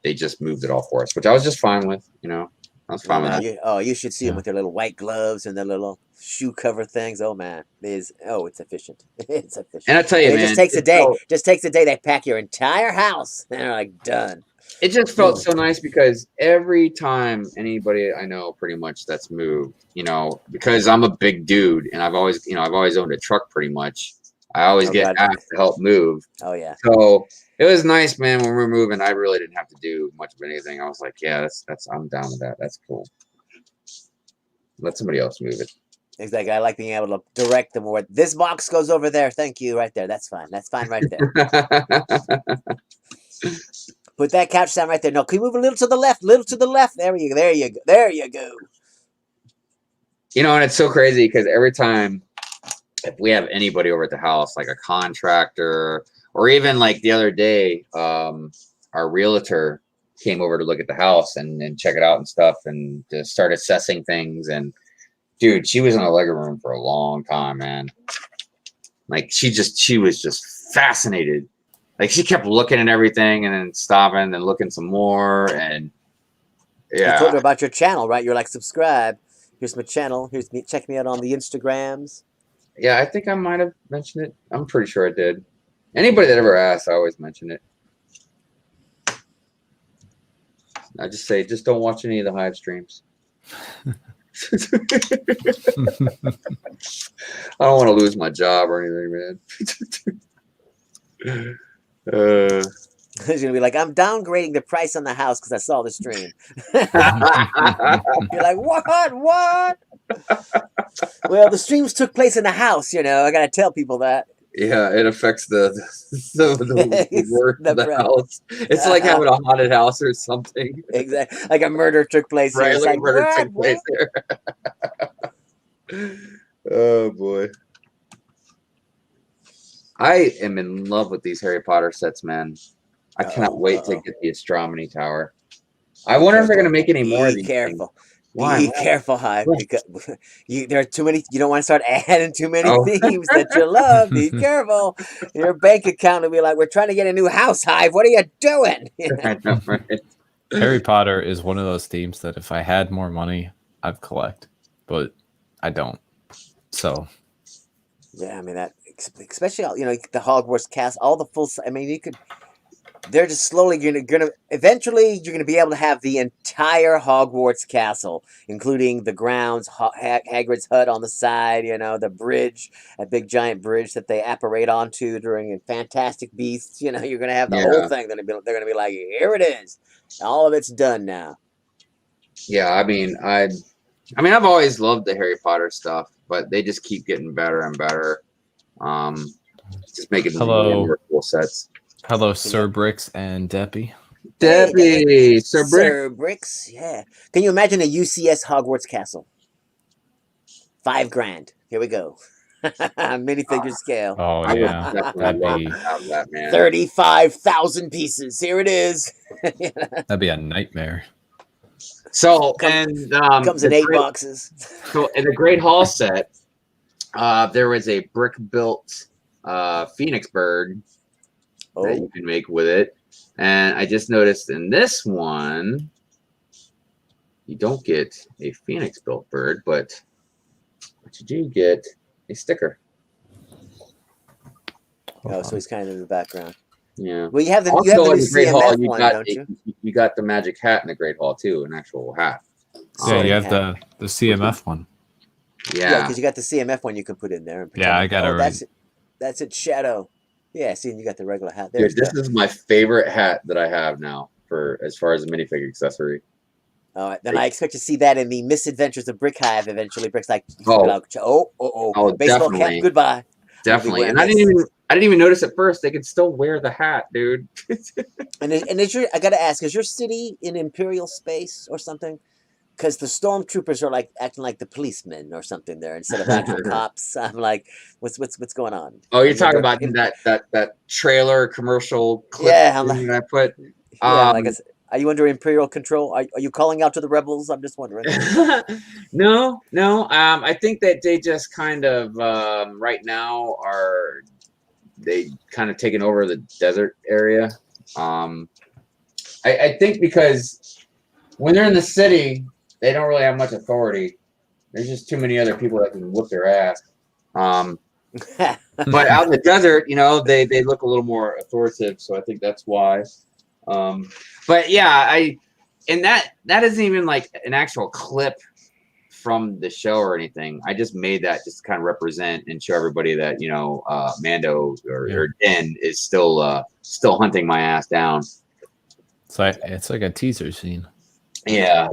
They just moved it all for us, which I was just fine with. You know, I was fine with that. You should see them with their little white gloves and their little shoe cover things. Oh man, it's efficient. It's efficient. And I tell you, man, it just takes a day. Just takes a day. They pack your entire house, and they're like done. It just felt so nice because every time anybody I know pretty much that's moved, you know, because I'm a big dude and I've always owned a truck pretty much. I always get asked to help move. Oh yeah. So it was nice, man. When we were moving, I really didn't have to do much of anything. I was like, yeah, that's I'm down with that. That's cool. Let somebody else move it. Exactly. I like being able to direct them where this box goes over there. Thank you, right there. That's fine. That's fine, right there. Put that couch down right there. No, can you move a little to the left? Little to the left. There you go. There you go. There you go. You know, and it's so crazy because every time if we have anybody over at the house, like a contractor, or even like the other day, our realtor came over to look at the house and check it out and stuff and to start assessing things. And dude, she was in a Lego room for a long time, man. Like she was just fascinated. Like she kept looking at everything and then stopping and looking some more. And yeah. You told her about your channel, right? You're like, subscribe. Here's my channel. Here's me. Check me out on the Instagrams. Yeah, I think I might have mentioned it. I'm pretty sure I did. Anybody that ever asks, I always mention it. I just say, just don't watch any of the Hive streams. I don't want to lose my job or anything, man. He's gonna be like, I'm downgrading the price on the house because I saw the stream. You're like, what? Well, the streams took place in the house, you know. I gotta tell people that. Yeah, it affects the word of the house. It's like having a haunted house or something. Exactly, like a murder took place. Right, like murder took place there. Oh boy. I am in love with these Harry Potter sets, man. I cannot wait to get the Astronomy Tower. I wonder if they're going to make any more of these. Be careful. Why? Be careful, Hive, because there are too many. You don't want to start adding too many themes that you love. Be careful. Your bank account will be like, "We're trying to get a new house, Hive. What are you doing?" I know, right? Harry Potter is one of those themes that if I had more money, I'd collect, but I don't. So, yeah, I mean that, especially the Hogwarts cast, all the full. I mean, you could. They're just slowly eventually you're gonna be able to have the entire Hogwarts castle, including the grounds, Hagrid's hut on the side, the bridge, a big giant bridge that they apparate onto during Fantastic Beasts. You're gonna have the whole thing. They're gonna be like, here it is, all of it's done now. Yeah, I mean, I've always loved the Harry Potter stuff, but they just keep getting better and better. Just making more cool sets. Hello, Sir Bricks and Deppy. Deppy, Sir Bricks, yeah. Can you imagine a UCS Hogwarts castle? $5,000. Here we go. Minifigure scale. Oh I would yeah, definitely that'd love be to have that, man. 35,000 pieces. Here it is. that'd be a nightmare. So Comes the in 8 great, boxes. so in the Great Hall set, there was a brick built Phoenix bird that you can make with it, and I just noticed in this one you don't get a Phoenix built bird, but you do get a sticker. Oh, so he's kind of in the background. Yeah. Well, you have the Also, new in the Great Hall, CMF you one, got don't you? you got the magic hat in the Great Hall too, an actual hat. Yeah, you Same have hat. the CMF one. Yeah, Yeah. because you got the CMF one you can put in there. And Yeah, I got it right. That's its shadow. Yeah, see, and you got the regular hat. There Dude, this is my favorite hat that I have now for as far as a minifigure accessory. All right, then I expect to see that in the Misadventures of Brick Hive eventually. Brick's like, Oh. baseball Definitely. cap, goodbye. Definitely. And I this. didn't even notice at first they could still wear the hat, dude. And is your, I gotta ask, is your city in Imperial space or something? Because the stormtroopers are like acting like the policemen or something there instead of actual cops. I'm like, what's going on? Oh, you're talking about that trailer commercial clip that I put? Yeah, like I said, are you under Imperial control? Are you calling out to the rebels? I'm just wondering. No. I think that they just kind of right now they kind of taken over the desert area. I think because when they're in the city, they don't really have much authority. There's just too many other people that can whoop their ass. But out in the desert, they look a little more authoritative. So I think that's why. But yeah, that isn't even like an actual clip from the show or anything. I just made that just to kind of represent and show everybody that Mando or Din is still hunting my ass down. It's like a teaser scene. Yeah.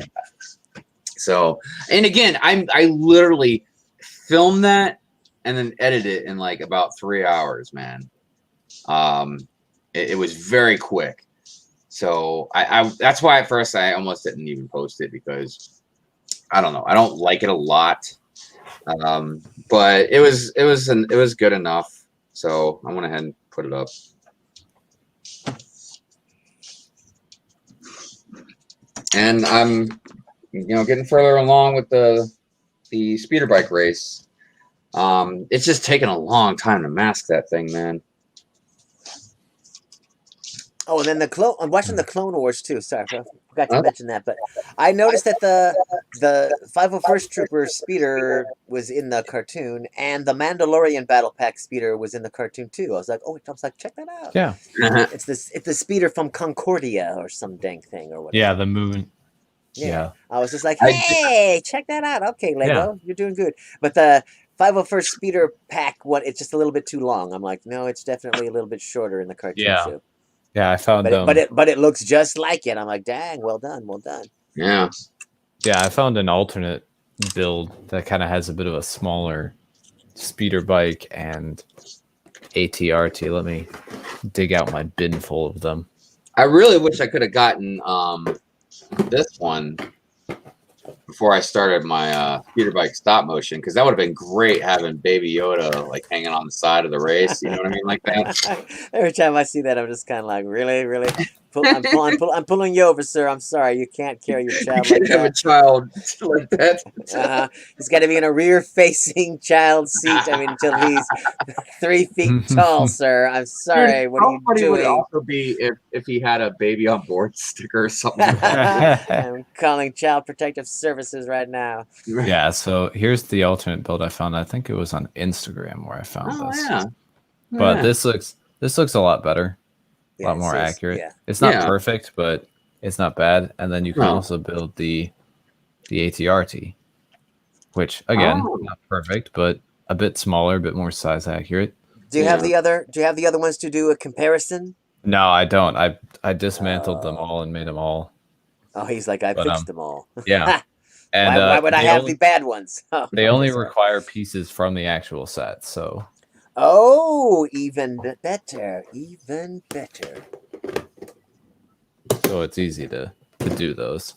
So, and again, I literally filmed that and then edited it in like about 3 hours, man. It was very quick. So I that's why at first I almost didn't even post it because I don't know. I don't like it a lot. But it was good enough. So I went ahead and put it up. And I'm getting further along with the speeder bike race. It's just taken a long time to mask that thing, man. Oh, and then I'm watching the Clone Wars too. Sorry, I forgot to mention that, but I noticed that the 501st Trooper speeder was in the cartoon, and the Mandalorian Battle Pack speeder was in the cartoon too. I was like, check that out. Yeah, it's the speeder from Concordia or some dang thing or whatever. Yeah, the movement. Yeah. I was just like, hey, check that out. Okay, Lego, you're doing good. But the 501st speeder pack one, it's just a little bit too long. I'm like, no, it's definitely a little bit shorter in the cartoon too. Yeah, I found but it looks just like it. I'm like, dang, well done. Yeah. Yeah, I found an alternate build that kind of has a bit of a smaller speeder bike and ATRT. Let me dig out my bin full of them. I really wish I could have gotten this one before I started my speeder bike stop motion, because that would have been great having Baby Yoda like hanging on the side of the race. You know what I mean, like that. Every time I see that, I'm just kind of like, really. I'm pulling you over, sir. I'm sorry, you can't carry your child like that. Have a child like that. He's got to be in a rear-facing child seat. I mean, until he's 3 feet tall, sir. I'm sorry. Dude, what are you doing? Would it also be if he had a baby on board sticker or something? I'm calling Child Protective Services right now. Yeah, so here's the alternate build I found. I think it was on Instagram where I found this. Yeah. But this looks a lot better. A lot more accurate. Yeah. It's not perfect, but it's not bad. And then you can also build the ATRT, which again, not perfect, but a bit smaller, a bit more size accurate. Do you have the other ones to do a comparison? No, I don't. I dismantled them all and made them all. Oh, he's like, I fixed them all. Yeah. And why would I have the bad ones? They only require pieces from the actual set, so. Oh, even better. So it's easy to do those.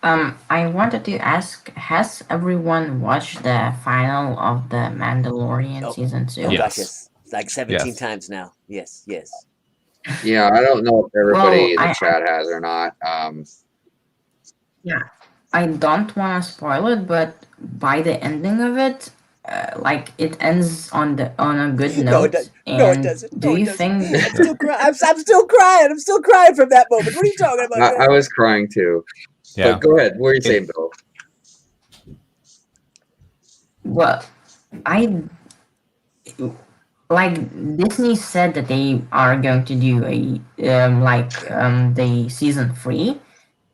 I wanted to ask: has everyone watched the final of the Mandalorian season 2? Oh Yes. gosh, yes. It's like 17 Yes. times now. Yes, yes. Yeah, I don't know if everybody Well, in the chat has or not. Yeah, I don't want to spoil it, but by the ending of it, like it ends on a good No, it note. doesn't. No, it And doesn't. do No, it you doesn't. think? I'm still crying. I'm still crying. I'm still crying from that moment. What are you talking about, I man? was crying too. Yeah. But go ahead. What are you saying, Bill? Well, I like Disney said that they are going to do the season 3,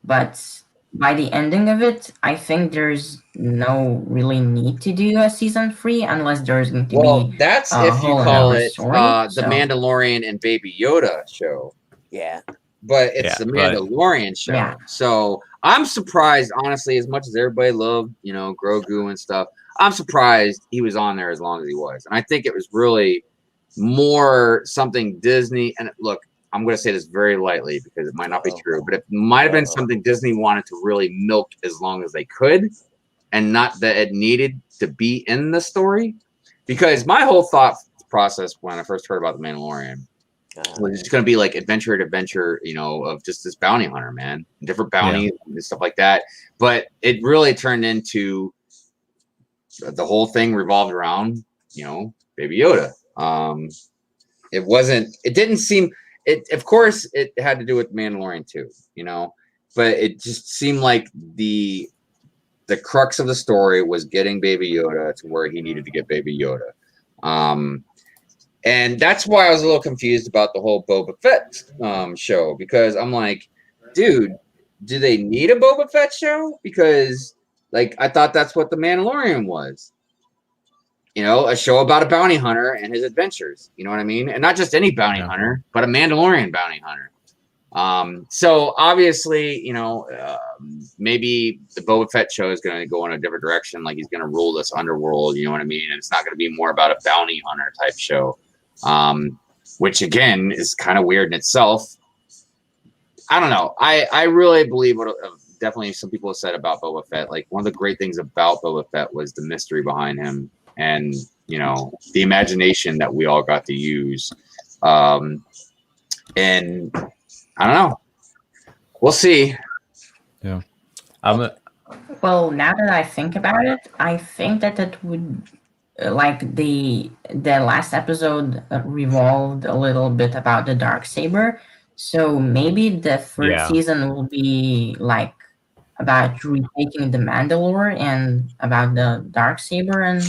but by the ending of it, I think there's no really need to do a season 3 unless there's going to Well, be that's a if you whole call another it story. the So Mandalorian and Baby Yoda show. Yeah. But it's Yeah, the but- Mandalorian show. Yeah. So I'm surprised, honestly, as much as everybody loved, Grogu and stuff, I'm surprised he was on there as long as he was. And I think it was really more something Disney. And look, I'm going to say this very lightly because it might not be true, but it might have been something Disney wanted to really milk as long as they could and not that it needed to be in the story. Because my whole thought process when I first heard about The Mandalorian was just going to be like adventure to adventure, of just this bounty hunter, man, different bounties and stuff like that. But it really turned into the whole thing revolved around, Baby Yoda. It didn't seem, of course, it had to do with Mandalorian too, but it just seemed like the crux of the story was getting Baby Yoda to where he needed to get Baby Yoda. And that's why I was a little confused about the whole Boba Fett show, because I'm like, dude, do they need a Boba Fett show? Because I thought that's what The Mandalorian was. A show about a bounty hunter and his adventures. You know what I mean? And not just any bounty hunter, but a Mandalorian bounty hunter. So obviously, maybe the Boba Fett show is going to go in a different direction. Like he's going to rule this underworld. You know what I mean? And it's not going to be more about a bounty hunter type show. Which again is kind of weird in itself. I don't know. I really believe what definitely some people have said about Boba Fett. Like one of the great things about Boba Fett was the mystery behind him and, the imagination that we all got to use. And I don't know. We'll see. Yeah. well, now that I think about it, I think that it would the last episode revolved a little bit about the Darksaber. So maybe the third season will be about retaking the Mandalore and about the Darksaber and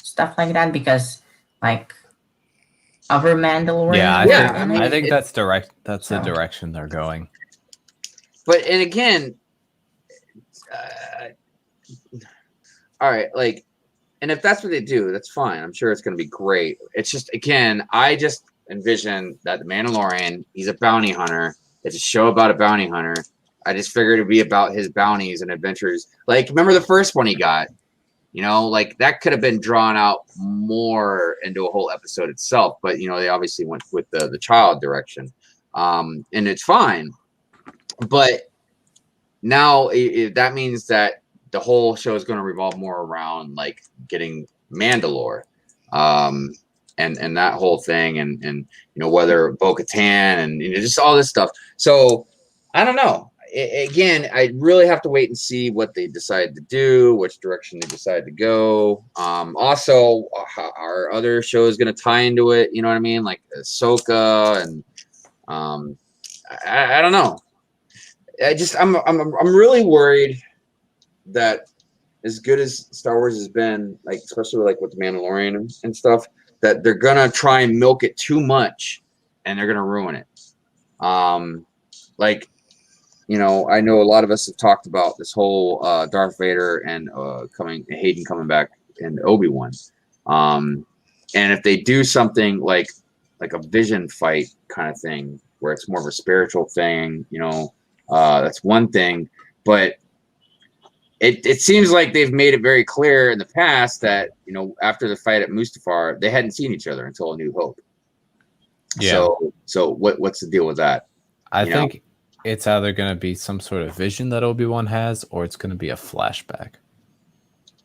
stuff like that, because other Mandalorians. I think that's direct. That's the direction they're going. But and again, all right, and if that's what they do, that's fine. I'm sure it's going to be great. It's just, again, I just envision that the Mandalorian, he's a bounty hunter. It's a show about a bounty hunter. I just figured it'd be about his bounties and adventures. Remember the first one he got? That could have been drawn out more into a whole episode itself. But, they obviously went with the child direction. And it's fine. But now that means that the whole show is going to revolve more around getting Mandalore, and that whole thing, and whether Bo-Katan and just all this stuff. So I don't know. Again, I really have to wait and see what they decide to do, which direction they decide to go. Also, our other show is going to tie into it. You know what I mean? Like Ahsoka, and I don't know. I'm really worried that as good as Star Wars has been, especially with the Mandalorian and stuff, that they're gonna try and milk it too much and they're gonna ruin it. I know a lot of us have talked about this whole Darth Vader and Hayden coming back in Obi-Wan. And if they do something like a vision fight kind of thing where it's more of a spiritual thing, that's one thing, but it seems like they've made it very clear in the past that, after the fight at Mustafar, they hadn't seen each other until A New Hope. Yeah. So what's the deal with that? I think it's either going to be some sort of vision that Obi-Wan has, or it's going to be a flashback.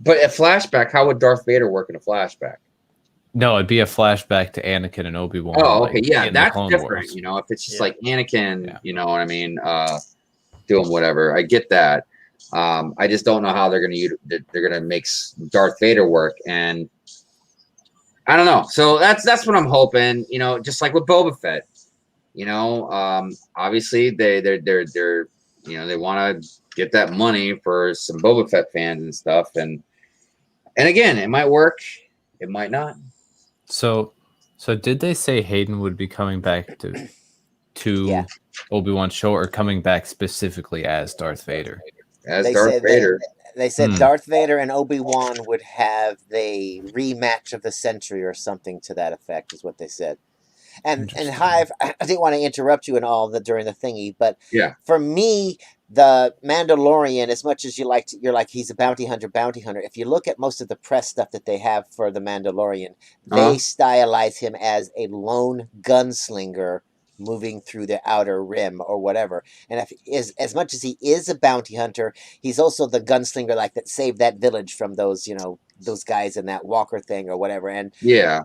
But a flashback, how would Darth Vader work in a flashback? No, it'd be a flashback to Anakin and Obi-Wan. Oh, okay, like, yeah, in the that's Clone different. Wars. You know, if it's just like Anakin, Yeah. you know what I mean, doing whatever. I get that. I just don't know how they're gonna make Darth Vader work, and I don't know. So that's what I'm hoping. You know, just like with Boba Fett. You know, obviously they're you know, they want to get that money for some Boba Fett fans and stuff, and again, it might work, it might not. So did they say Hayden would be coming back to Obi-Wan's show, or coming back specifically as Darth Vader? As Darth Vader. They said Darth Vader and Obi-Wan would have the rematch of the century or something to that effect, is what they said. And Hive, I didn't want to interrupt you and all during the thingy, but for me, the Mandalorian, as much as you're like he's a bounty hunter. If you look at most of the press stuff that they have for the Mandalorian, they stylize him as a lone gunslinger moving through the outer rim or whatever. And if as much as he is a bounty hunter, he's also the gunslinger like that saved that village from those, you know, those guys in that walker thing or whatever. And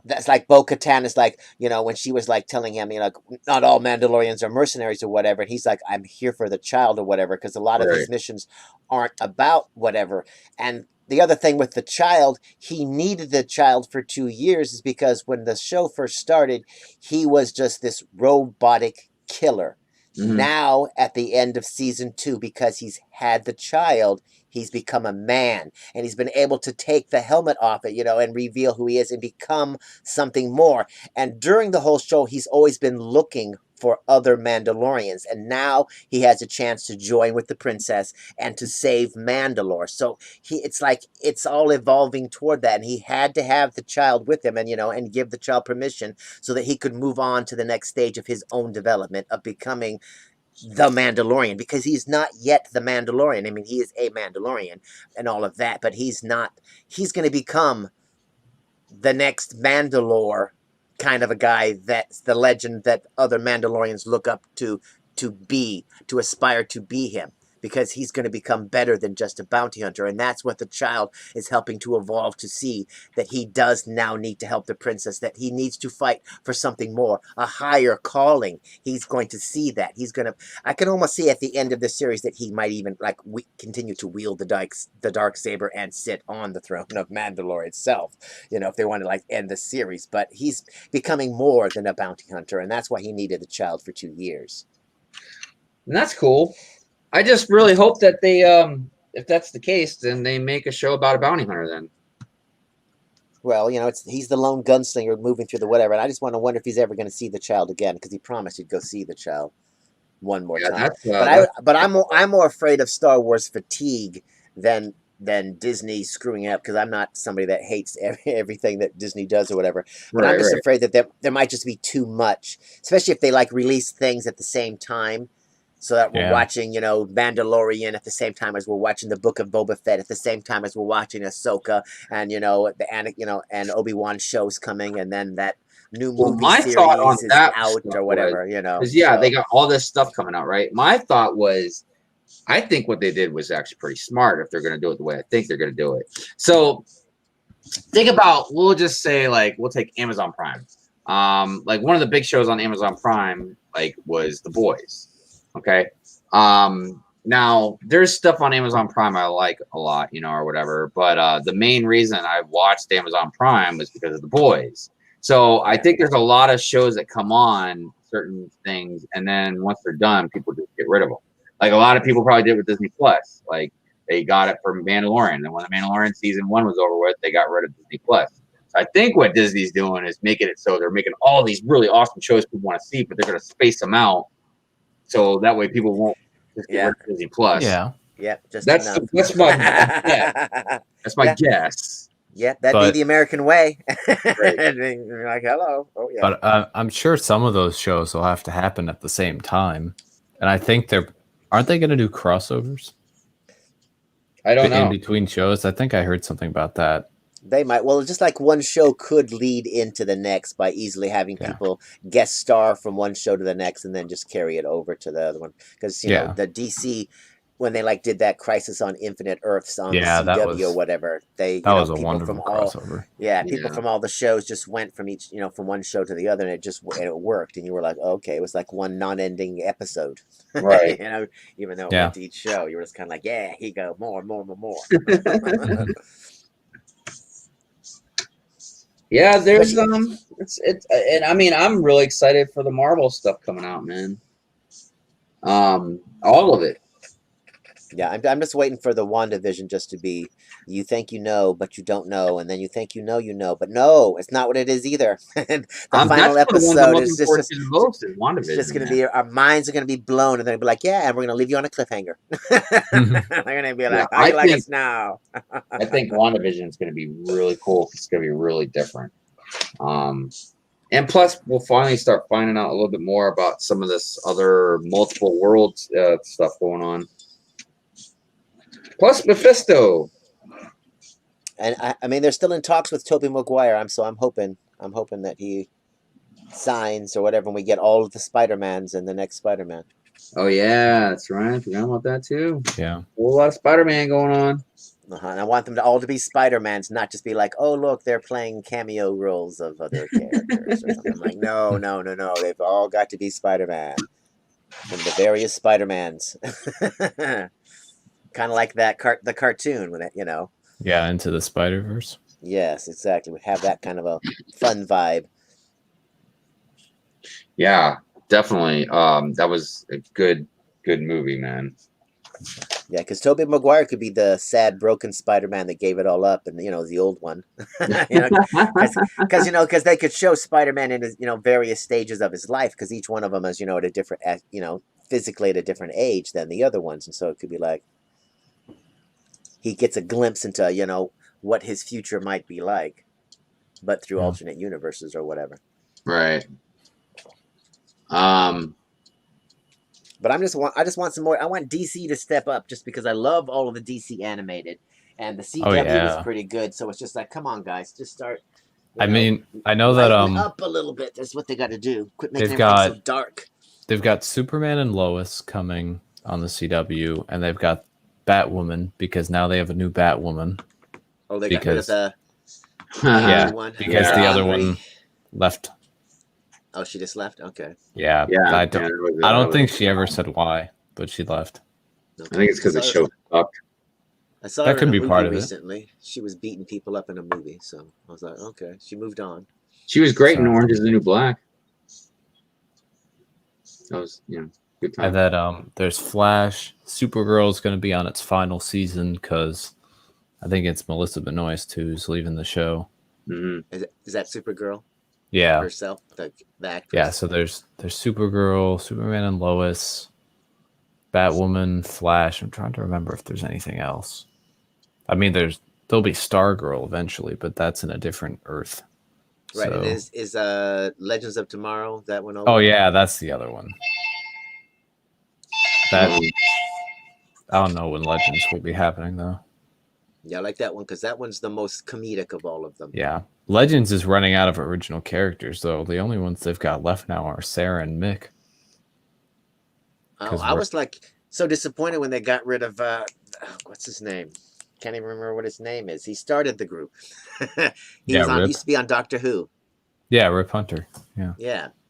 that's like Bo-Katan is like, you know, when she was like telling him, you know, like, not all Mandalorians are mercenaries or whatever, and he's like, I'm here for the child or whatever, because a lot of his missions aren't about whatever. And the other thing with the child, he needed the child for 2 years, is because when the show first started, he was just this robotic killer. Now, at the end of season 2, because he's had the child, he's become a man, and he's been able to take the helmet off it, you know, and reveal who he is and become something more. And during the whole show, he's always been looking for other Mandalorians, and now he has a chance to join with the princess and to save Mandalore. So it's like it's all evolving toward that, and he had to have the child with him, and you know, and give the child permission so that he could move on to the next stage of his own development of becoming the Mandalorian, because he's not yet the Mandalorian. I mean, he is a Mandalorian and all of that, but he's not. He's going to become the next Mandalore kind of a guy, that's the legend that other Mandalorians look up to aspire to be him, because he's going to become better than just a bounty hunter. And that's what the child is helping to evolve to see, that he does now need to help the princess, that he needs to fight for something more, a higher calling. He's going to see that. I can almost see at the end of the series that he might even like continue to wield the dark saber and sit on the throne of Mandalore itself, you know, if they want to like end the series. But he's becoming more than a bounty hunter, and that's why he needed the child for 2 years. And that's cool. I just really hope that they, if that's the case, then they make a show about a bounty hunter then. Well, you know, he's the lone gunslinger moving through the whatever, and I just want to wonder if he's ever going to see the child again, because he promised he'd go see the child one more time. But I'm more afraid of Star Wars fatigue than Disney screwing up, because I'm not somebody that hates everything that Disney does or whatever. But I'm just afraid that there might just be too much, especially if they like release things at the same time. So that we're watching, you know, Mandalorian at the same time as we're watching the Book of Boba Fett, at the same time as we're watching Ahsoka, and you know and Obi-Wan shows coming, and then that new movie series is out or whatever, you know. Because they got all this stuff coming out, right? My thought was, I think what they did was actually pretty smart if they're going to do it the way I think they're going to do it. So think about, we'll just say like we'll take Amazon Prime. Like one of the big shows on Amazon Prime like was The Boys. Okay. Now there's stuff on Amazon Prime I like a lot, you know, or whatever. But the main reason I watched Amazon Prime was because of The Boys. So I think there's a lot of shows that come on certain things, and then once they're done, people just get rid of them. Like a lot of people probably did with Disney Plus. Like they got it for Mandalorian, and when the Mandalorian season 1 was over with, they got rid of Disney Plus. So I think what Disney's doing is making it so they're making all these really awesome shows people want to see, but they're going to space them out. So that way people won't just get rid of Disney Plus. Yeah. That's my that's my guess. Yeah, that'd be the American way. You're like, hello. Oh yeah. But I'm sure some of those shows will have to happen at the same time, and I think aren't they going to do crossovers? I don't know. In between shows, I think I heard something about that. They might. Well, just like one show could lead into the next by easily having Yeah. people guest star from one show to the next and then just carry it over to the other one. Because, you know, Yeah. the DC, when they like did that Crisis on Infinite Earths on the Yeah, that CW or was whatever, they, that you know, was a people from wonderful all, crossover. people Yeah. from all the shows just went from each, you know, from one show to the other, and it worked. And you were like, okay, it was like one non-ending episode. Right. You know, even though it Yeah. went to each show, you were just kind of like, yeah, here you go, more. Yeah, there's it's and I mean I'm really excited for the Marvel stuff coming out, man. All of it. Yeah, I'm just waiting for the WandaVision just to be, you think you know, but you don't know, and then you think you know, but no, it's not what it is either. The final That's one of the ones I'm episode looking is forward to the most is it's just WandaVision. going to Man. be, our minds are going to be blown, and they're going to be like, yeah, and we're going to leave you on a cliffhanger. They're going to be like, how you like us now? I think WandaVision is going to be really cool. It's going to be really different. And plus, we'll finally start finding out a little bit more about some of this other multiple worlds stuff going on. Plus, Mephisto. And I mean, they're still in talks with Tobey Maguire. I'm hoping that he signs or whatever, and we get all of the Spider-Mans in the next Spider-Man. Oh yeah, that's right. I forgot about that too. Yeah. A whole lot of Spider-Man going on. And I want them to all to be Spider-Mans, not just be like, oh, look, they're playing cameo roles of other characters or something. I'm like, no. They've all got to be Spider-Man from the various Spider-Mans. Kind of like that the cartoon with it, you know. Yeah, Into the Spider-Verse. Yes, exactly. We have that kind of a fun vibe. Yeah, definitely. That was a good movie, man. Yeah, because Tobey Maguire could be the sad, broken Spider-Man that gave it all up, and you know, the old one. Because they could show Spider-Man in his, you know, various stages of his life, because each one of them is, you know, at a different, you know, physically at a different age than the other ones, and so it could be like he gets a glimpse into, you know, what his future might be like, but through alternate universes or whatever. Right. But I just want some more. I want DC to step up, just because I love all of the DC animated, and the CW is pretty good. So it's just like, come on, guys, just start. I mean, I know that up a little bit. That's what they got to do. Quit making everything so dark. They've got Superman and Lois coming on the CW, and they've got Batwoman, because now they have a new Batwoman. Oh, they got rid of the one because the other one left. Oh, she just left? Okay. Yeah. I don't think she ever said why, but she left. Okay. I think it's because the show sucked. I saw that her could in a be movie part of recently. It. She was beating people up in a movie, so I was like, okay, she moved on. She was great in Orange Is the New Black. That was, good time. And then there's Flash. Supergirl's going to be on its final season because I think it's Melissa Benoist who's leaving the show. Mm-hmm. Is that Supergirl? Yeah. Herself, the actress. Yeah, so there's Supergirl, Superman and Lois, Batwoman, Flash. I'm trying to remember if there's anything else. I mean, there'll be Stargirl eventually, but that's in a different Earth. Right. So, and is Legends of Tomorrow that one over? Oh yeah, that's the other one. That I don't know when Legends will be happening though. Yeah, I like that one because that one's the most comedic of all of them. Yeah. Legends is running out of original characters, though. The only ones they've got left now are Sarah and Mick. Oh, I was like so disappointed when they got rid of what's his name? Can't even remember what his name is. He started the group. He used to be on Doctor Who. Yeah, Rip Hunter. Yeah.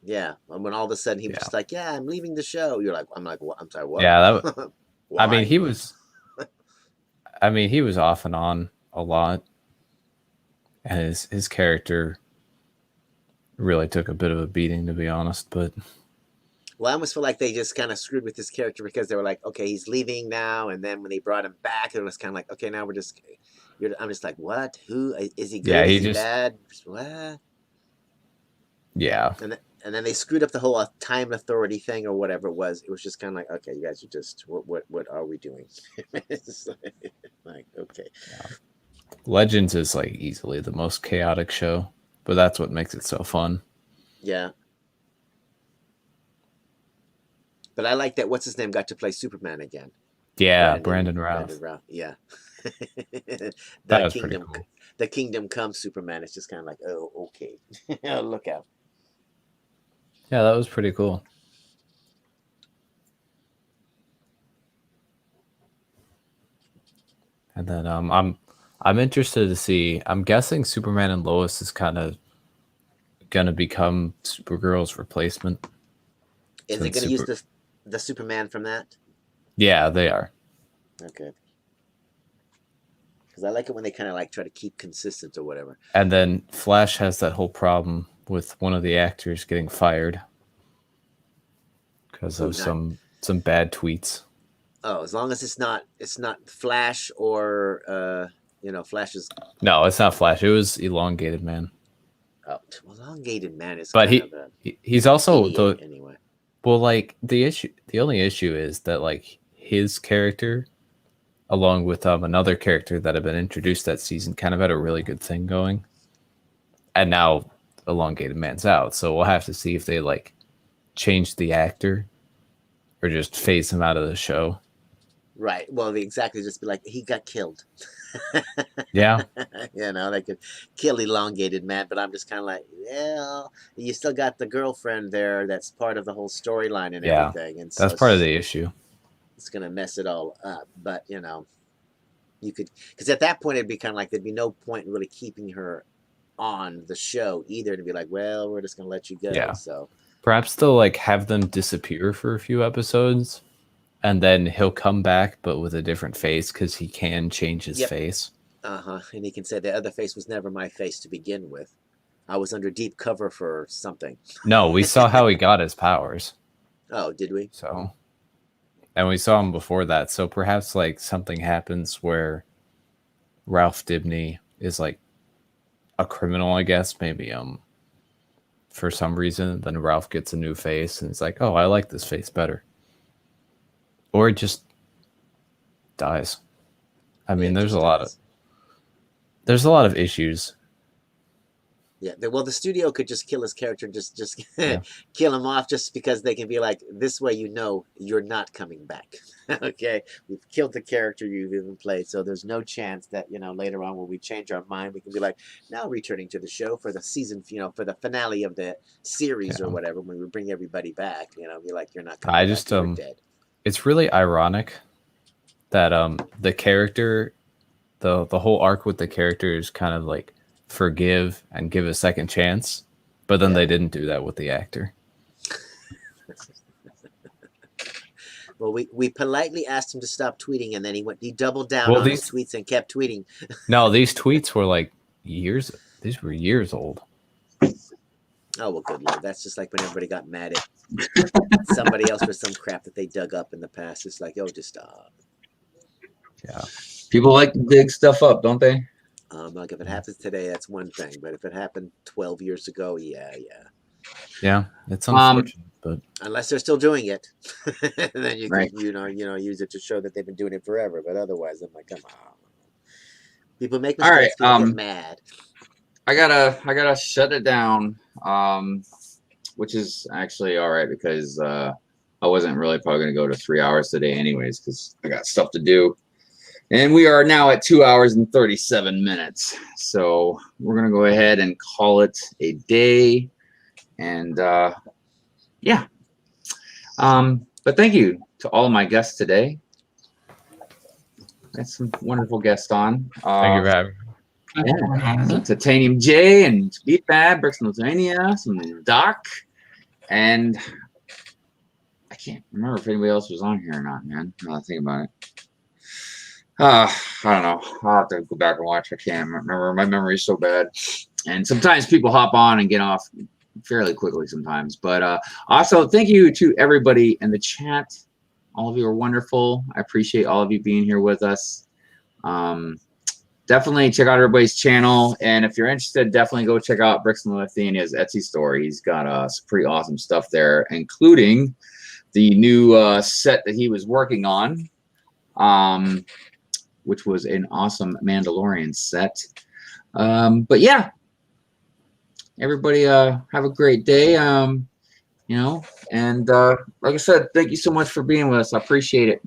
Yeah. And when all of a sudden he was just like, "Yeah, I'm leaving the show." I'm like, "What?" I'm sorry, what? Yeah, I mean, he was off and on a lot. And his character really took a bit of a beating, to be honest. But I almost feel like they just kind of screwed with his character because they were like, okay, he's leaving now, and then when they brought him back, it was kind of like, okay, now I'm just like, what? Who is he? Good? Yeah, is he bad? What? Yeah. And then they screwed up the whole time authority thing or whatever it was. It was just kind of like, okay, you guys are just what are we doing? It's like okay. Yeah. Legends is like easily the most chaotic show, but that's what makes it so fun. Yeah. But I like that what's his name got to play Superman again. Yeah, Brandon Routh. Yeah. That was pretty cool. the Kingdom Come Superman. It's just kind of like, oh, okay, look out. Yeah, that was pretty cool. And then I'm interested to see. I'm guessing Superman and Lois is kind of gonna become Supergirl's replacement. Is it going to use the Superman from that? Yeah, they are. Okay. Because I like it when they kind of like try to keep consistent or whatever. And then Flash has that whole problem with one of the actors getting fired because of some bad tweets. Oh, as long as it's not Flash or Flash is. No, it's not Flash. It was Elongated Man. Oh, Elongated Man is. But he's also anyway. Well, like the only issue is that like his character, along with another character that had been introduced that season, kind of had a really good thing going, and now Elongated Man's out. So we'll have to see if they like change the actor or just phase him out of the show. Right. Well, exactly. Just be like, he got killed. Yeah. They could kill Elongated Man, but I'm just kind of like, well, you still got the girlfriend there. That's part of the whole storyline and everything. And that's part of the issue. It's going to mess it all up. But, you could, because at that point, it'd be kind of like there'd be no point in really keeping her on the show either, to be like, well, we're just going to let you go. Yeah. So perhaps they'll like have them disappear for a few episodes. And then he'll come back, but with a different face because he can change his face. And he can say the other face was never my face to begin with. I was under deep cover for something. No, we saw how he got his powers. Oh, did we? So, and we saw him before that. So perhaps like something happens where Ralph Dibny is like a criminal, I guess. Maybe for some reason, then Ralph gets a new face and it's like, oh, I like this face better. Or it just dies. I mean, there's a lot of issues. Yeah. Well, the studio could just kill his character, just kill him off, just because they can be like, this way, you're not coming back. Okay, we've killed the character you've even played, so there's no chance that later on when we change our mind, we can be like, now returning to the show for the season, for the finale of the series or whatever, when we bring everybody back, be like, you're not coming back, you're dead. It's really ironic that the character, the whole arc with the character is kind of like forgive and give a second chance, but then they didn't do that with the actor. Well, we politely asked him to stop tweeting, and then he doubled down on his tweets and kept tweeting. No, these tweets were like these were years old. Oh, well, good Lord. That's just like when everybody got mad at somebody else for some crap that they dug up in the past. It's like, oh, just stop. Yeah. People like to dig stuff up, don't they? Like if it happens today, that's one thing. But if it happened 12 years ago, yeah. Yeah, it's unfortunate, but unless they're still doing it, then you can, use it to show that they've been doing it forever. But otherwise, I'm like, come on. People make mistakes. People get mad. I gotta shut it down, which is actually all right because I wasn't really probably gonna go to 3 hours today anyways because I got stuff to do, and we are now at 2 hours and 37 minutes. So we're gonna go ahead and call it a day, and yeah. But thank you to all of my guests today. Got some wonderful guests on. Thank you for having me. Yeah. Titanium J and Beat Bad, Bricks Lithuania, some Doc, and I can't remember if anybody else was on here or not, man. Now that I think about it. I don't know. I'll have to go back and watch. I can't remember. My memory's so bad. And sometimes people hop on and get off fairly quickly sometimes. But also, thank you to everybody in the chat. All of you are wonderful. I appreciate all of you being here with us. Definitely check out everybody's channel. And if you're interested, definitely go check out Bricks and Lithuania's Etsy store. He's got some pretty awesome stuff there, including the new set that he was working on, which was an awesome Mandalorian set. But yeah, everybody have a great day. And like I said, thank you so much for being with us. I appreciate it.